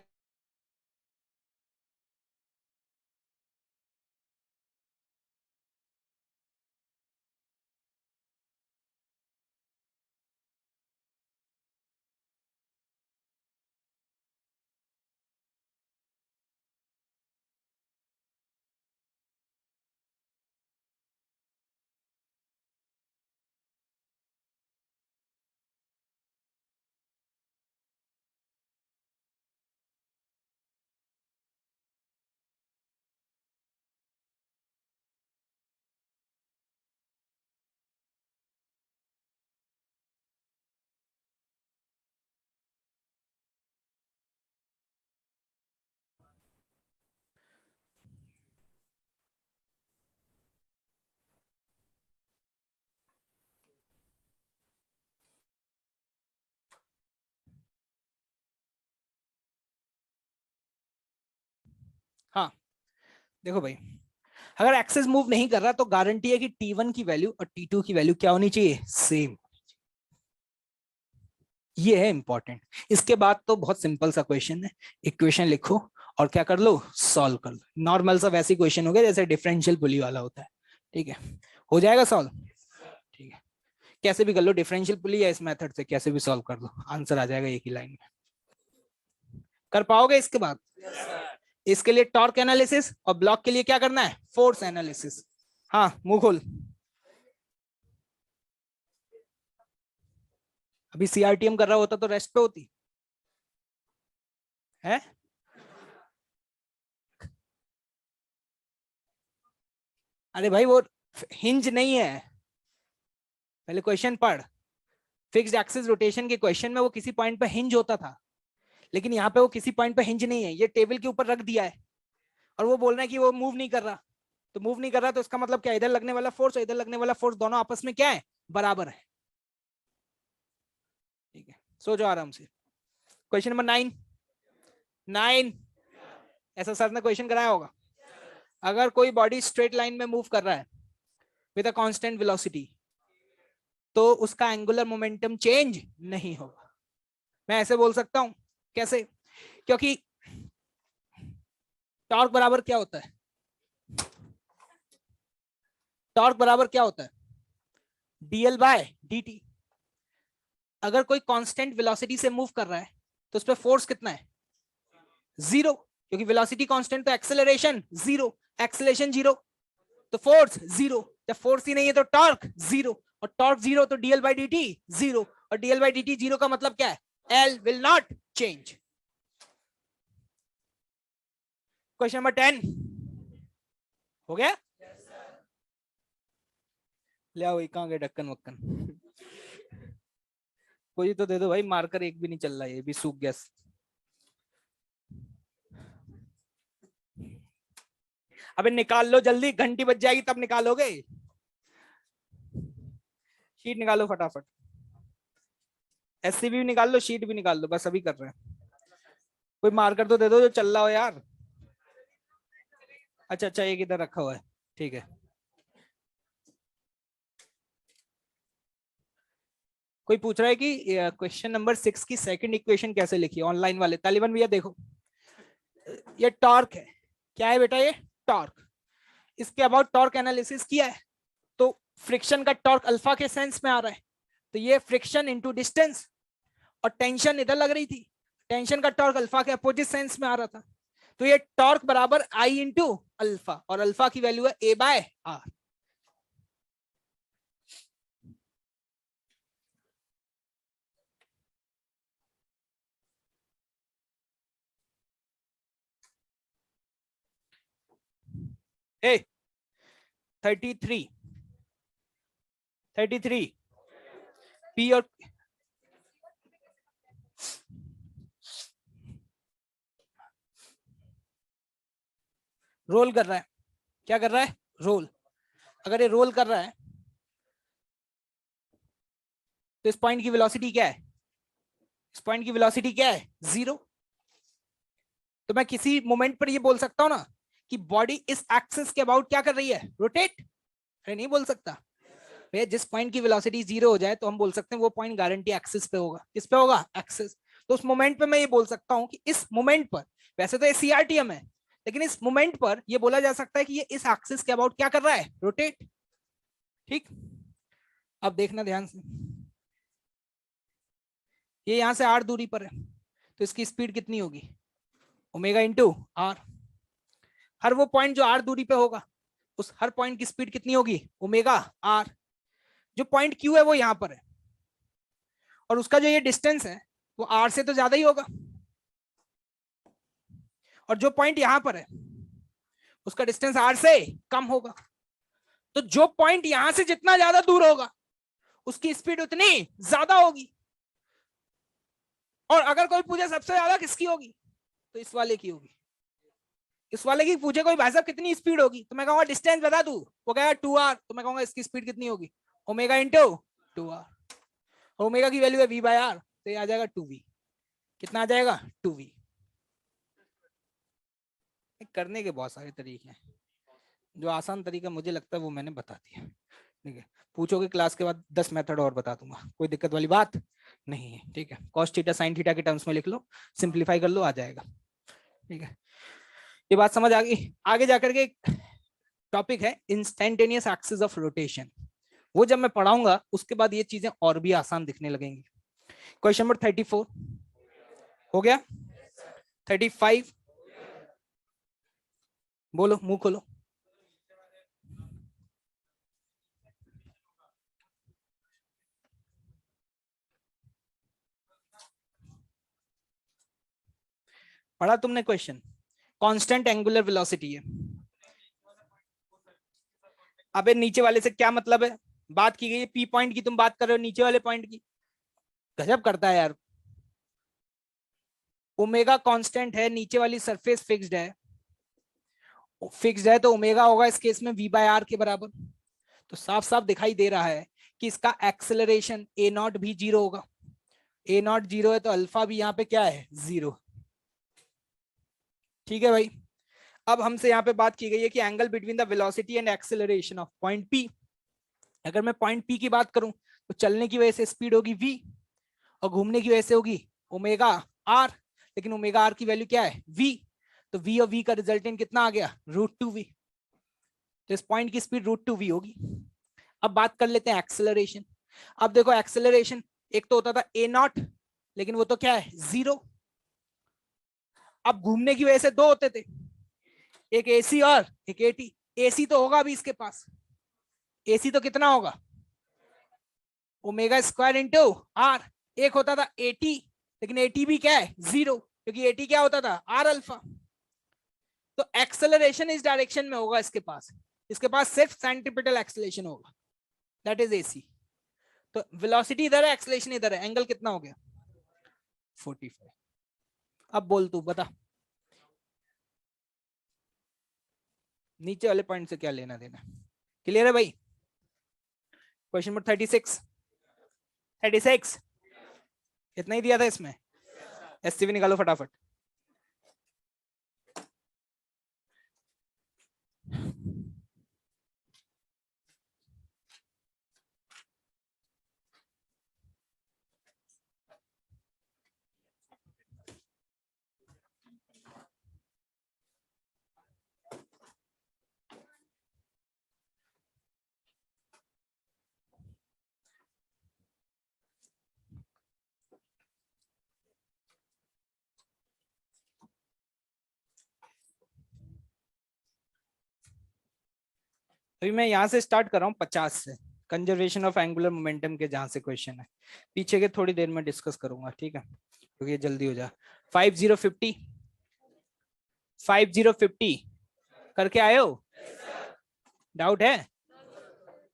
हाँ देखो भाई, अगर एक्सेस मूव नहीं कर रहा तो गारंटी है कि T1 की वैल्यू और T2 की वैल्यू क्या होनी चाहिए, सेम। ये है इंपॉर्टेंट। इसके बाद तो बहुत सिंपल सा क्वेश्चन है, इक्वेशन लिखो और क्या कर लो, सॉल्व कर लो। नॉर्मल सा वैसी क्वेश्चन हो गया जैसे डिफरेंशियल पुली वाला होता है। ठीक है, हो जाएगा सॉल्व। ठीक है, कैसे भी कर लो, डिफरेंशियल पुली या इस मेथड से कैसे भी सॉल्व कर लो, आंसर आ जाएगा एक ही लाइन में। कर पाओगे इसके बाद? इसके लिए टॉर्क एनालिसिस, और ब्लॉक के लिए क्या करना है, फोर्स एनालिसिस। हाँ मुंह खोल, अभी सीआरटीएम कर रहा होता तो रेस्ट पे होती है। अरे भाई वो हिंज नहीं है, पहले क्वेश्चन पढ़। फिक्स्ड एक्सिस रोटेशन के क्वेश्चन में वो किसी पॉइंट पे हिंज होता था, लेकिन यहाँ पे वो किसी पॉइंट पे हिंज नहीं है, ये टेबल के ऊपर रख दिया है और वो बोल रहा है कि वो मूव नहीं कर रहा। तो मूव नहीं कर रहा तो इसका मतलब क्या, इधर लगने वाला फोर्स और इधर लगने वाला फोर्स दोनों आपस में क्या है, बराबर है। ठीक है, सो जाओ आराम से। Question number 9। 9 ऐसा सर ने क्वेश्चन कराया होगा। अगर कोई बॉडी स्ट्रेट लाइन में मूव कर रहा है विद अ कांस्टेंट वेलोसिटी तो उसका एंगुलर मोमेंटम चेंज नहीं होगा। मैं ऐसे बोल सकता हूं, कैसे, क्योंकि टॉर्क बराबर क्या होता है, टॉर्क बराबर क्या होता है, डीएल बाय dt। अगर कोई कांस्टेंट वेलोसिटी से मूव कर रहा है तो उस पर फोर्स कितना है, जीरो, क्योंकि वेलोसिटी कांस्टेंट तो एक्सेलरेशन जीरो, एक्सेलरेशन जीरो। तो फोर्स जीरो, जब फोर्स ही नहीं है तो टॉर्क जीरो, और टॉर्क जीरो तो DL by D T zero, और DL by D T zero का मतलब क्या है, L will not change. Question number 10 हो गया। ले आओ, कहाँ गए ढक्कन वक्कन, कोई तो दे दो भाई, मार्कर एक भी नहीं चल रहा है, ये भी सूख गया। अबे निकाल लो जल्दी, घंटी बज जाएगी तब निकालोगे। शीट निकालो फटाफट, एससी भी निकाल लो, शीट भी निकाल लो, बस अभी कर रहे हैं। कोई मार्कर तो दे दो जो चल रहा हो यार। अच्छा अच्छा, एक इधर रखा हुआ है, ठीक है। कोई पूछ रहा है कि क्वेश्चन नंबर 6 की सेकंड इक्वेशन कैसे लिखी, ऑनलाइन वाले तालिबान भैया देखो, ये टॉर्क है, क्या है बेटा, ये टॉर्क। इसके अबाउट टॉर्क एनालिसिस किया है, तो फ्रिक्शन का टॉर्क अल्फा के सेंस में आ रहा है, तो ये फ्रिक्शन इनटू डिस्टेंस, और टेंशन इधर लग रही थी, टेंशन का टॉर्क अल्फा के अपोजिट सेंस में आ रहा था, तो ये टॉर्क बराबर आई इंटू अल्फा, और अल्फा की वैल्यू है ए बाय आर। ए 33 पी और रोल कर रहा है, क्या कर रहा है, रोल। अगर ये रोल कर रहा है तो इस पॉइंट की वेलोसिटी क्या है, इस पॉइंट की वेलोसिटी क्या है, जीरो। तो मैं किसी मोमेंट पर ये बोल सकता हूं ना कि बॉडी इस एक्सिस के अबाउट क्या कर रही है, रोटेट। अरे नहीं बोल सकता भैया, जिस पॉइंट की वेलोसिटी जीरो हो जाए तो हम बोल सकते हैं वो पॉइंट गारंटी एक्सिस पे होगा, किस पे होगा, एक्सिस। तो उस मोमेंट पे मैं ये बोल सकता हूं कि इस मोमेंट पर, वैसे तो ये सीआरटीएम है, लेकिन इस मोमेंट पर ये बोला जा सकता है कि ये इस एक्सिस के अबाउट क्या कर रहा है, रोटेट। ठीक, अब देखना ध्यान से, ये यहां से आर दूरी पर है, तो इसकी स्पीड कितनी होगी, ओमेगा इंटू आर। हर वो पॉइंट जो आर दूरी पे होगा, उस हर पॉइंट की स्पीड कितनी होगी, ओमेगा आर। जो पॉइंट क्यू है वो यहां पर है, और उसका जो ये डिस्टेंस है वो आर से तो ज्यादा ही होगा, और जो पॉइंट यहां पर है उसका डिस्टेंस आर से कम होगा। तो जो पॉइंट यहां से जितना ज्यादा दूर होगा उसकी स्पीड उतनी ज्यादा होगी। और अगर कोई पूछे सबसे ज्यादा किसकी होगी, तो इस वाले की होगी। इस वाले की पूछे कोई भाई साहब कितनी स्पीड होगी, तो मैं कहूंगा डिस्टेंस बता दू, वो कहेगा 2r, तो मैं कहूंगा इसकी स्पीड कितनी होगी, ओमेगा इंटू 2r। ओमेगा की वैल्यू है v बाय आर, तो ये आ जाएगा 2v। कितना आ जाएगा, 2v। करने के बहुत सारे तरीके हैं, जो आसान तरीका मुझे लगता है वो मैंने बता दिया। ठीक है, पूछोगे क्लास के बाद 10 मेथड और बता दूंगा, कोई दिक्कत वाली बात नहीं है। ठीक है, कॉस थीटा साइन थीटा के टर्म्स में लिख लो, सिंप्लीफाई कर लो, आ जाएगा। ठीक है, ये बात समझ आ गई। आगे जाकर के टॉपिक है इंस्टेंटेनियस एक्सिस ऑफ रोटेशन, वो जब मैं पढ़ाऊंगा उसके बाद ये चीजें और भी आसान दिखने लगेंगी। क्वेश्चन नंबर 34 हो गया, 35 बोलो, मुंह खोलो। पढ़ा तुमने क्वेश्चन, कांस्टेंट एंगुलर वेलोसिटी है। अबे नीचे वाले से क्या मतलब है, बात की गई है पी पॉइंट की, तुम बात कर रहे हो नीचे वाले पॉइंट की, गजब करता है यार। ओमेगा कांस्टेंट है, नीचे वाली सरफेस फिक्स्ड है, फिक्स्ड है तो ओमेगा होगा इस केस में वी बाय आर के बराबर। तो साफ साफ दिखाई दे रहा है कि इसका एक्सेलरेशन ए नॉट भी जीरो होगा, ए नॉट जीरो है तो अल्फा भी यहाँ पे क्या है, जीरो। ठीक है भाई, अब हमसे यहाँ पे बात की गई है कि angle between the velocity and acceleration of point P. अगर मैं पॉइंट पी की बात करूं तो चलने की वजह से स्पीड होगी v, और घूमने की वजह से होगी ओमेगा आर, लेकिन ओमेगा आर की वैल्यू क्या है, v। तो v और v का रिजल्टेंट कितना आ गया, √2v। तो इस पॉइंट की स्पीड √2v होगी। अब बात कर लेते हैं एक्सेलरेशन। अब देखो एक्सेलरेशन एक तो होता था ए नॉट, लेकिन वो तो क्या है, जीरो। अब घूमने की वजह से दो होते थे, एक एसी और एक एटी। एसी तो होगा अभी इसके पास, एसी तो कितना होगा, ओमेगा स्क्वायर इंटू आर। एक होता था एटी, लेकिन एटी भी क्या है, जीरो, क्योंकि एटी क्या होता था, आर अल्फा। तो एक्सेलरेशन इस डायरेक्शन में होगा इसके पास सिर्फ सेंट्रीपिटल एक्सेलरेशन होगा, दैट इज एसी। तो वेलोसिटी इधर है, एक्सेलरेशन इधर है, एंगल कितना हो गया, 45। अब बोल तू बता, नीचे वाले पॉइंट से क्या लेना देना। क्लियर है भाई। क्वेश्चन नंबर 36, 36 इतना ही दिया था इसमें, एससीवी निकालो फटाफट। अभी मैं यहाँ से स्टार्ट कर रहा हूँ 50 से, कंजर्वेशन ऑफ एंगुलर मोमेंटम के जहां से क्वेश्चन है, पीछे के थोड़ी देर में डिस्कस करूंगा, ठीक है, क्योंकि जल्दी हो जा। 5050, 5050 करके आए हो, डाउट है,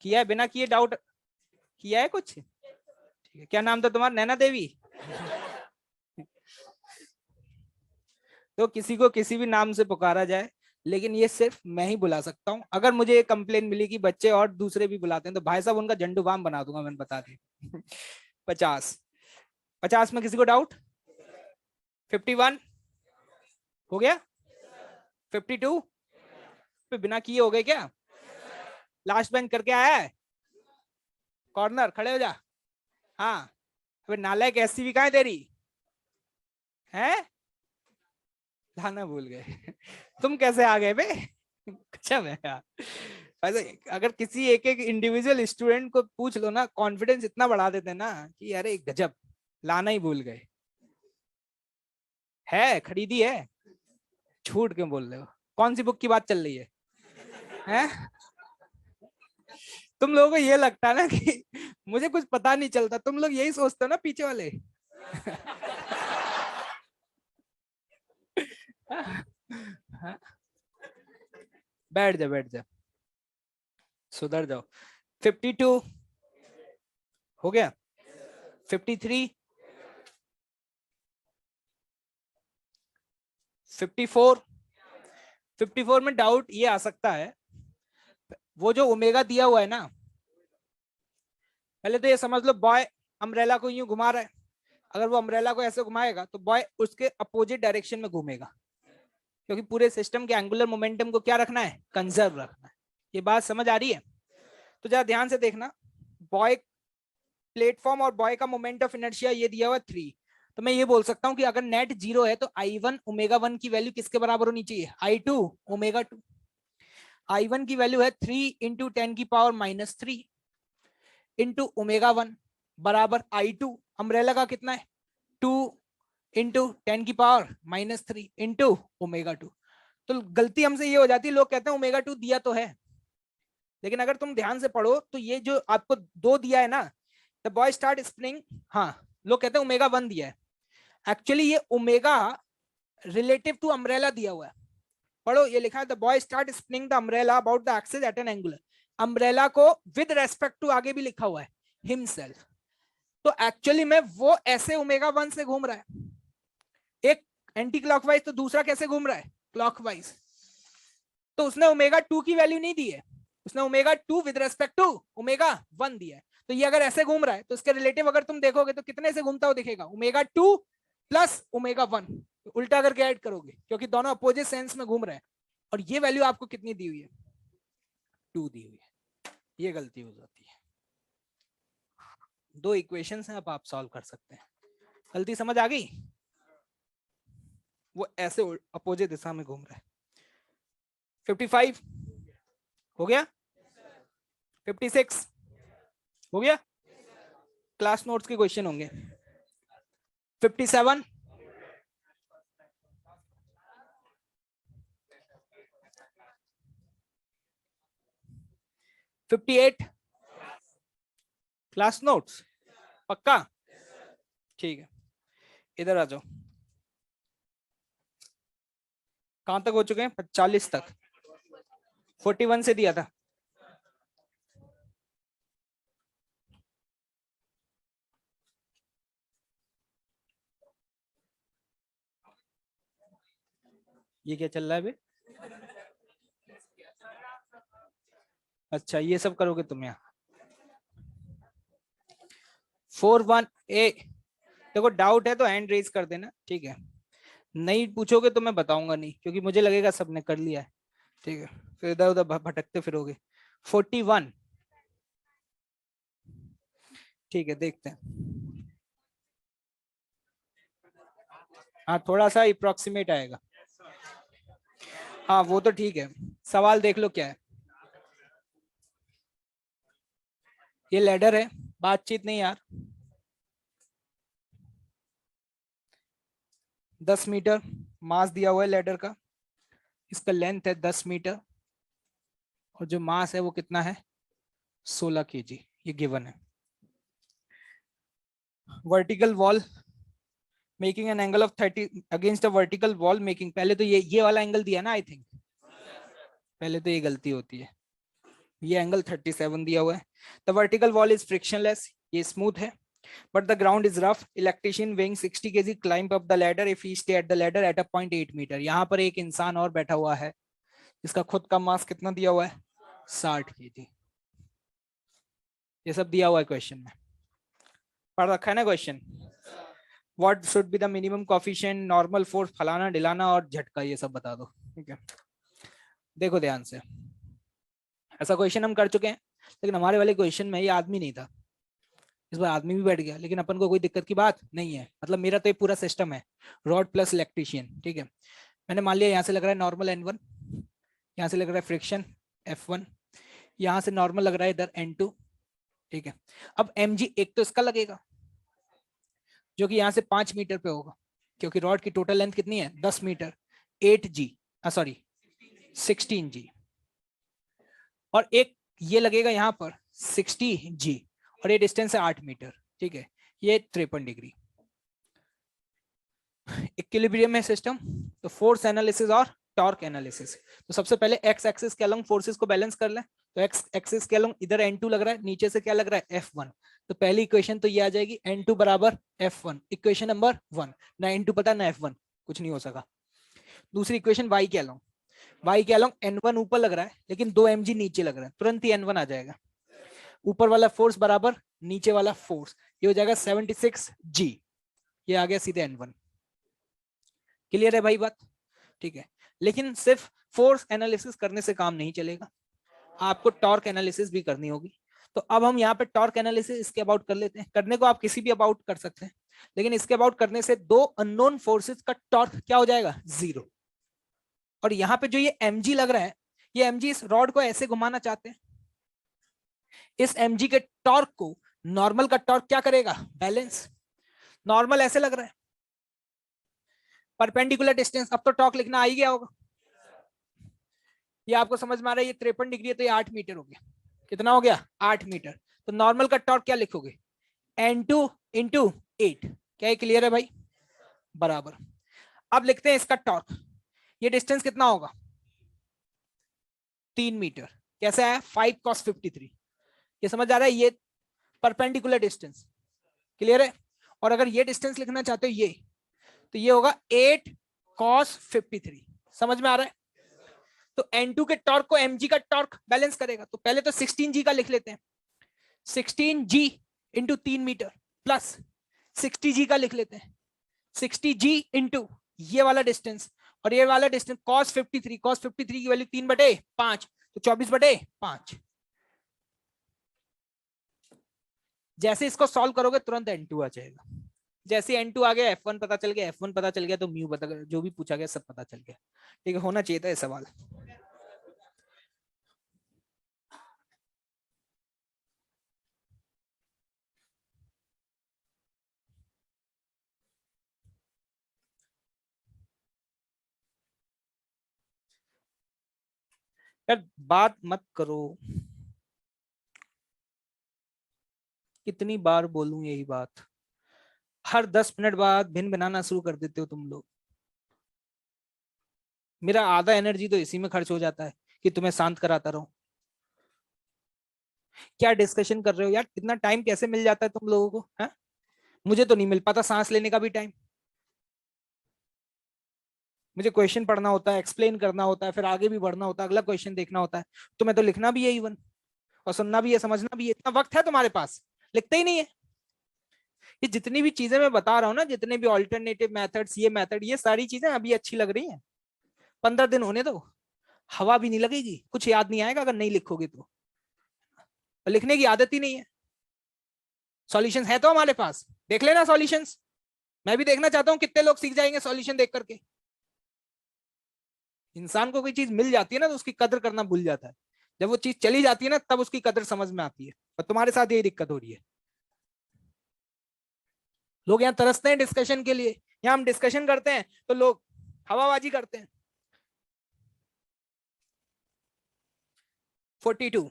किया है, बिना किए डाउट किया है कुछ, ठीक है। क्या नाम था तुम्हारा, नैना देवी? तो किसी को किसी भी नाम से पुकारा जाए, लेकिन ये सिर्फ मैं ही बुला सकता हूँ। अगर मुझे एक कंप्लेन मिली कि बच्चे और दूसरे भी बुलाते हैं, तो भाई साहब उनका झंडू बाम बना दूंगा, मैंने बता दी। 50, 50 में किसी को डाउट? 51 हो गया, 52 पे बिना किए हो गए क्या? लास्ट बेंच करके आया है, कॉर्नर खड़े हो जा। हाँ, अबे नालायक, ऐसी भी कहाँ है तेरी, है लाना भूल गए। तुम कैसे आ गए बे? अच्छा है यार। ऐसे अगर किसी एक एक इंडिविजुअल स्टूडेंट को पूछ लो ना, कॉन्फिडेंस इतना बढ़ा देते हैं ना कि अरे गजब, लाना ही भूल गए। है, खरीदी है, झूठ क्यों बोल रहे हो? कौन सी बुक की बात चल रही है, हैं? तुम लोगों को ये लगता है ना कि मुझे कुछ पता नहीं चलता, तुम लोग यही सोचते हो ना पीछे वाले। बैठ जा, बैठ जा, सुधर जाओ। 52 हो गया, 53, 54, 54 में डाउट ये आ सकता है, वो जो ओमेगा दिया हुआ है ना, पहले तो ये समझ लो बॉय अम्ब्रेला को यूं घुमा रहा है, अगर वो अम्ब्रेला को ऐसे घुमाएगा तो बॉय उसके अपोजिट डायरेक्शन में घूमेगा, क्योंकि पूरे सिस्टम के एंगुलर मोमेंटम को क्या रखना है, कंजर्व रखना है। ये बात समझ आ रही है? तो जरा ध्यान से देखना, बॉय प्लेटफॉर्म और बॉय का मोमेंट ऑफ इनर्शिया ये दिया हुआ 3, तो मैं ये बोल सकता हूं कि अगर नेट 0 है तो I1 ओमेगा 1 की वैल्यू किसके बराबर होनी चाहिए, I2 ओमेगा 2। I1 की वैल्यू है 3 इंटू 10⁻³ इंटू ओमेगा 1 बराबर I2 अम्ब्रेला का कितना है, 2 इंटू 10⁻³ इंटू ओमेगा 2। तो गलती हमसे ये हो जाती है, लोग कहते हैं ओमेगा 2 दिया तो है, लेकिन अगर तुम ध्यान से पढ़ो तो ये जो आपको 2 दिया है ना, द बॉय स्टार्ट स्पिनिंग, हाँ लोग कहते हैं ओमेगा 1 दिया है, एक्चुअली ये ओमेगा रिलेटिव टू अम्ब्रेला दिया हुआ है। पढ़ो, ये लिखा है the boy start spinning the umbrella about the axis at N angular, umbrella को विद रेस्पेक्ट टू आगे भी लिखा हुआ है हिमसेल्फ। तो एक्चुअली में वो ऐसे ओमेगा 1 से घूम रहा है, एक एंटी क्लॉकवाइज, तो दूसरा कैसे घूम रहा है, क्लॉकवाइज। तो उसने ओमेगा 2 की वैल्यू नहीं दी है, उसने omega 2 with respect to omega 1 दिया है। तो ये अगर ऐसे घूम रहा है तो इसके रिलेटिव अगर तुम देखोगे तो कितने से घूमता हुआ दिखेगा, ओमेगा 2 प्लस ओमेगा 1, उल्टा करके ऐड करोगे, क्योंकि दोनों अपोजिट सेंस में घूम रहे हैं। और ये वैल्यू आपको कितनी दी हुई है, 2 दी हुई है। ये गलती हो जाती है। 2 इक्वेशंस हैं, अब आप सॉल्व कर सकते हैं। गलती समझ आ गई? वो ऐसे अपोजिट दिशा में घूम रहा है। 55 हो गया, 56 हो गया, क्लास नोट्स के क्वेश्चन होंगे। 57, 58 क्लास नोट्स पक्का? ठीक है, इधर आ जाओ। कहां तक हो चुके हैं? 40 तक। 41 से दिया था। ये क्या चल रहा है अभी? अच्छा, ये सब करोगे तुम यहाँ? 41A। देखो डाउट है तो हैंड रेज कर देना, ठीक है? नहीं पूछोगे तो मैं बताऊंगा नहीं, क्योंकि मुझे लगेगा सबने कर लिया है, ठीक है? फिर इधर उधर भटकते फिरोगे। 41, ठीक है, देखते हैं। हाँ, थोड़ा सा अप्रोक्सीमेट आएगा। हाँ वो तो ठीक है। सवाल देख लो क्या है। ये लैडर है, बातचीत नहीं यार। 10 मीटर मास दिया हुआ है लैडर का। इसका लेंथ है 10 मीटर, और जो मास है वो कितना है? 16 kg, ये गिवन है। Vertical wall making an angle of 30 against a vertical wall making, पहले तो ये वाला एंगल दिया ना, आई थिंक पहले तो ये गलती होती है। ये एंगल 37 दिया हुआ है। The vertical wall is frictionless, ये स्मूथ है, but the ground is rough. Electrician weighing 60 kg climb up the ladder if he stay at the ladder at a 0.8 metre. यहाँ पर एक इंसान और बैठा हुआ है, इसका खुद का मास कितना दिया हुआ है? 60 kg। ये सब दिया हुआ है क्वेश्चन में, पढ़ रखा है ना question? What should be the minimum coefficient, normal force, फलाना ढिलाना और झटका, ये सब बता दो, ठीक है? देखो ध्यान से, ऐसा क्वेश्चन हम कर चुके हैं, लेकिन हमारे वाले क्वेश्चन में ये आदमी नहीं था। इस बार आदमी भी बैठ गया, लेकिन अपन को कोई दिक्कत की बात नहीं है। मतलब मेरा तो ये पूरा सिस्टम है, रॉड प्लस इलेक्ट्रिशियन, ठीक है? मैंने मान लिया यहाँ से लग रहा है नॉर्मल N1, यहाँ से लग रहा है फ्रिक्शन F1, यहाँ से नॉर्मल लग रहा है इधर N2, ठीक है? अब mg एक तो इसका लगेगा, जो कि यहाँ से 5 मीटर पे होगा, क्योंकि रॉड की टोटल लेंथ कितनी है? 10 मीटर। 8g, sorry 16g। और एक ये लगेगा यहाँ पर 60g, और ये डिस्टेंस है 8 मीटर, ठीक है? ये 53 डिग्री। इक्विलिब्रियम है सिस्टम, तो फोर्स एनालिसिस और टॉर्क एनालिसिस। तो सबसे पहले एक्स एक्सिस के अलोंग फोर्सेस को बैलेंस कर लें। तो एक्स एक्सिस के अलोंग इधर N2 लग रहा है, नीचे से क्या लग रहा है? F1। तो पहली इक्वेशन तो ये आ जाएगी, N2 बराबर F1, इक्वेशन नंबर 1। ना N2 पता ना F1, कुछ नहीं हो सका। दूसरी इक्वेशन y के अलोंग, y के अलोंग N1 ऊपर लग रहा है, लेकिन 2 mg नीचे लग रहा है, तुरंत ही N1 आ जाएगा। ऊपर वाला फोर्स बराबर नीचे वाला फोर्स, ये हो जाएगा 76g, ये आ गया सीधे N1। क्लियर है भाई बात? ठीक है, लेकिन सिर्फ फोर्स एनालिसिस करने से काम नहीं चलेगा, आपको टॉर्क एनालिसिस भी करनी होगी। तो अब हम यहाँ पे टॉर्क एनालिसिस इसके अबाउट कर लेते हैं। करने को आप किसी भी अबाउट कर सकते हैं, लेकिन इसके अबाउट करने से दो अननोन फोर्सेस का टॉर्क क्या हो जाएगा? 0। और यहाँ पे जो ये mg लग रहा है, ये mg इस रॉड को ऐसे घुमाना चाहते हैं, इस mg के टॉर्क को नॉर्मल का टॉर्क क्या करेगा? बैलेंस। नॉर्मल ऐसे लग रहा है, परपेंडिकुलर डिस्टेंस, अब तो टॉर्क लिखना आ ही गया होगा। ये आपको समझ में आ रहा है? ये 53 डिग्री है, तो ये 8 मीटर हो गया। कितना हो गया? 8 मीटर। तो नॉर्मल का टॉर्क क्या लिखोगे? N2 into 8। क्या ये क्लियर है भाई? बराबर। अब लिखते हैं इसका टॉर्क। ये डिस्टेंस कितना होगा? 3 मीटर। कैसे आया? 5 cos 53। ये समझ आ रहा है? ये परपेंडिकुलर डिस्टेंस, क्लियर है? और अगर ये डिस्टेंस लिखना चाहते हो ये, तो ये होगा 8 cos 53। समझ में आ रहा है? तो N2 के टॉर्क को mg का टॉर्क बैलेंस करेगा। तो पहले तो 16g का लिख लेते हैं, 16g into 3 metre, plus 60g का लिख लेते हैं, 60g इंटू ये वाला डिस्टेंस, और ये वाला डिस्टेंस cos 53। cos 53 की वैल्यू 3/5, तो 24/5। जैसे इसको सॉल्व करोगे तुरंत N2 आ जाएगा। जैसे N2 आ गया, F1 पता चल गया, F1 पता चल गया, तो म्यू पता, जो भी पूछा गया सब पता चल गया। ठीक है, होना चाहिए था ये सवाल। यार बात मत करो। कितनी बार बोलूं यही बात, हर 10 मिनट बाद भिन बनाना शुरू कर देते हो तुम लोग। मेरा आधा एनर्जी तो इसी में खर्च हो जाता है कि तुम्हें शांत कराता रहूं। क्या डिस्कशन कर रहे हो यार, इतना टाइम कैसे मिल जाता है तुम लोगों को, है? मुझे तो नहीं मिल पाता सांस लेने का भी टाइम। मुझे क्वेश्चन पढ़ना होता है, एक्सप्लेन करना होता है, फिर आगे भी बढ़ना होता है, अगला क्वेश्चन देखना होता है। तुम्हें तो लिखना भी है इवन, और सुनना भी है, समझना भी है। इतना वक्त है तुम्हारे पास, लिखते ही नहीं है। ये जितनी भी चीजें मैं बता रहा हूँ ना, जितने भी ऑल्टरनेटिव मेथड्स, ये मेथड, ये सारी चीजें अभी अच्छी लग रही हैं। 15 दिन होने दो, हवा भी नहीं लगेगी, कुछ याद नहीं आएगा अगर नहीं लिखोगे तो। और लिखने की आदत ही नहीं है। सॉल्यूशंस है तो हमारे पास, देख लेना सॉल्यूशंस। मैं भी देखना चाहता हूँ कितने लोग सीख जाएंगे सॉल्यूशन देख करके। इंसान को कोई चीज मिल जाती है ना तो उसकी कदर करना भूल जाता है। जब वो चीज चली जाती है ना तब उसकी कदर समझ में आती है। और तुम्हारे साथ यही दिक्कत हो रही है। लोग यहाँ तरसते हैं डिस्कशन के लिए। यहाँ हम डिस्कशन करते हैं तो लोग हवाबाजी करते हैं। 42.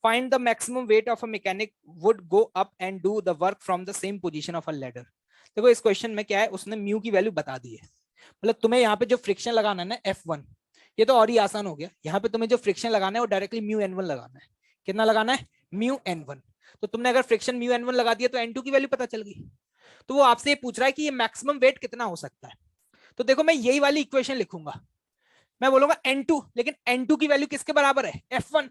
Find the maximum weight of a mechanic would go up and do the work from the same position of a ladder. देखो इस क्वेश्चन में क्या है, उसने म्यू की वैल्यू बता दी है। मतलब तुम्हें यहाँ पे जो फ्रिक्शन लगाना है ना F1, ये तो और ही आसान हो गया। यहाँ पे तुम्हें जो फ्रिक्शन लगाना है वो डायरेक्टली म्यू N1 लगाना है। कितना लगाना है? Mu N1। तो तुमने अगर फ्रिक्शन म्यू N1 लगा दिया तो N2 की वैल्यू पता चल गई। तो वो आपसे ये पूछ रहा है कि ये मैक्सिमम वेट कितना हो सकता है। तो देखो मैं यही वाली इक्वेशन लिखूंगा। मैं बोलूंगा N2, लेकिन N2 की वैल्यू किसके बराबर है? F1।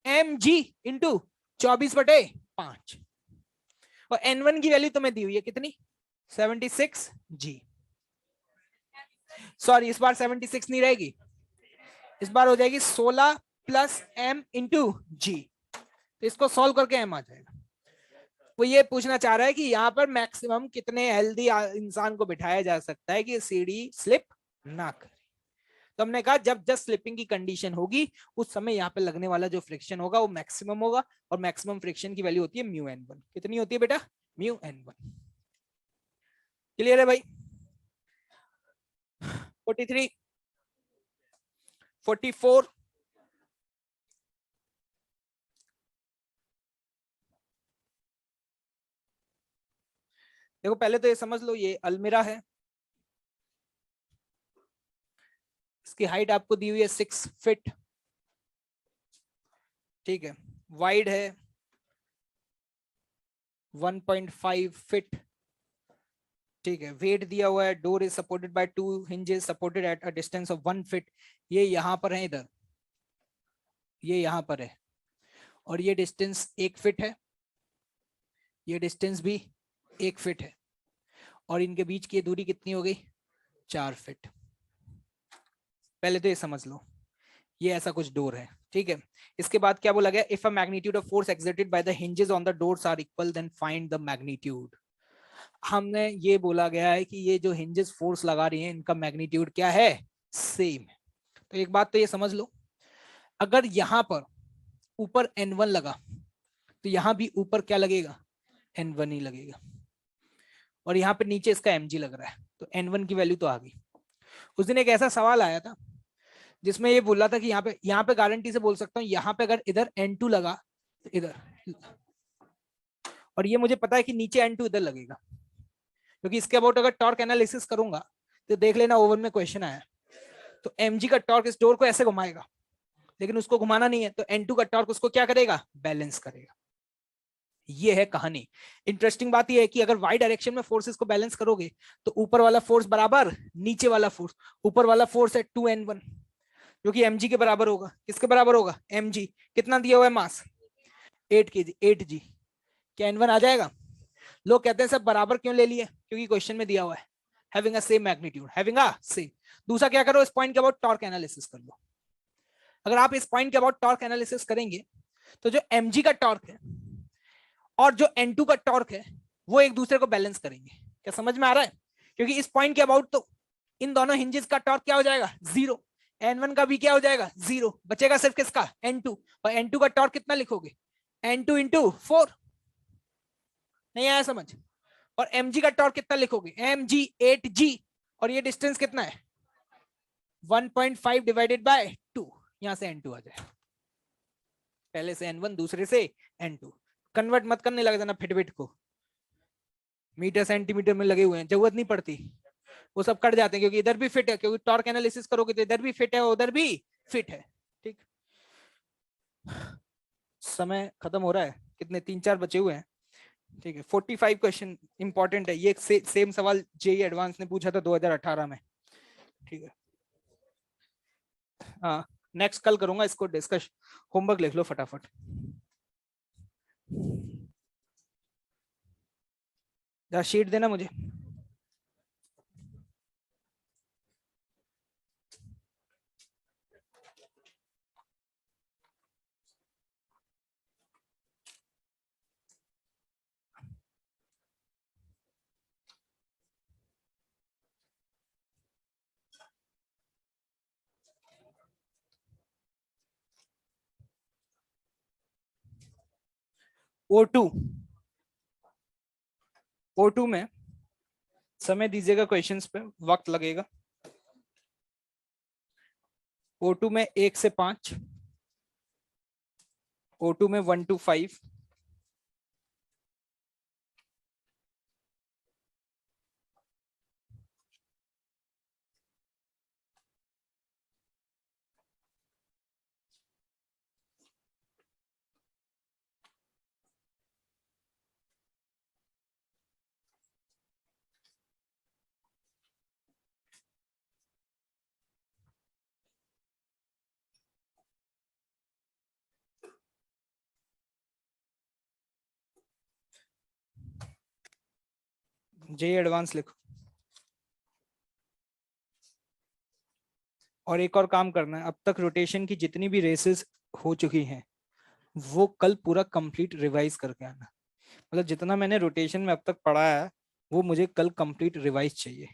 mg into 24/5। और N1 की वैल्यू तुम्हें दी हुई है कितनी? 76g। सॉरी, इस बार 76 नहीं रहेगी, इस बार हो जाएगी 16 प्लस m इंटू जी। तो इसको सॉल्व करके m आ जाएगा। वो ये पूछना चाह रहा है कि यहाँ पर मैक्सिमम कितने हेल्दी इंसान को बिठाया जा सकता है कि सीढ़ी स्लिप ना करे। तो हमने कहा जब जस्ट स्लिपिंग की कंडीशन होगी उस समय यहाँ पे लगने वाला जो फ्रिक्शन होगा वो मैक्सिमम होगा। और मैक्सिमम फ्रिक्शन की वैल्यू होती है म्यू N1। कितनी होती है बेटा? Mu N1। क्लियर है भाई? 43, 44, देखो पहले तो ये समझ लो, ये अलमीरा है। इसकी हाइट आपको दी हुई है 6 फीट, ठीक है। वाइड है 1.5 फीट, ठीक है। वेट दिया हुआ है, door is supported by 2 hinges supported at a distance of 1 feet. ये यहां पर है, इधर ये यहां पर है। और ये डिस्टेंस 1 फीट है, ये डिस्टेंस भी 1 फीट है। और इनके बीच की दूरी कितनी हो गई? 4 फीट। पहले तो ये समझ लो, ये ऐसा कुछ डोर है, ठीक है। इसके बाद क्या बोला गया? If a magnitude of force exerted by the hinges on the doors are equal then find the magnitude. हमने ये बोला गया है कि ये जो हिंजेस फोर्स लगा रही हैं इनका मैग्नीट्यूड क्या है? सेम है। तो एक बात तो ये समझ लो, अगर यहां पर ऊपर N1 लगा तो यहां भी ऊपर क्या लगेगा? N1 ही लगेगा। और यहाँ पे नीचे इसका mg लग रहा है, तो N1 की वैल्यू तो आ गई। उस दिन एक ऐसा सवाल आया था जिसमें ये बोला था कि यहाँ पे गारंटी से बोल सकता हूँ, यहाँ पे अगर इधर N2 लगा तो इधर, और ये मुझे पता है कि नीचे N2 इधर लगेगा, क्योंकि इसके अबाउट अगर टॉर्क एनालिसिस करूंगा तो देख लेना ओवन में क्वेश्चन आया। तो mg का टॉर्क इस डोर को ऐसे घुमाएगा, लेकिन उसको घुमाना नहीं है, तो N2 का टॉर्क उसको क्या करेगा? बैलेंस करेगा। ये है कहानी। इंटरेस्टिंग बात यह है कि अगर वाई डायरेक्शन में फोर्सेस को बैलेंस करोगे तो ऊपर वाला फोर्स बराबर नीचे वाला फोर्स। ऊपर वाला फोर्स है 2N1 जो कि mg के बराबर होगा। किसके बराबर होगा? mg। कितना दिया हुआ है मास? 8 kg, 8g। क्या N1 आ जाएगा? लोग कहते हैं सब बराबर क्यों ले लिए? क्योंकि क्वेश्चन में दिया हुआ है having a same magnitude, having a same. दूसरा क्या करो, इस पॉइंट के अबाउट टॉर्क एनालिसिस कर लो। अगर आप इस पॉइंट के अबाउट टॉर्क एनालिसिस करेंगे तो जो mg का टॉर्क है और जो N2 का टॉर्क है वो एक दूसरे को बैलेंस करेंगे। क्या समझ में आ रहा है? क्योंकि इस पॉइंट के अबाउट तो इन दोनों हिंजेस का टॉर्क क्या हो जाएगा 0, N1 का भी क्या हो जाएगा 0, बचेगा सिर्फ किसका N2, और N2 का टॉर्क कितना लिखोगे N2 इंटू 4, नहीं आया समझ, और mg का टॉर्क कितना लिखोगे mg 8g, और ये डिस्टेंस कितना है 1.5 डिवाइडेड बाय 2, यहां से N2 आ जाए, पहले से N1 दूसरे से N2, कन्वर्ट मत करने लग जाना फिटबिट को, मीटर सेंटीमीटर में लगे हुए हैं, जरूरत नहीं पड़ती, वो सब कट जाते हैं क्योंकि इधर भी फिट है, क्योंकि टॉर्क एनालिसिस करोगे तो इधर भी फिट है उधर भी फिट है। ठीक, समय खत्म हो रहा है, कितने 3-4 बचे हुए हैं। ठीक है, 45 क्वेश्चन इंपॉर्टेंट है, ये सेम सवाल जेई एडवांस ने पूछा था 2018 में। ठीक है, हाँ नेक्स्ट कल करूंगा इसको डिस्कस, होमवर्क लिख लो फटाफट। शीट देना मुझे। O2 O2 में समय दीजिएगा, क्वेश्चंस पे वक्त लगेगा। O2 में 1 से 5, O2 में 1 to 5, जे एडवांस लिखो। और एक और काम करना है, अब तक रोटेशन की जितनी भी रेसेस हो चुकी हैं वो कल पूरा कंप्लीट रिवाइज करके आना, मतलब जितना मैंने रोटेशन में अब तक पढ़ाया है वो मुझे कल कंप्लीट रिवाइज चाहिए।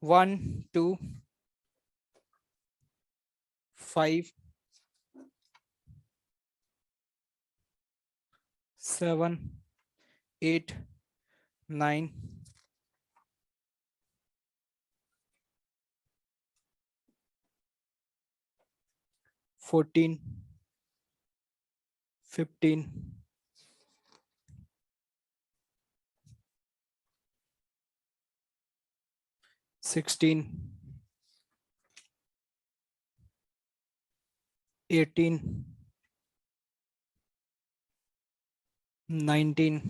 1 2 5 7 8 9 14 15 16 18 19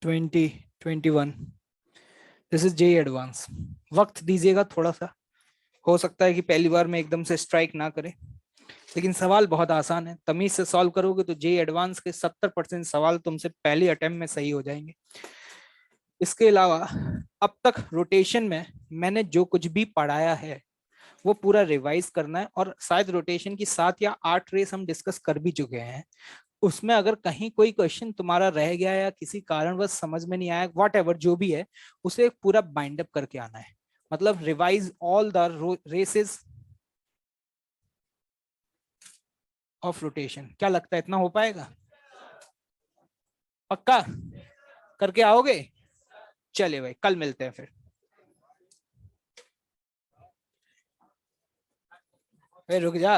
20 21। This is J advance. वक्त दीजिएगा थोड़ा सा, हो सकता है कि पहली बार में एकदम से स्ट्राइक ना करे, लेकिन सवाल बहुत आसान है, तमीज से सॉल्व करोगे तो जे एडवांस के 70% सवाल तुमसे पहली अटेम्प्ट में सही हो जाएंगे। इसके अलावा अब तक रोटेशन में मैंने जो कुछ भी पढ़ाया है वो पूरा रिवाइज करना है, और शायद रोटेशन की 7 या 8 रेस हम डिस्कस कर भी चुके हैं, उसमें अगर कहीं कोई क्वेश्चन तुम्हारा रह गया या किसी कारणवश समझ में नहीं आया, व्हाट एवर जो भी है, उसे पूरा बाइंड अप करके आना है, मतलब revise all the races of rotation. क्या लगता है इतना हो पाएगा? पक्का करके आओगे? चलिए भाई, कल मिलते हैं फिर। रुक जा।